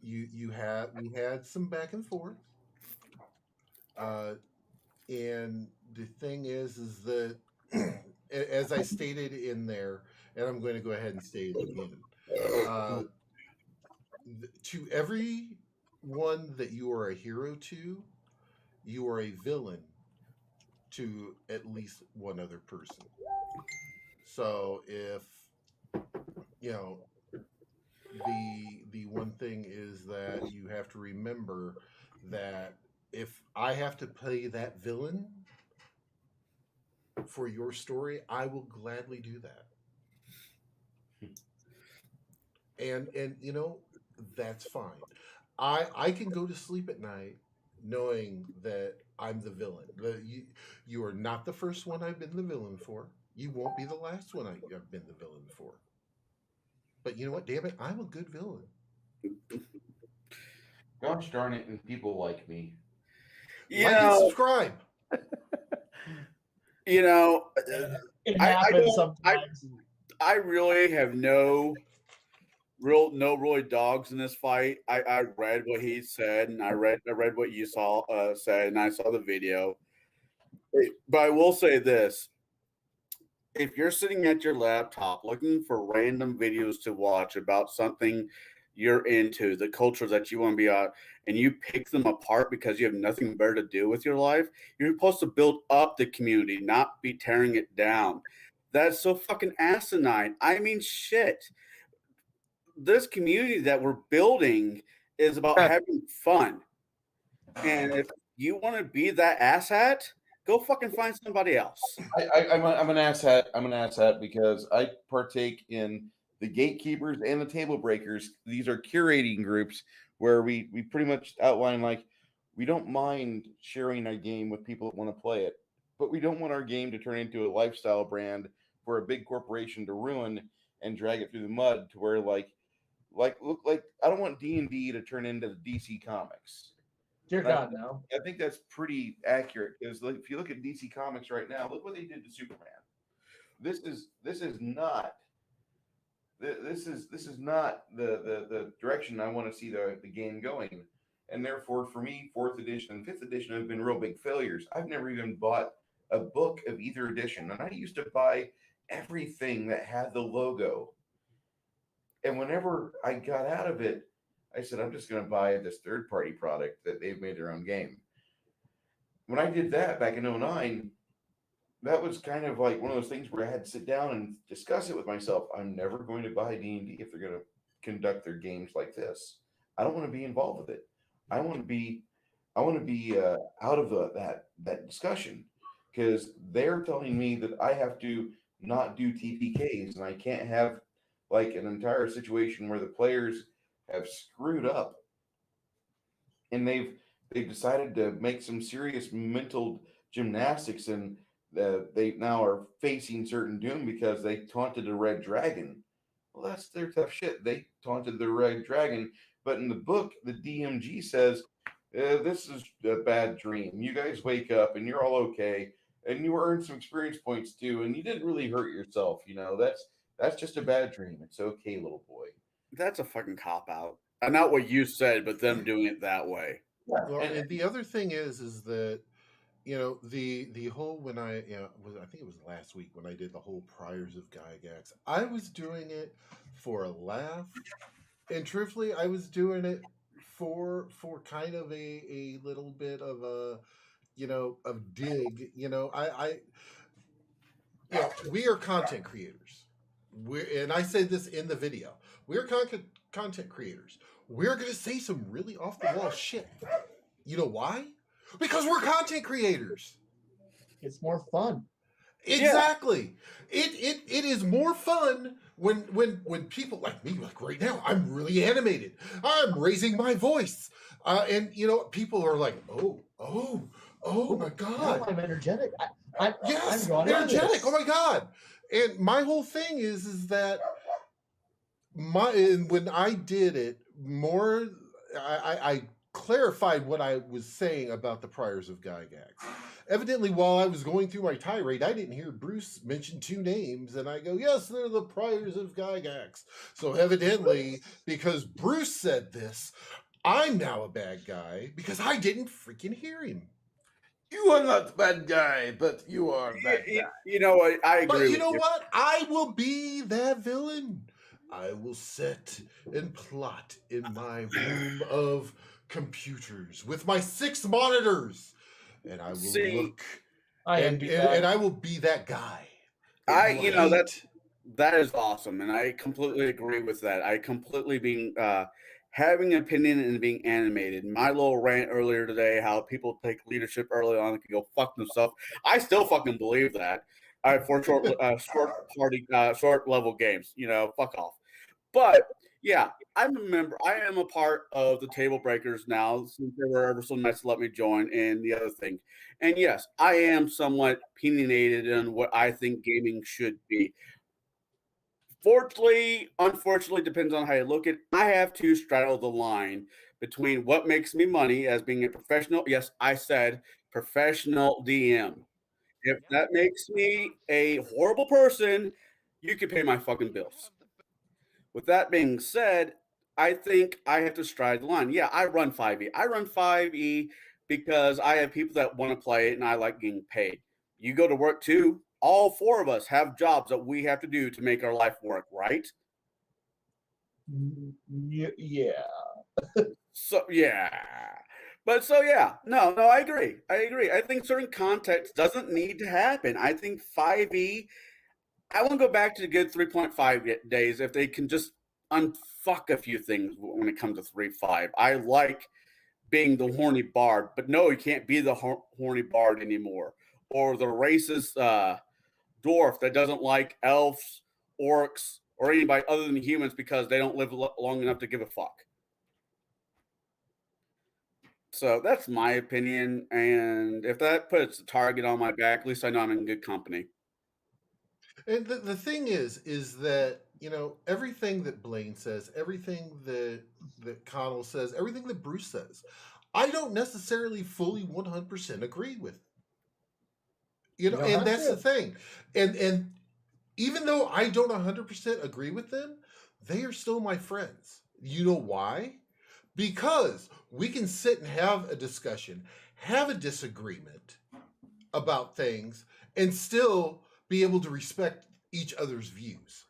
we had some back and forth, and the thing is that as I stated in there, and I'm going to go ahead and state it again, to everyone that you are a hero to, you are a villain to at least one other person. So if the one thing is that you have to remember that if I have to play that villain for your story, I will gladly do that. And that's fine. I can go to sleep at night knowing that I'm the villain. You are not the first one I've been the villain for. You won't be the last one I've been the villain for. But you know what? Damn it, I'm a good villain. Gosh darn it, and people like me. Like and subscribe. It happens sometimes. I really have no really dogs in this fight. I read what he said, and I read what you said, and I saw the video. But I will say this: if you're sitting at your laptop looking for random videos to watch about something you're into, the culture that you want to be on, and you pick them apart because you have nothing better to do with your life, you're supposed to build up the community, not be tearing it down. That's so fucking asinine. I mean, shit. This community that we're building is about having fun. And if you want to be that asshat, go fucking find somebody else. I'm an asshat. I'm an asshat because I partake in the gatekeepers and the table breakers. These are curating groups where we pretty much outline, like, we don't mind sharing our game with people that want to play it, but we don't want our game to turn into a lifestyle brand for a big corporation to ruin and drag it through the mud to where look like I don't want D&D to turn into the DC Comics. Dear God, no. I think that's pretty accurate because if you look at DC Comics right now, look what they did to Superman. This is not the direction I want to see the game going. And therefore, for me, 4th edition and 5th edition have been real big failures. I've never even bought a book of either edition, and I used to buy everything that had the logo. And whenever I got out of it, I said, I'm just going to buy this third-party product that they've made their own game. When I did that back in 2009, that was kind of like one of those things where I had to sit down and discuss it with myself. I'm never going to buy D&D if they're going to conduct their games like this. I don't want to be involved with it. I want to be out of that discussion because they're telling me that I have to not do TPKs and I can't have like an entire situation where the players have screwed up and they've decided to make some serious mental gymnastics and they now are facing certain doom because they taunted a red dragon. Well, that's their tough shit. They taunted the red dragon, but in the book, the DMG says, this is a bad dream. You guys wake up and you're all okay, and you earned some experience points too, and you didn't really hurt yourself. That's just a bad dream. It's okay, little boy. That's a fucking cop out. Not what you said, but them doing it that way. Well, and the other thing is that the whole when I think it was last week when I did the whole Priors of Gygax, I was doing it for a laugh, and truthfully, I was doing it for kind of a little bit of a of dig. We are content creators. And I said this in the video. We're content creators. We're going to say some really off the wall shit. You know why? Because we're content creators. It's more fun. Exactly. Yeah. It is more fun when people like me, like right now, I'm really animated. I'm raising my voice. And people are like, oh my God. Now I'm energetic. Yes, I'm energetic. Oh my God. And my whole thing is that when I did it more, I clarified what I was saying about the Priors of Gygax. Evidently, while I was going through my tirade, I didn't hear Bruce mention 2 names, and I go, yes, they're the Priors of Gygax. So evidently, because Bruce said this, I'm now a bad guy because I didn't freaking hear him. You are not bad guy, but you are bad guy. You know what? I agree. But you know what? I will be that villain. I will sit and plot in my room of computers with my 6 monitors, and I will look I and envy and, that. and I will be that guy. That is awesome, and I completely agree with that. I completely being having an opinion and being animated. My little rant earlier today, how people take leadership early on and can go fuck themselves. I still fucking believe that. For short level games, fuck off. But yeah, I'm a member. I am a part of the TableBreakers now since they were ever so nice to let me join. And the other thing, and yes, I am somewhat opinionated in what I think gaming should be. Fortunately, unfortunately, depends on how you look at it. I have to straddle the line between what makes me money as being a professional. Yes, I said professional DM. If that makes me a horrible person, you can pay my fucking bills. With that being said, I think I have to stride the line. Yeah, I run 5e. I run 5e because I have people that want to play it and I like getting paid. You go to work too. All four of us have jobs that we have to do to make our life work, right? Yeah. So yeah. But so yeah, no, I agree. I think certain context doesn't need to happen. I think 5e, I want to go back to the good 3.5 days if they can just unfuck a few things when it comes to 3.5. I like being the horny bard, but no, you can't be the horny bard anymore. Or the racist dwarf that doesn't like elves, orcs, or anybody other than humans because they don't live long enough to give a fuck. So that's my opinion, and if that puts a target on my back, at least I know I'm in good company. And the thing is that everything that Blaine says, everything that Connell says, everything that Bruce says, I don't necessarily fully 100% agree with. You don't And have that's the to. thing. And even though I don't 100% agree with them, they are still my friends. You know why? Because we can sit and have a discussion, have a disagreement about things, and still be able to respect each other's views.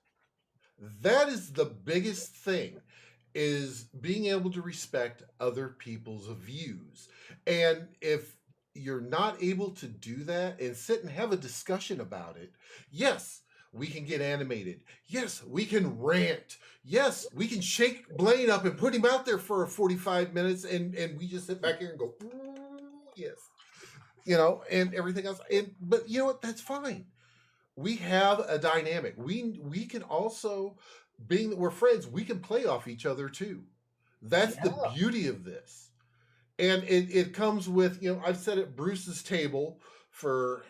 That is the biggest thing, is being able to respect other people's views. And if you're not able to do that and sit and have a discussion about it, yes, we can get animated. Yes, we can rant. Yes, we can shake Blaine up and put him out there for 45 minutes and we just sit back here and go, yes. And everything else. But you know what? That's fine. We have a dynamic. We can also, being that we're friends, we can play off each other too. That's the Yeah. beauty of this. And it comes with, I've sat at Bruce's table for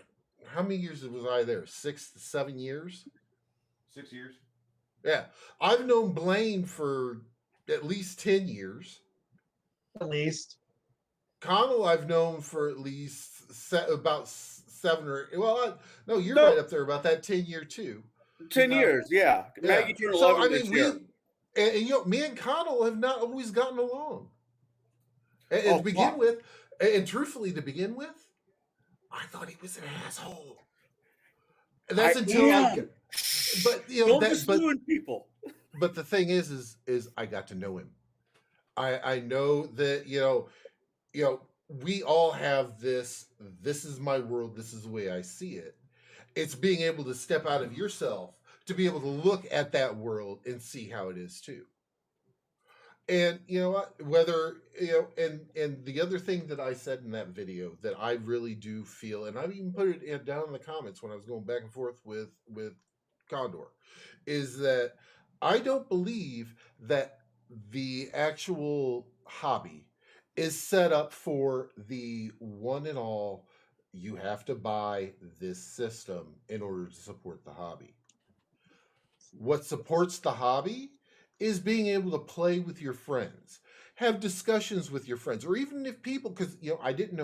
how many years was I there? 6 to 7 years? 6 years. Yeah. I've known Blaine for at least 10 years. At least. Conall I've known for at least about 7 or no, you're No, right up there about that 10 year too. 10 years, yeah. Yeah. Maggie turned So 11 I this mean, year. me and Conall have not always gotten along. And Oh, to begin fuck. with, and truthfully, to begin with, I thought he was an asshole. And that's until I got, but Don't assume people. but the thing is I got to know him. I know that we all have this. This is my world. This is the way I see it. It's being able to step out of yourself to be able to look at that world and see how it is too. And you know what? Whether and the other thing that I said in that video that I really do feel, and I've even put it down in the comments when I was going back and forth with Condor, is that I don't believe that the actual hobby is set up for the one and all. You have to buy this system in order to support the hobby. What supports the hobby is being able to play with your friends, have discussions with your friends, or even if people, because I didn't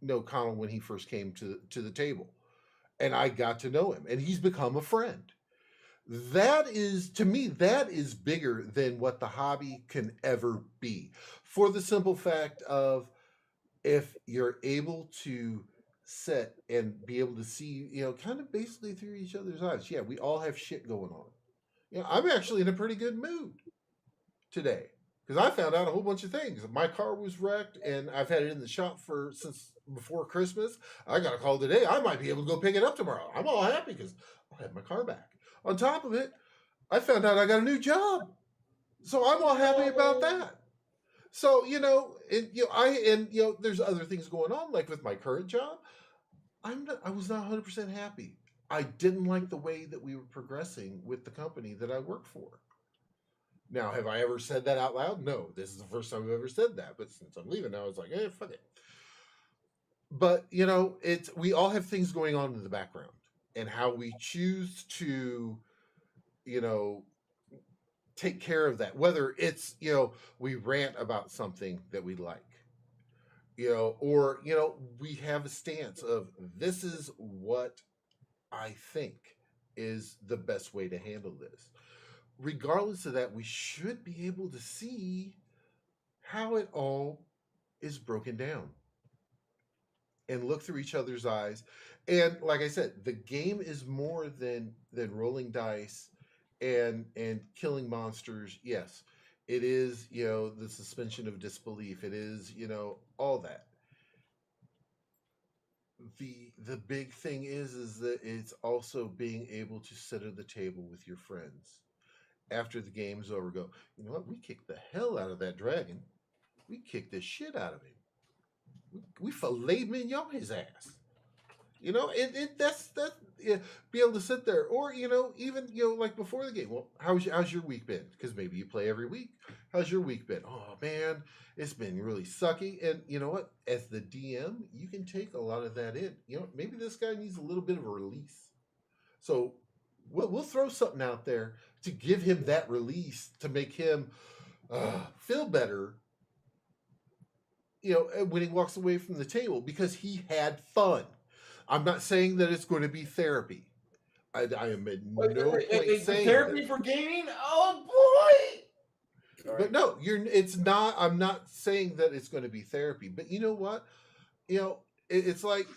know Connell when he first came to the table, and I got to know him, and he's become a friend. That is, to me, that is bigger than what the hobby can ever be, for the simple fact of, if you're able to sit and be able to see, kind of basically through each other's eyes. Yeah, we all have shit going on. I'm actually in a pretty good mood today because I found out a whole bunch of things. My car was wrecked, and I've had it in the shop for since before Christmas. I got a call today. I might be able to go pick it up tomorrow. I'm all happy because I'll have my car back. On top of it, I found out I got a new job, so I'm all happy about that. So there's other things going on, like with my current job. I was not 100% happy. I didn't like the way that we were progressing with the company that I work for. Now, have I ever said that out loud? No, this is the first time I've ever said that. But since I'm leaving now, it's like, fuck it. But we all have things going on in the background, and how we choose to, take care of that. Whether it's we rant about something that we like, or we have a stance of this is what I think is the best way to handle this. Regardless of that, we should be able to see how it all is broken down and look through each other's eyes. And like I said, the game is more than rolling dice and killing monsters. Yes, it is, the suspension of disbelief. It is, all that. The big thing is that it's also being able to sit at the table with your friends after the game's over. Go, you know what? We kicked the hell out of that dragon. We kicked the shit out of him. We filet mignon his ass. That's be able to sit there, or even like before the game. Well, how's your week been? Because maybe you play every week. How's your week been? Oh man, it's been really sucky. And you know what? As the DM, you can take a lot of that in. Maybe this guy needs a little bit of a release. So we'll throw something out there to give him that release to make him feel better. When he walks away from the table because he had fun. I'm not saying that it's going to be therapy. I am at no point saying therapy for gaming. Oh boy! Sorry. But no, it's not. I'm not saying that it's going to be therapy. But you know what? It's like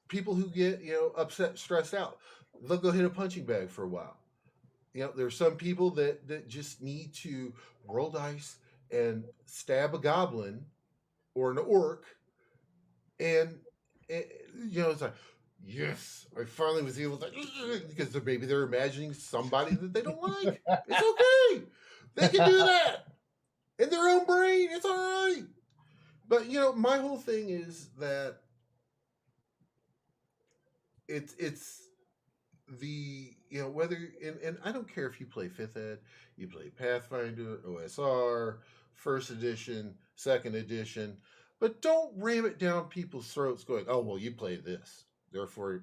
people who get upset, stressed out. They'll go hit a punching bag for a while. There's some people that just need to roll dice and stab a goblin or an orc, and it's like, yes, I finally was able to, because maybe they're imagining somebody that they don't like. It's okay. They can do that in their own brain. It's all right. But my whole thing is that it's the whether and I don't care if you play 5th Ed, you play Pathfinder, OSR, 1st edition, 2nd edition. But don't ram it down people's throats going, oh, well, you play this. Therefore,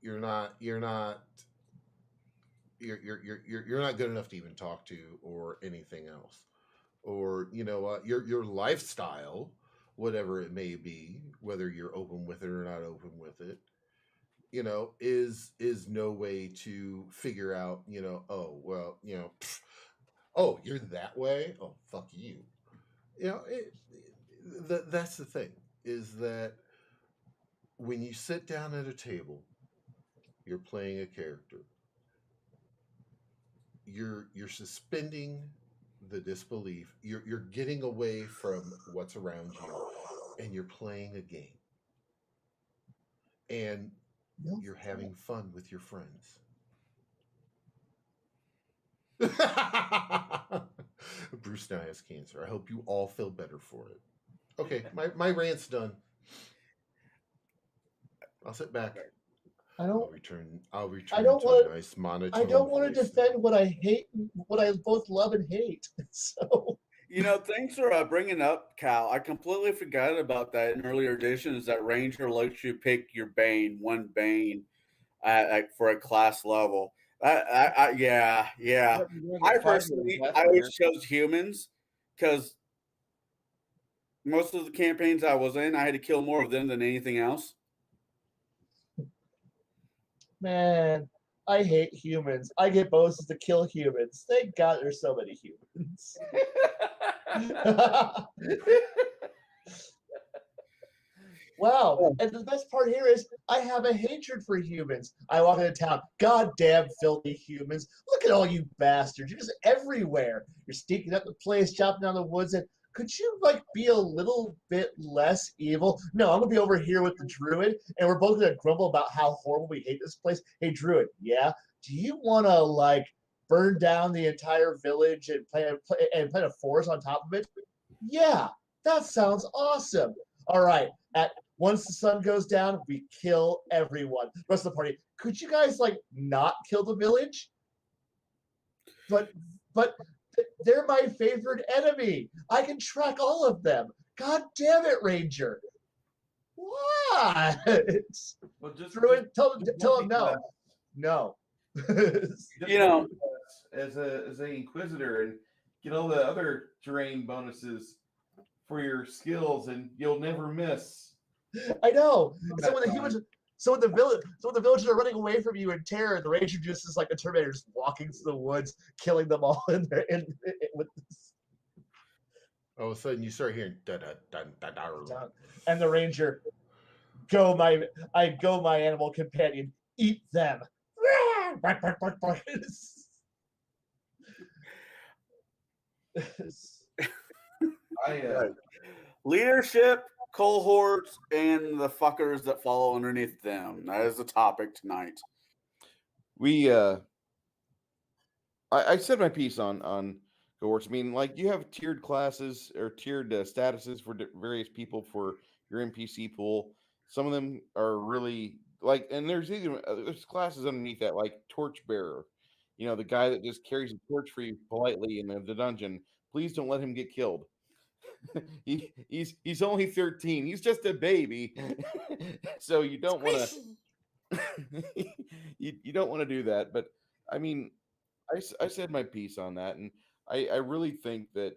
you're not good enough to even talk to or anything else. Or, your lifestyle, whatever it may be, whether you're open with it or not open with it, is no way to figure out, oh, well, oh, you're that way? Oh, fuck you. That's the thing, is that when you sit down at a table, you're playing a character. You're suspending the disbelief. You're getting away from what's around you, and you're playing a game. And you're having fun with your friends. Bruce now has cancer. I hope you all feel better for it. Okay, my rant's done. I'll sit back. I'll return to a nice monotone. I don't want to defend what I hate, what I both love and hate. So thanks for bringing up Cal. I completely forgot about that in earlier editions. That Ranger lets you pick your Bane, one Bane, for a class level. Yeah. I personally, I always chose humans because most of the campaigns I was in, I had to kill more of them than anything else. Man, I hate humans. I get bonuses to kill humans. Thank God there's so many humans. Wow. And the best part here is I have a hatred for humans. I walk into town. Goddamn filthy humans. Look at all you bastards. You're just everywhere. You're sneaking up the place, chopping down the woods, and could you like be a little bit less evil? No, I'm gonna be over here with the druid, and we're both gonna grumble about how horrible we hate this place. Hey, druid, yeah, do you want to like burn down the entire village and plant a forest on top of it? Yeah, that sounds awesome. All right, at once the sun goes down, we kill everyone. The rest of the party. Could you guys like not kill the village? But they're my favorite enemy. I can track all of them. God damn it, Ranger. What? Well, just Druid, tell him no. multi-class. No. Just You know- multi-class as a inquisitor and get all the other terrain bonuses for your skills, and you'll never miss. I know. So when the humans, so when the villagers are running away from you in terror, the ranger just is like a Terminator, just walking through the woods, killing them all with this. All of a sudden, you start hearing da da da da da. And the ranger, go my animal companion, eat them. Leadership, cohorts, and the fuckers that follow underneath them. That is the topic tonight. I said my piece on cohorts. I mean, like, you have tiered classes or tiered statuses for various people for your NPC pool. Some of them are really like, and there's even there's classes underneath that, like torchbearer. You know, the guy that just carries a torch for you politely in the dungeon. Please don't let him get killed. He's only 13. He's just a baby. So you don't want to you don't want to do that. But I mean, I said my piece on that, and I really think that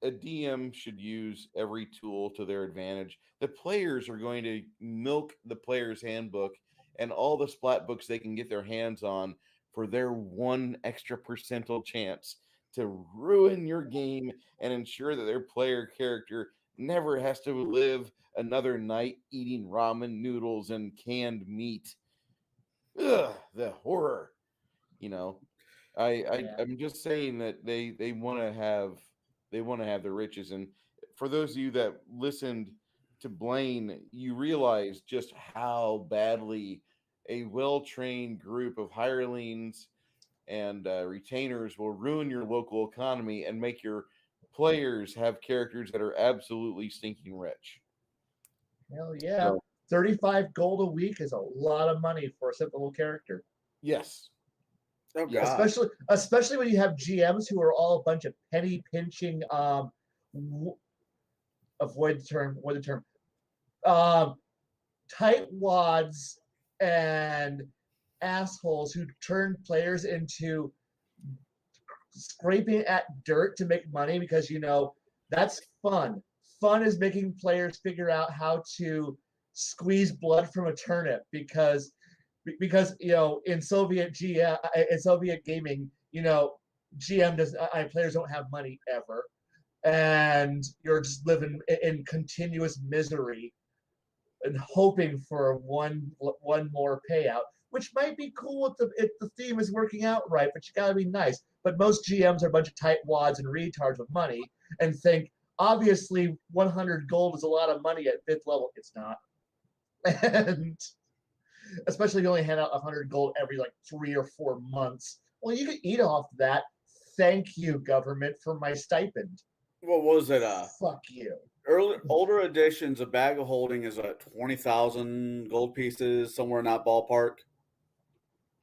a DM should use every tool to their advantage. The players are going to milk the player's handbook and all the splat books they can get their hands on for their 1 extra percentile chance to ruin your game and ensure that their player character never has to live another night eating ramen noodles and canned meat. Ugh, the horror. You know, I'm just saying that they want to have the riches. And for those of you that listened to Blaine, you realize just how badly a well-trained group of hirelings and retainers will ruin your local economy and make your players have characters that are absolutely stinking rich. Hell yeah. So, 35 gold a week is a lot of money for a simple little character. yes. Oh, Yeah. God. Especially when you have GMs who are all a bunch of penny pinching avoid the term tightwads and assholes who turn players into scraping at dirt to make money, because that's fun. Fun is making players figure out how to squeeze blood from a turnip, because in Soviet gaming, players don't have money ever, and you're just living in continuous misery and hoping for one more payout, which might be cool if the theme is working out right, but you gotta be nice. But most GMs are a bunch of tightwads and retards with money and think, obviously 100 gold is a lot of money at 5th level. It's not. And especially if you only hand out 100 gold every like 3 or 4 months. Well, you can eat off that. Thank you, government, for my stipend. What was it? Fuck you. Older editions, a bag of holding is 20,000 gold pieces, somewhere in that ballpark.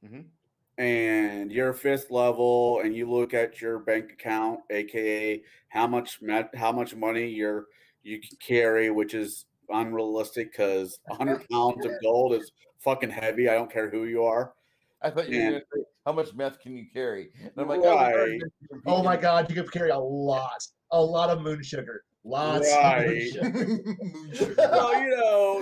Mm-hmm. And you're 5th level, and you look at your bank account, aka how much money you can carry, which is unrealistic because 100 pounds of gold is fucking heavy. I don't care who you are. I thought you were going to say, how much meth can you carry? And I'm like, right. Oh my God, you can carry a lot of moon sugar. Lots right. of moon sugar. Well,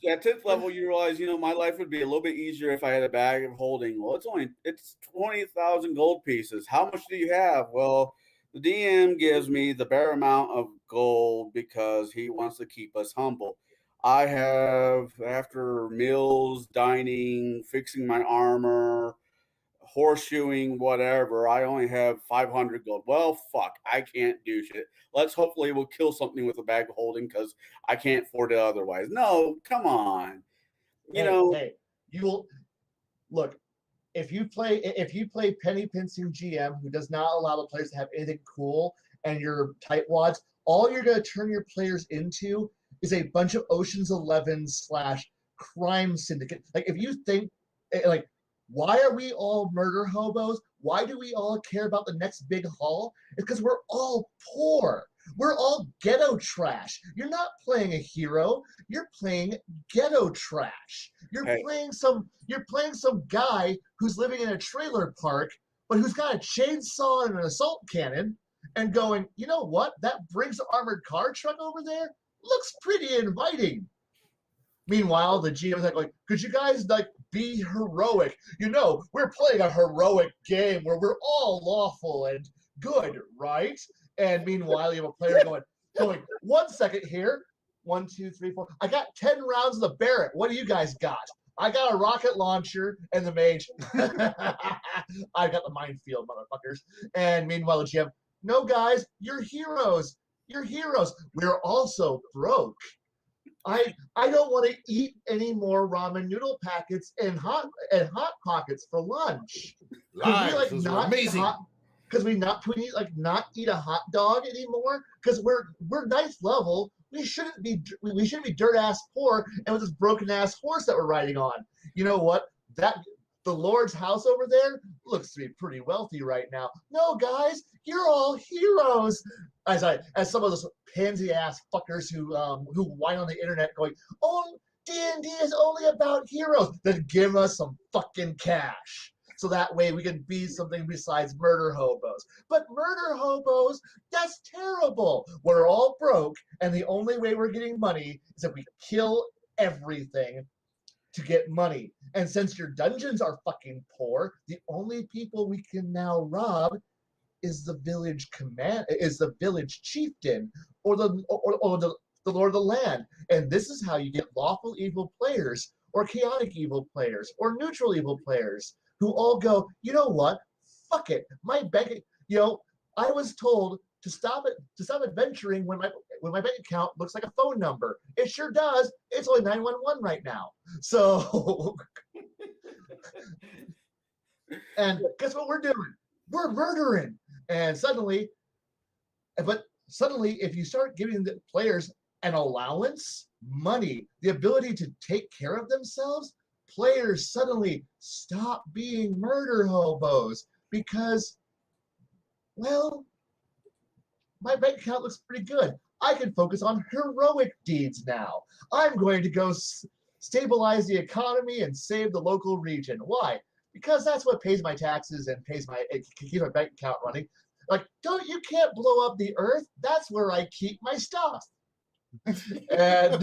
at 10th level, you realize, my life would be a little bit easier if I had a bag of holding. Well, it's 20,000 gold pieces. How much do you have? Well, the DM gives me the bare amount of gold because he wants to keep us humble. I have, after meals, dining, fixing my armor, horseshoeing, whatever. I only have 500 gold. Well, fuck, I can't do shit. Let's hopefully we'll kill something with a bag of holding because I can't afford it otherwise. No, come on. Hey, you will look. If you play penny pinching GM who does not allow the players to have anything cool and you're tightwads, all you're going to turn your players into is a bunch of Ocean's 11 / crime syndicate. Like if you think like, why are we all murder hobos? Why do we all care about the next big haul? It's because we're all poor. We're all ghetto trash. You're not playing a hero. You're playing ghetto trash. You're playing some guy who's living in a trailer park, but who's got a chainsaw and an assault cannon, and going, you know what? That Briggs armored car truck over there looks pretty inviting. Meanwhile, the GM is like, could you guys be heroic? We're playing a heroic game where we're all lawful and good, right? And meanwhile, you have a player going, 1 second here. 1, 2, 3, 4. I got 10 rounds of the Barrett. What do you guys got? I got a rocket launcher and the mage. I got the minefield, motherfuckers. And meanwhile, the GM, no, guys, you're heroes. You're heroes. We're also broke. I don't want to eat any more ramen noodle packets and hot pockets for lunch. Lies, those are amazing. Because we not eat a hot dog anymore because we're ninth level. We shouldn't be dirt ass poor and with this broken ass horse that we're riding on. You know what? The Lord's house over there looks to be pretty wealthy right now. No, guys, you're all heroes. As some of those pansy ass fuckers who whine on the internet going, oh, D&D is only about heroes. Then give us some fucking cash. So that way we can be something besides murder hobos. But murder hobos, that's terrible. We're all broke, and the only way we're getting money is if we kill everything to get money. And since your dungeons are fucking poor, the only people we can now rob is the village chieftain or the lord of the land. And this is how you get lawful evil players or chaotic evil players or neutral evil players who all go, you know what? Fuck it. My bank, I was told to stop adventuring when my bank account looks like a phone number. It sure does. It's only 911 right now. So, and guess what we're doing? We're murdering. And suddenly, if you start giving the players an allowance, money, the ability to take care of themselves, players suddenly stop being murder hobos because, well, my bank account looks pretty good. I can focus on heroic deeds now. I'm going to go stabilize the economy and save the local region. Why? Because that's what pays my taxes and keeps my bank account running. Like, you can't blow up the earth. That's where I keep my stuff. And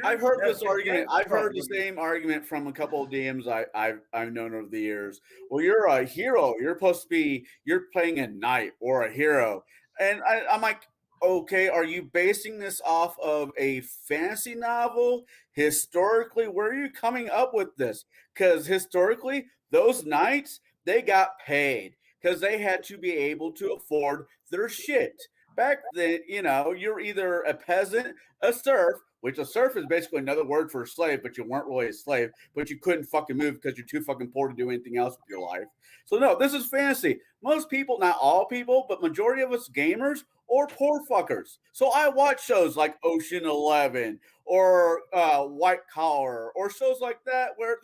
I've heard this argument. I've heard the same argument from a couple of DMs I've known over the years. Well, you're a hero. You're playing a knight or a hero, and I'm like, okay, are you basing this off of a fantasy novel? Historically, where are you coming up with this? Because historically, those knights, they got paid because they had to be able to afford their shit. Back then, you're either a peasant, a serf, which a serf is basically another word for a slave, but you weren't really a slave, but you couldn't fucking move because you're too fucking poor to do anything else with your life. So no, this is fantasy. Most people, not all people, but majority of us gamers or poor fuckers. So I watch shows like Ocean 11 or White Collar or shows like that where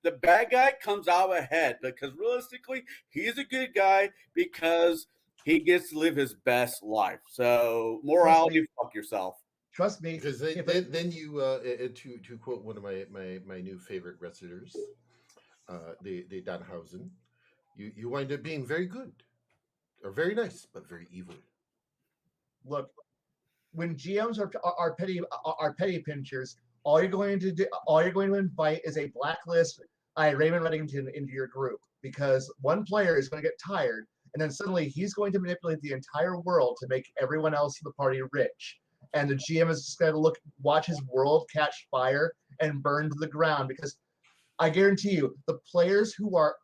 the bad guy comes out ahead because realistically, he's a good guy because he gets to live his best life. So morality, fuck yourself. Trust me. Because then you to quote one of my new favorite wrestlers, the Danhausen, you wind up being very good or very nice, but very evil. Look, when GMs are petty pinchers, all you're going to invite is a blacklist Raymond Reddington into your group because one player is going to get tired. And then suddenly he's going to manipulate the entire world to make everyone else in the party rich. And the GM is just going to watch his world catch fire and burn to the ground because I guarantee you, the players who are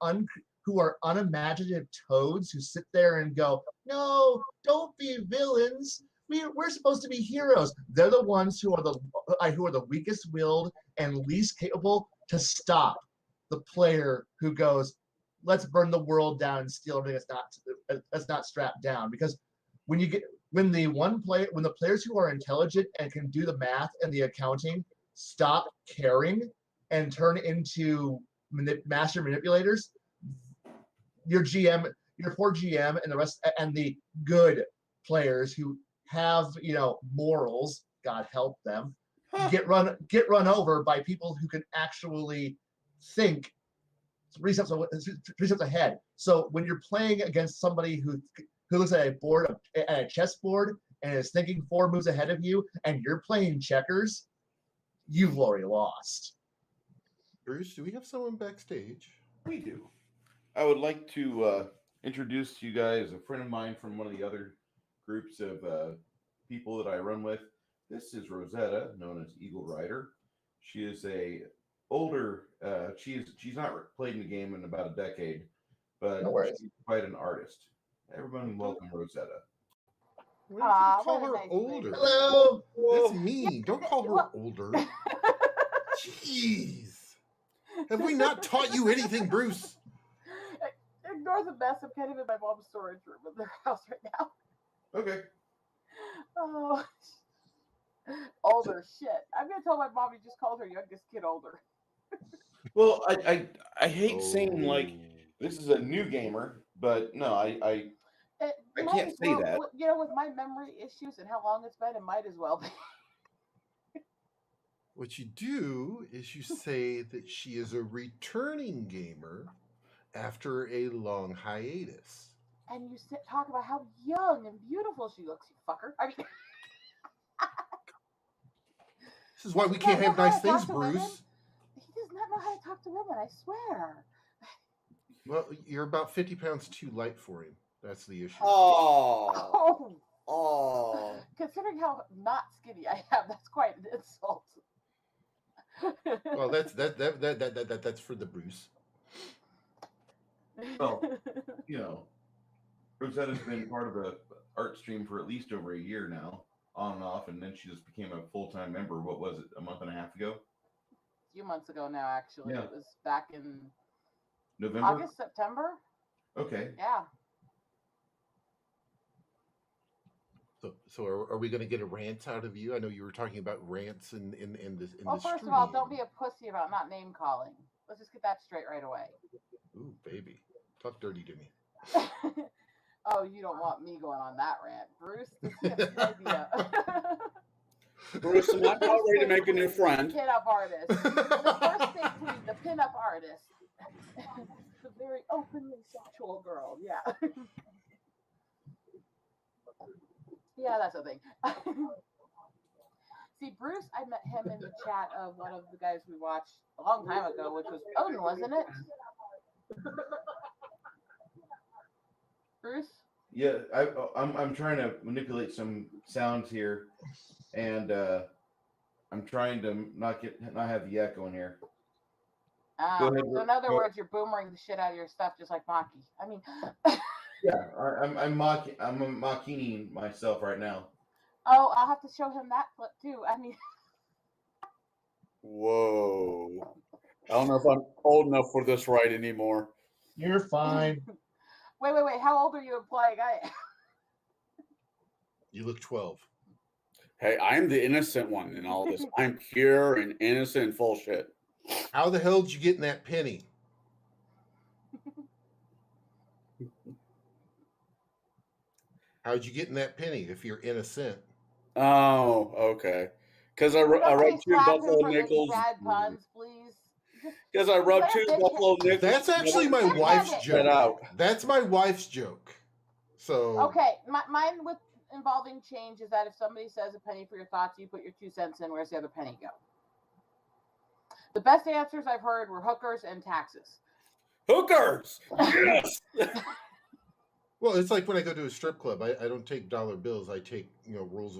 unimaginative toads who sit there and go, "No, don't be villains. We're supposed to be heroes." They're the ones who are the weakest willed and least capable to stop the player who goes, "Let's burn the world down and steal everything that's not strapped down." Because when the players who are intelligent and can do the math and the accounting stop caring and turn into master manipulators, your poor GM, and the rest, and the good players who have morals, God help them, get run over by people who can actually think 3 steps ahead. So when you're playing against somebody who looks at a chessboard and is thinking 4 moves ahead of you, and you're playing checkers, you've already lost. Bruce, do we have someone backstage? We do. I would like to introduce to you guys a friend of mine from one of the other groups of people that I run with. This is Rosetta, known as Eagle Rider. She is a older. She's not played in the game in about a decade, but she's quite an artist. Everyone, welcome Rosetta. Call her older. Hello. That's mean. Don't call her older. Jeez. Have we not taught you anything, Bruce? Ignore the mess. I'm kind of in my mom's storage room in their house right now. Okay. Oh, older shit. I'm gonna tell my mom you just called her youngest kid older. Well, I hate saying like this is a new gamer, but no, I can't say that. With my memory issues and how long it's been, it might as well be. What you do is you say that she is a returning gamer after a long hiatus. And you talk about how young and beautiful she looks, you fucker. I mean, this is why we can't have nice things, Bruce. Women. He does not know how to talk to women, I swear. Well, you're about 50 pounds too light for him. That's the issue. Oh. Considering how not skinny I am, that's quite an insult. Well, that's for the Bruce. Well, Rosetta's been part of the art stream for at least over a year now, on and off, and then she just became a full-time member. What was it, a month and a half ago? A few months ago now, actually. Yeah. It was back in November? August, September. Okay. Yeah. So are we going to get a rant out of you? I know you were talking about rants in this. Well, first of all, don't be a pussy about not name calling. Let's just get that straight right away. Ooh, baby, talk dirty to me. Oh, you don't want me going on that rant, Bruce. This is an idea. Bruce, I'm not ready to make a new friend. Pin-up artist. The first thing to be the pin-up artist. The very openly sexual girl. Yeah. Yeah, that's a thing. See, Bruce, I met him in the chat of one of the guys we watched a long time ago, which was Odin, wasn't it? Bruce? Yeah, I'm trying to manipulate some sounds here, and I'm trying to not have the echo in here. So in other words, you're boomering the shit out of your stuff, just like Maki. I mean, yeah, I'm mocking myself right now. Oh, I'll have to show him that clip too. I mean, whoa! I don't know if I'm old enough for this right anymore. You're fine. Wait. How old are you implying I am? You look 12. Hey, I'm the innocent one in all this. I'm pure and innocent and full shit. How the hell did you get in that penny? How'd you get in that penny if you're innocent? Oh, okay. Because I rubbed 2 buffalo nickels. Bad puns, please. Because I rubbed 2 buffalo nickels. That's actually my wife's joke. Out. That's my wife's joke. So okay, mine with involving change is that if somebody says a penny for your thoughts, you put your 2 cents in. Where's the other penny go? The best answers I've heard were hookers and taxes. Hookers. Yes. Well, it's like when I go to a strip club, I don't take dollar bills. I take rolls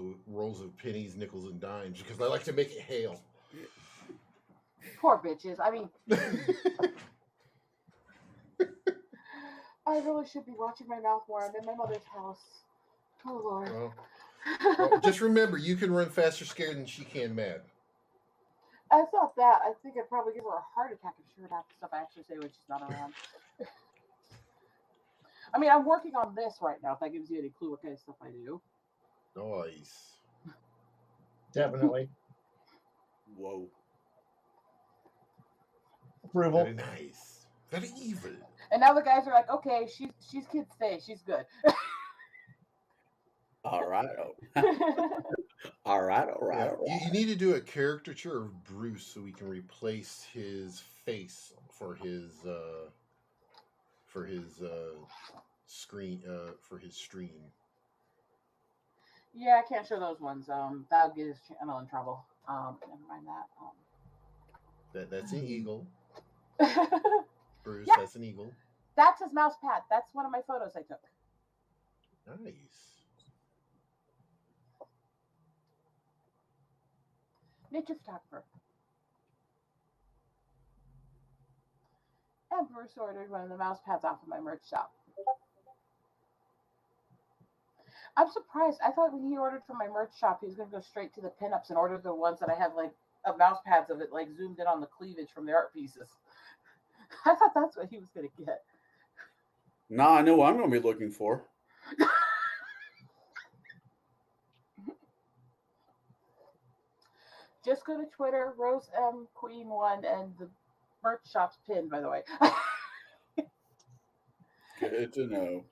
of pennies, nickels, and dimes because I like to make it hail. Poor bitches. I mean, I really should be watching my mouth more. I'm in my mother's house. Oh Lord. Well, just remember, you can run faster scared than she can mad. It's not that. I think I'd probably give her a heart attack if she heard half the stuff I actually say when she's not around. I mean, I'm working on this right now, if that gives you any clue what kind of stuff I do. Nice. Definitely. Whoa. Approval. Very nice. Very evil. And now the guys are like, okay, she's kid safe. She's good. All right. All right. Yeah, you need to do a caricature of Bruce so we can replace his face for his screen for his stream. Yeah, I can't show those ones. That'll get his channel in trouble. Never mind that. That's an eagle. Bruce, Yeah. that's an eagle. That's his mouse pad. That's one of my photos I took. Nice. Nature photographer. And Bruce ordered one of the mouse pads off of my merch shop. I'm surprised. I thought when he ordered from my merch shop, he was going to go straight to the pinups and order the ones that I have, like, mouse pads of it, like, zoomed in on the cleavage from the art pieces. I thought that's what he was going to get. No, I know what I'm going to be looking for. Just go to Twitter, Rose M Queen 1, and the merch shop's pinned, by the way. Good to know.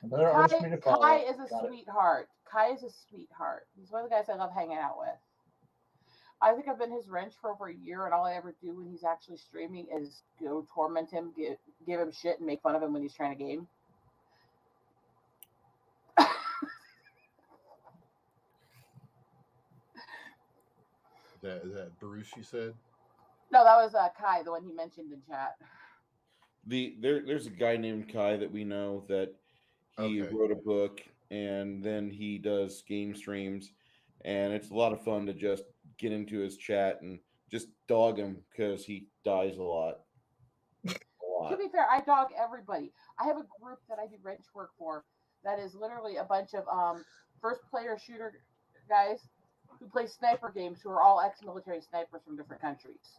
Kai is a sweetheart. Kai is a sweetheart. He's one of the guys I love hanging out with. I think I've been his wrench for over a year, and all I ever do when he's actually streaming is go torment him, give him shit, and make fun of him when he's trying to game. Is that Bruce you said? No, that was Kai, the one he mentioned in chat. There's a guy named Kai that we know that he wrote a book and then he does game streams, and it's a lot of fun to just get into his chat and just dog him because he dies a lot. To be fair, I dog everybody. I have a group that I do wrench work for that is literally a bunch of first player shooter guys who play sniper games who are all ex-military snipers from different countries.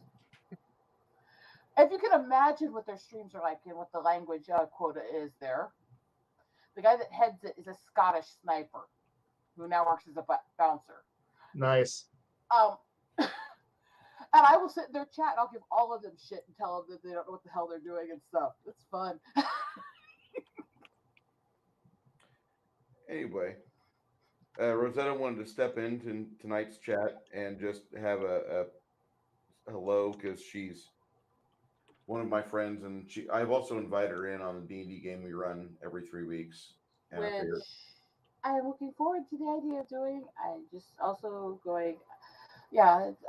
If you can imagine what their streams are like and what the language quota is there, the guy that heads it is a Scottish sniper who now works as a bouncer. Nice. And I will sit in their chat and I'll give all of them shit and tell them that they don't know what the hell they're doing and stuff. It's fun. Anyway, Rosetta wanted to step into tonight's chat and just have a hello because she's one of my friends, and I've also invited her in on the D&D game we run every 3 weeks. And Which I am looking forward to the idea of doing. I just also going, yeah, it's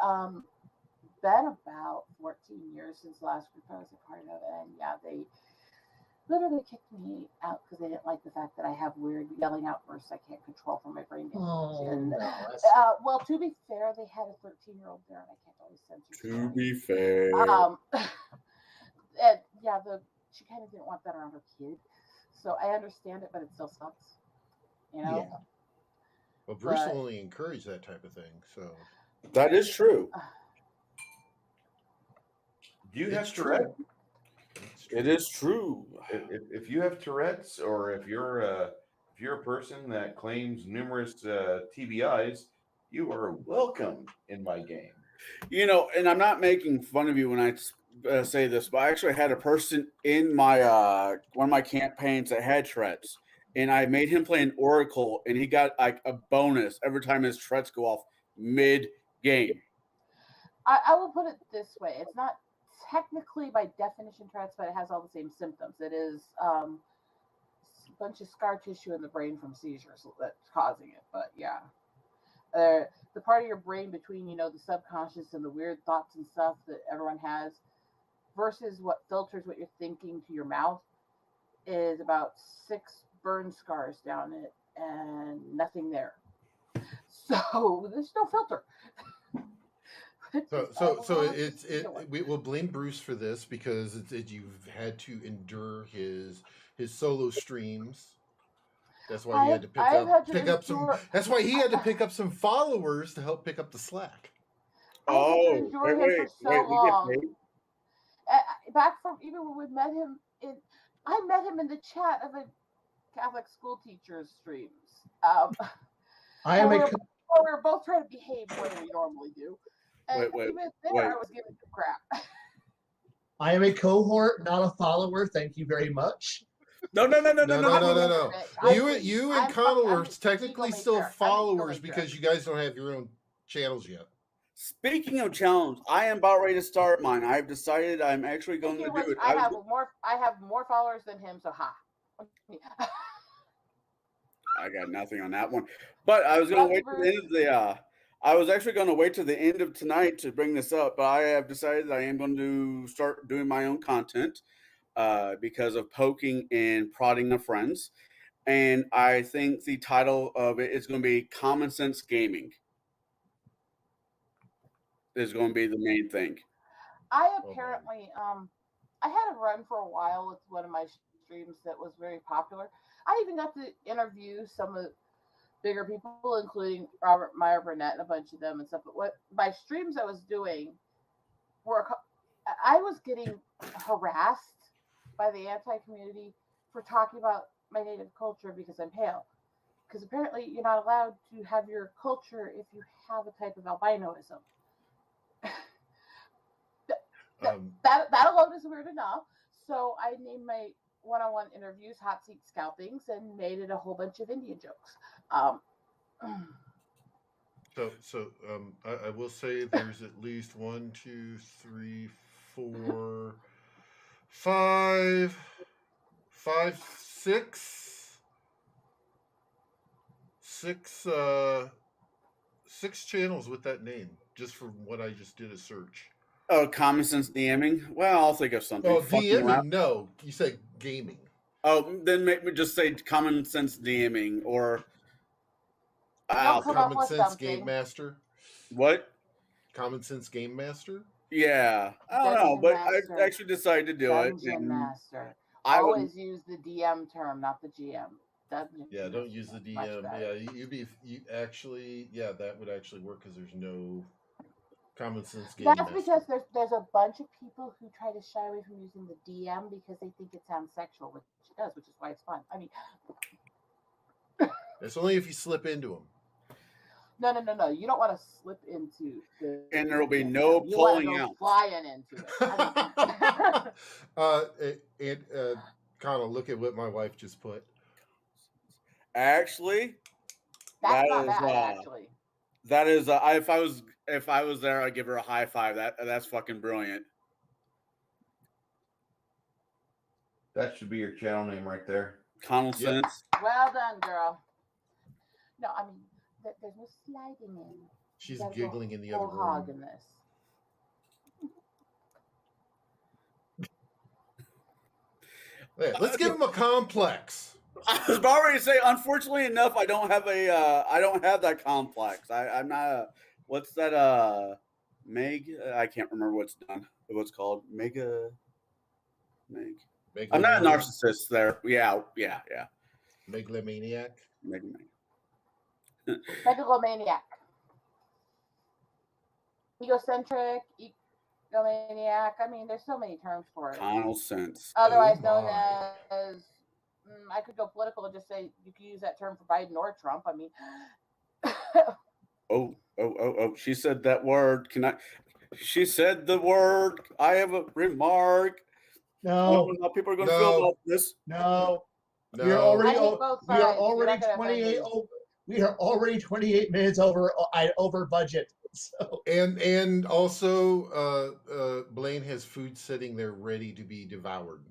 been about 14 years since the last group I was a part of, and yeah, they literally kicked me out because they didn't like the fact that I have weird yelling outbursts I can't control from my brain. Well, to be fair, they had a 13-year-old there, and I can't always censor. To be fair. And yeah, she kind of didn't want that around her kid, so I understand it, but it still sucks, you know. Yeah. Well, Bruce will only encourage that type of thing, so that is true. Do you have Tourette's? It is true. If you have Tourette's, or if you're a person that claims numerous TBIs, you are welcome in my game. You know, and I'm not making fun of you when I say this, but I actually had a person in my one of my campaigns that had Tourette's, and I made him play an Oracle, and he got like a bonus every time his Tourette's go off mid-game. I will put it this way: it's not technically by definition Tourette's, but it has all the same symptoms. It is a bunch of scar tissue in the brain from seizures that's causing it. But yeah, the part of your brain between, you know, the subconscious and the weird thoughts and stuff that everyone has versus what filters what you're thinking to your mouth is about 6 burn scars down it and nothing there. So there's no filter. We'll blame Bruce for this because you've had to endure his solo streams. That's why he had to pick up some. That's why he had to pick up some followers to help pick up the slack. Oh, wait, we get paid? Back from even when we met him I met him in the chat of a Catholic school teacher's streams. I am we were both trying to behave the way we normally do. And even there, I was giving him crap. I am a cohort, not a follower. Thank you very much. No. You and Conall are technically still followers because you guys don't have your own channels yet. Speaking of challenge, I am about ready to start mine. I've decided I'm actually going to do it. I have more followers than him, so ha. I got nothing on that one. But I was going to wait to the end of the I was actually going to wait to the end of tonight to bring this up, but I have decided I am going to start doing my own content because of poking and prodding of friends. And I think the title of it is going to be Common Sense Gaming. Is going to be the main thing. I apparently I had a run for a while with one of my streams that was very popular. I even got to interview some of the bigger people, including Robert Meyer Burnett and a bunch of them and stuff. But what my streams I was doing were, I was getting harassed by the anti-community for talking about my native culture because I'm pale. Because apparently you're not allowed to have your culture if you have a type of albinoism. That alone is weird enough. So I named my one-on-one interviews Hot Seat Scalpings and made it a whole bunch of Indian jokes. I will say there's at least 1, 2, 3, 4, 5, 6 channels with that name, just from what I just did a search. Oh, Common Sense DMing? Well, I'll think of something. Oh, DMing? No, you said gaming. Oh, then make me just say Common Sense DMing or Common Sense Game Master. What? Common Sense Game Master? Yeah, I don't know, but I actually decided to do Dungeon Master. I always use the DM term, not the GM. Yeah, don't use the DM. Yeah, that would actually work because there's no Common Sense Game That's Master. because there's a bunch of people who try to shy away from using the DM because they think it sounds sexual, which it does, which is why it's fun. I mean, it's only if you slip into them. No. You don't want to slip into the. And there will be no pulling out. Flying into it. Conall, look at what my wife just put. Actually, that's not bad. Actually, that is. If I was there, I'd give her a high five. That's fucking brilliant. That should be your channel name right there. Conall Sense. Well done, girl. No, I mean, there's no sliding in. She's giggling in the other room. Hog in this. Yeah, let's give him a complex. I was about ready to say, unfortunately enough, I don't have that complex. I'm not a, what's that, Meg? I can't remember what's called. Meg. I'm not a narcissist there. Yeah. Megalomaniac. Megalomaniac. Egocentric, egomaniac. I mean, there's so many terms for it. Conall Sense. Otherwise known as, I could go political and just say you could use that term for Biden or Trump. I mean. Oh. She said that word. She said the word. I have a remark. No. I don't know how people are going to feel about this. No. We are already 28 minutes over budget. So. And also Blaine has food sitting there ready to be devoured.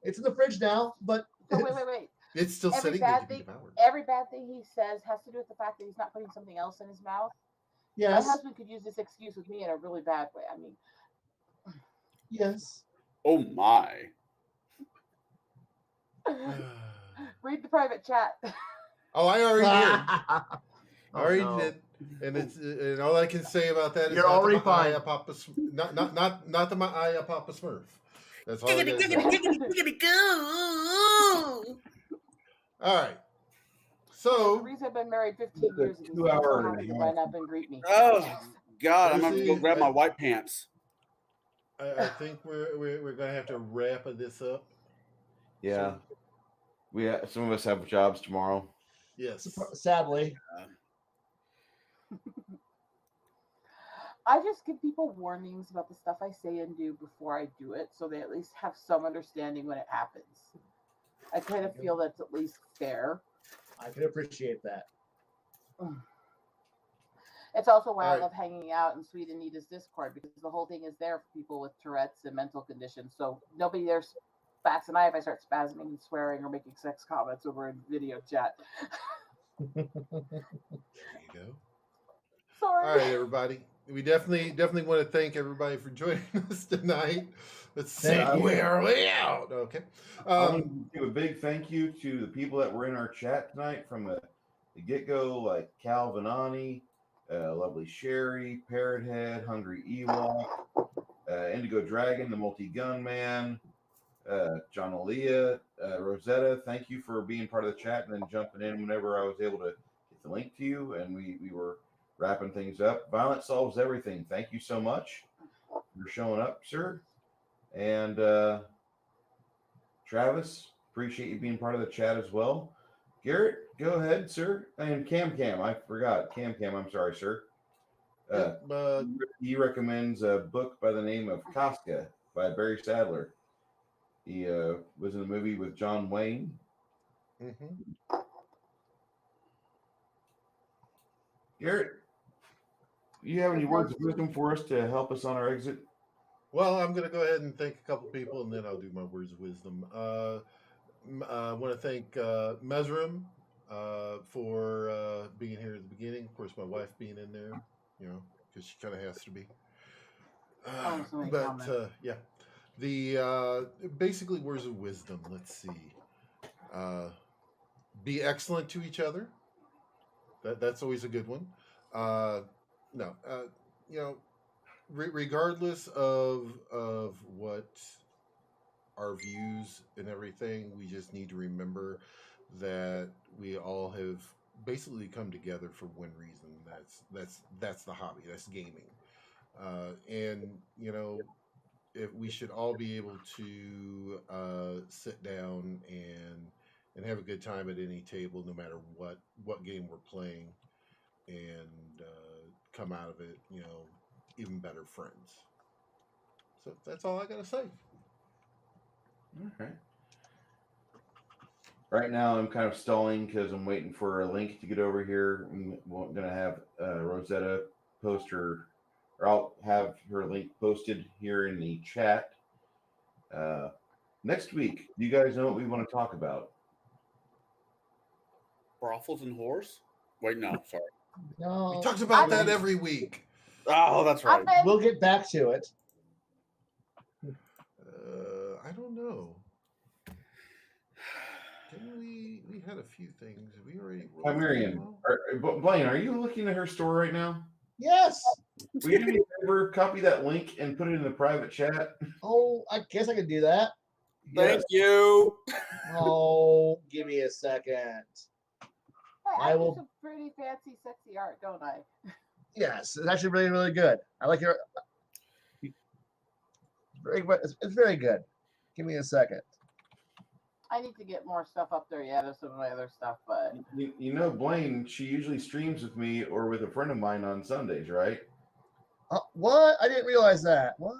It's in the fridge now, but wait. It's still sitting there to be devoured. Every bad thing he says has to do with the fact that he's not putting something else in his mouth. Yes. My husband could use this excuse with me in a really bad way. I mean, yes. Oh my. Read the private chat. Oh, I already did. And all I can say about that is You're already fine. Not the Maya Papa Smurf. That's all I Giggity, gotta giggity, say. giggity, giggity, go. All right. The So reason I've been married 15 years and he's 2 still so hour and a happy to half. run up and greet me. Oh God, I'm gonna Lucy, go grab my white pants. I think we're gonna have to wrap this up. Yeah. Some of us have jobs tomorrow. Yes. Sadly, I just give people warnings about the stuff I say and do before I do it, so they at least have some understanding when it happens. I kind of feel that's at least fair. I can appreciate that. It's also why I Alright. love hanging out in Sweet Anita's Discord, because the whole thing is there for people with Tourette's and mental conditions. So nobody there bats an eye if I start spasming and swearing or making sex comments over in video chat. There you go. Sorry. All right, everybody. We definitely want to thank everybody for joining us tonight. Let's Thank segue you. our way out. Okay. I want to do a big thank you to the people that were in our chat tonight from the get-go, like Cal Vanani, lovely Sherry, Parrothead, Hungry Ewok, Indigo Dragon, the Multi-Gun Man, John Aaliyah, Rosetta. Thank you for being part of the chat and then jumping in whenever I was able to get the link to you, and we were wrapping things up. Violence solves everything. Thank you so much for showing up, sir. And Travis, appreciate you being part of the chat as well. Garrett, go ahead, sir. And Cam, I forgot. Cam, I'm sorry, sir. He recommends a book by the name of Casca by Barry Sadler. He was in the movie with John Wayne. Mm-hmm. Garrett, do you have any words of wisdom for us to help us on our exit? Well, I'm going to go ahead and thank a couple people, and then I'll do my words of wisdom. I want to thank Mesrim for being here at the beginning. Of course, my wife being in there, because she kind of has to be. Yeah, the basically words of wisdom. Let's see. Be excellent to each other. That's always a good one. Regardless of what our views and everything, we just need to remember that we all have basically come together for one reason. That's the hobby. That's gaming. And if we should all be able to sit down and have a good time at any table, no matter what game we're playing, and come out of it, even better friends. So that's all I gotta say. All right. Right now, I'm kind of stalling because I'm waiting for a link to get over here. I'm going to have Rosetta post her, or I'll have her link posted here in the chat. Next week, do you guys know what we want to talk about? Brothels and whores? Wait, no, sorry. No, We talked about that every week. Oh, that's right. we'll get back to it. I don't know. Didn't we had a few things. We already. Hi, Marion. Blaine, are you looking at her store right now? Yes. Will you do me a favor, copy that link and put it in the private chat? Oh, I guess I could do that. Thank you. Oh, give me a second. I will. Do some pretty fancy, sexy art, don't I? Yes, it's actually really, really good. I like your. It's very good. Give me a second. I need to get more stuff up there yet of some of my other stuff, but Blaine, she usually streams with me or with a friend of mine on Sundays, right? What? I didn't realize that. What?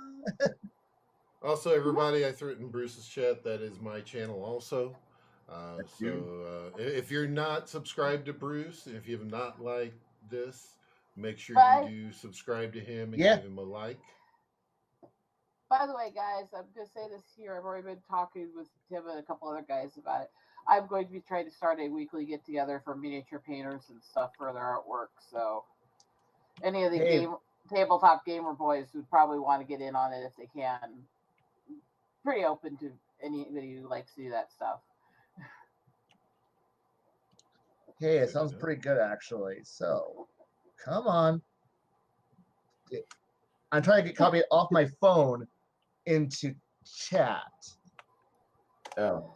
Also, everybody, I threw it in Bruce's chat. That is my channel also. If you're not subscribed to Bruce, and if you have not liked this, make sure you do subscribe to him and give him a like. By the way, guys, I'm going to say this here. I've already been talking with Tim and a couple other guys about it. I'm going to be trying to start a weekly get-together for miniature painters and stuff for their artwork. So any of the tabletop gamer boys would probably want to get in on it if they can. Pretty open to anybody who likes to do that stuff. Okay, it sounds pretty good, actually. So, Come on. I'm trying to get copy off my phone into chat. Oh,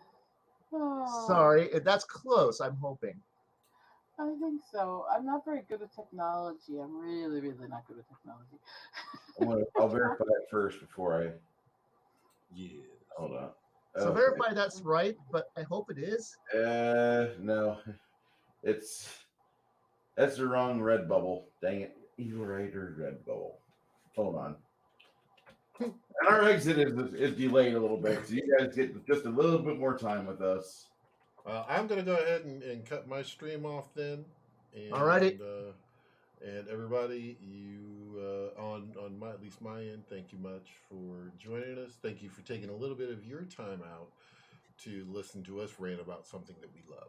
Oh, Sorry, that's close. I'm hoping. I think so. I'm not very good at technology. I'm really, really not good at technology. I'll verify it first before I Yes. hold on. So Okay. verify that's right, but I hope it is. No, that's the wrong red bubble. Dang it, evil writer red bubble. Hold on. And our exit is delayed a little bit, so you guys get just a little bit more time with us. I'm gonna go ahead and cut my stream off then. And, Alrighty. And everybody, you on my at least my end, thank you much for joining us. Thank you for taking a little bit of your time out to listen to us rant about something that we love.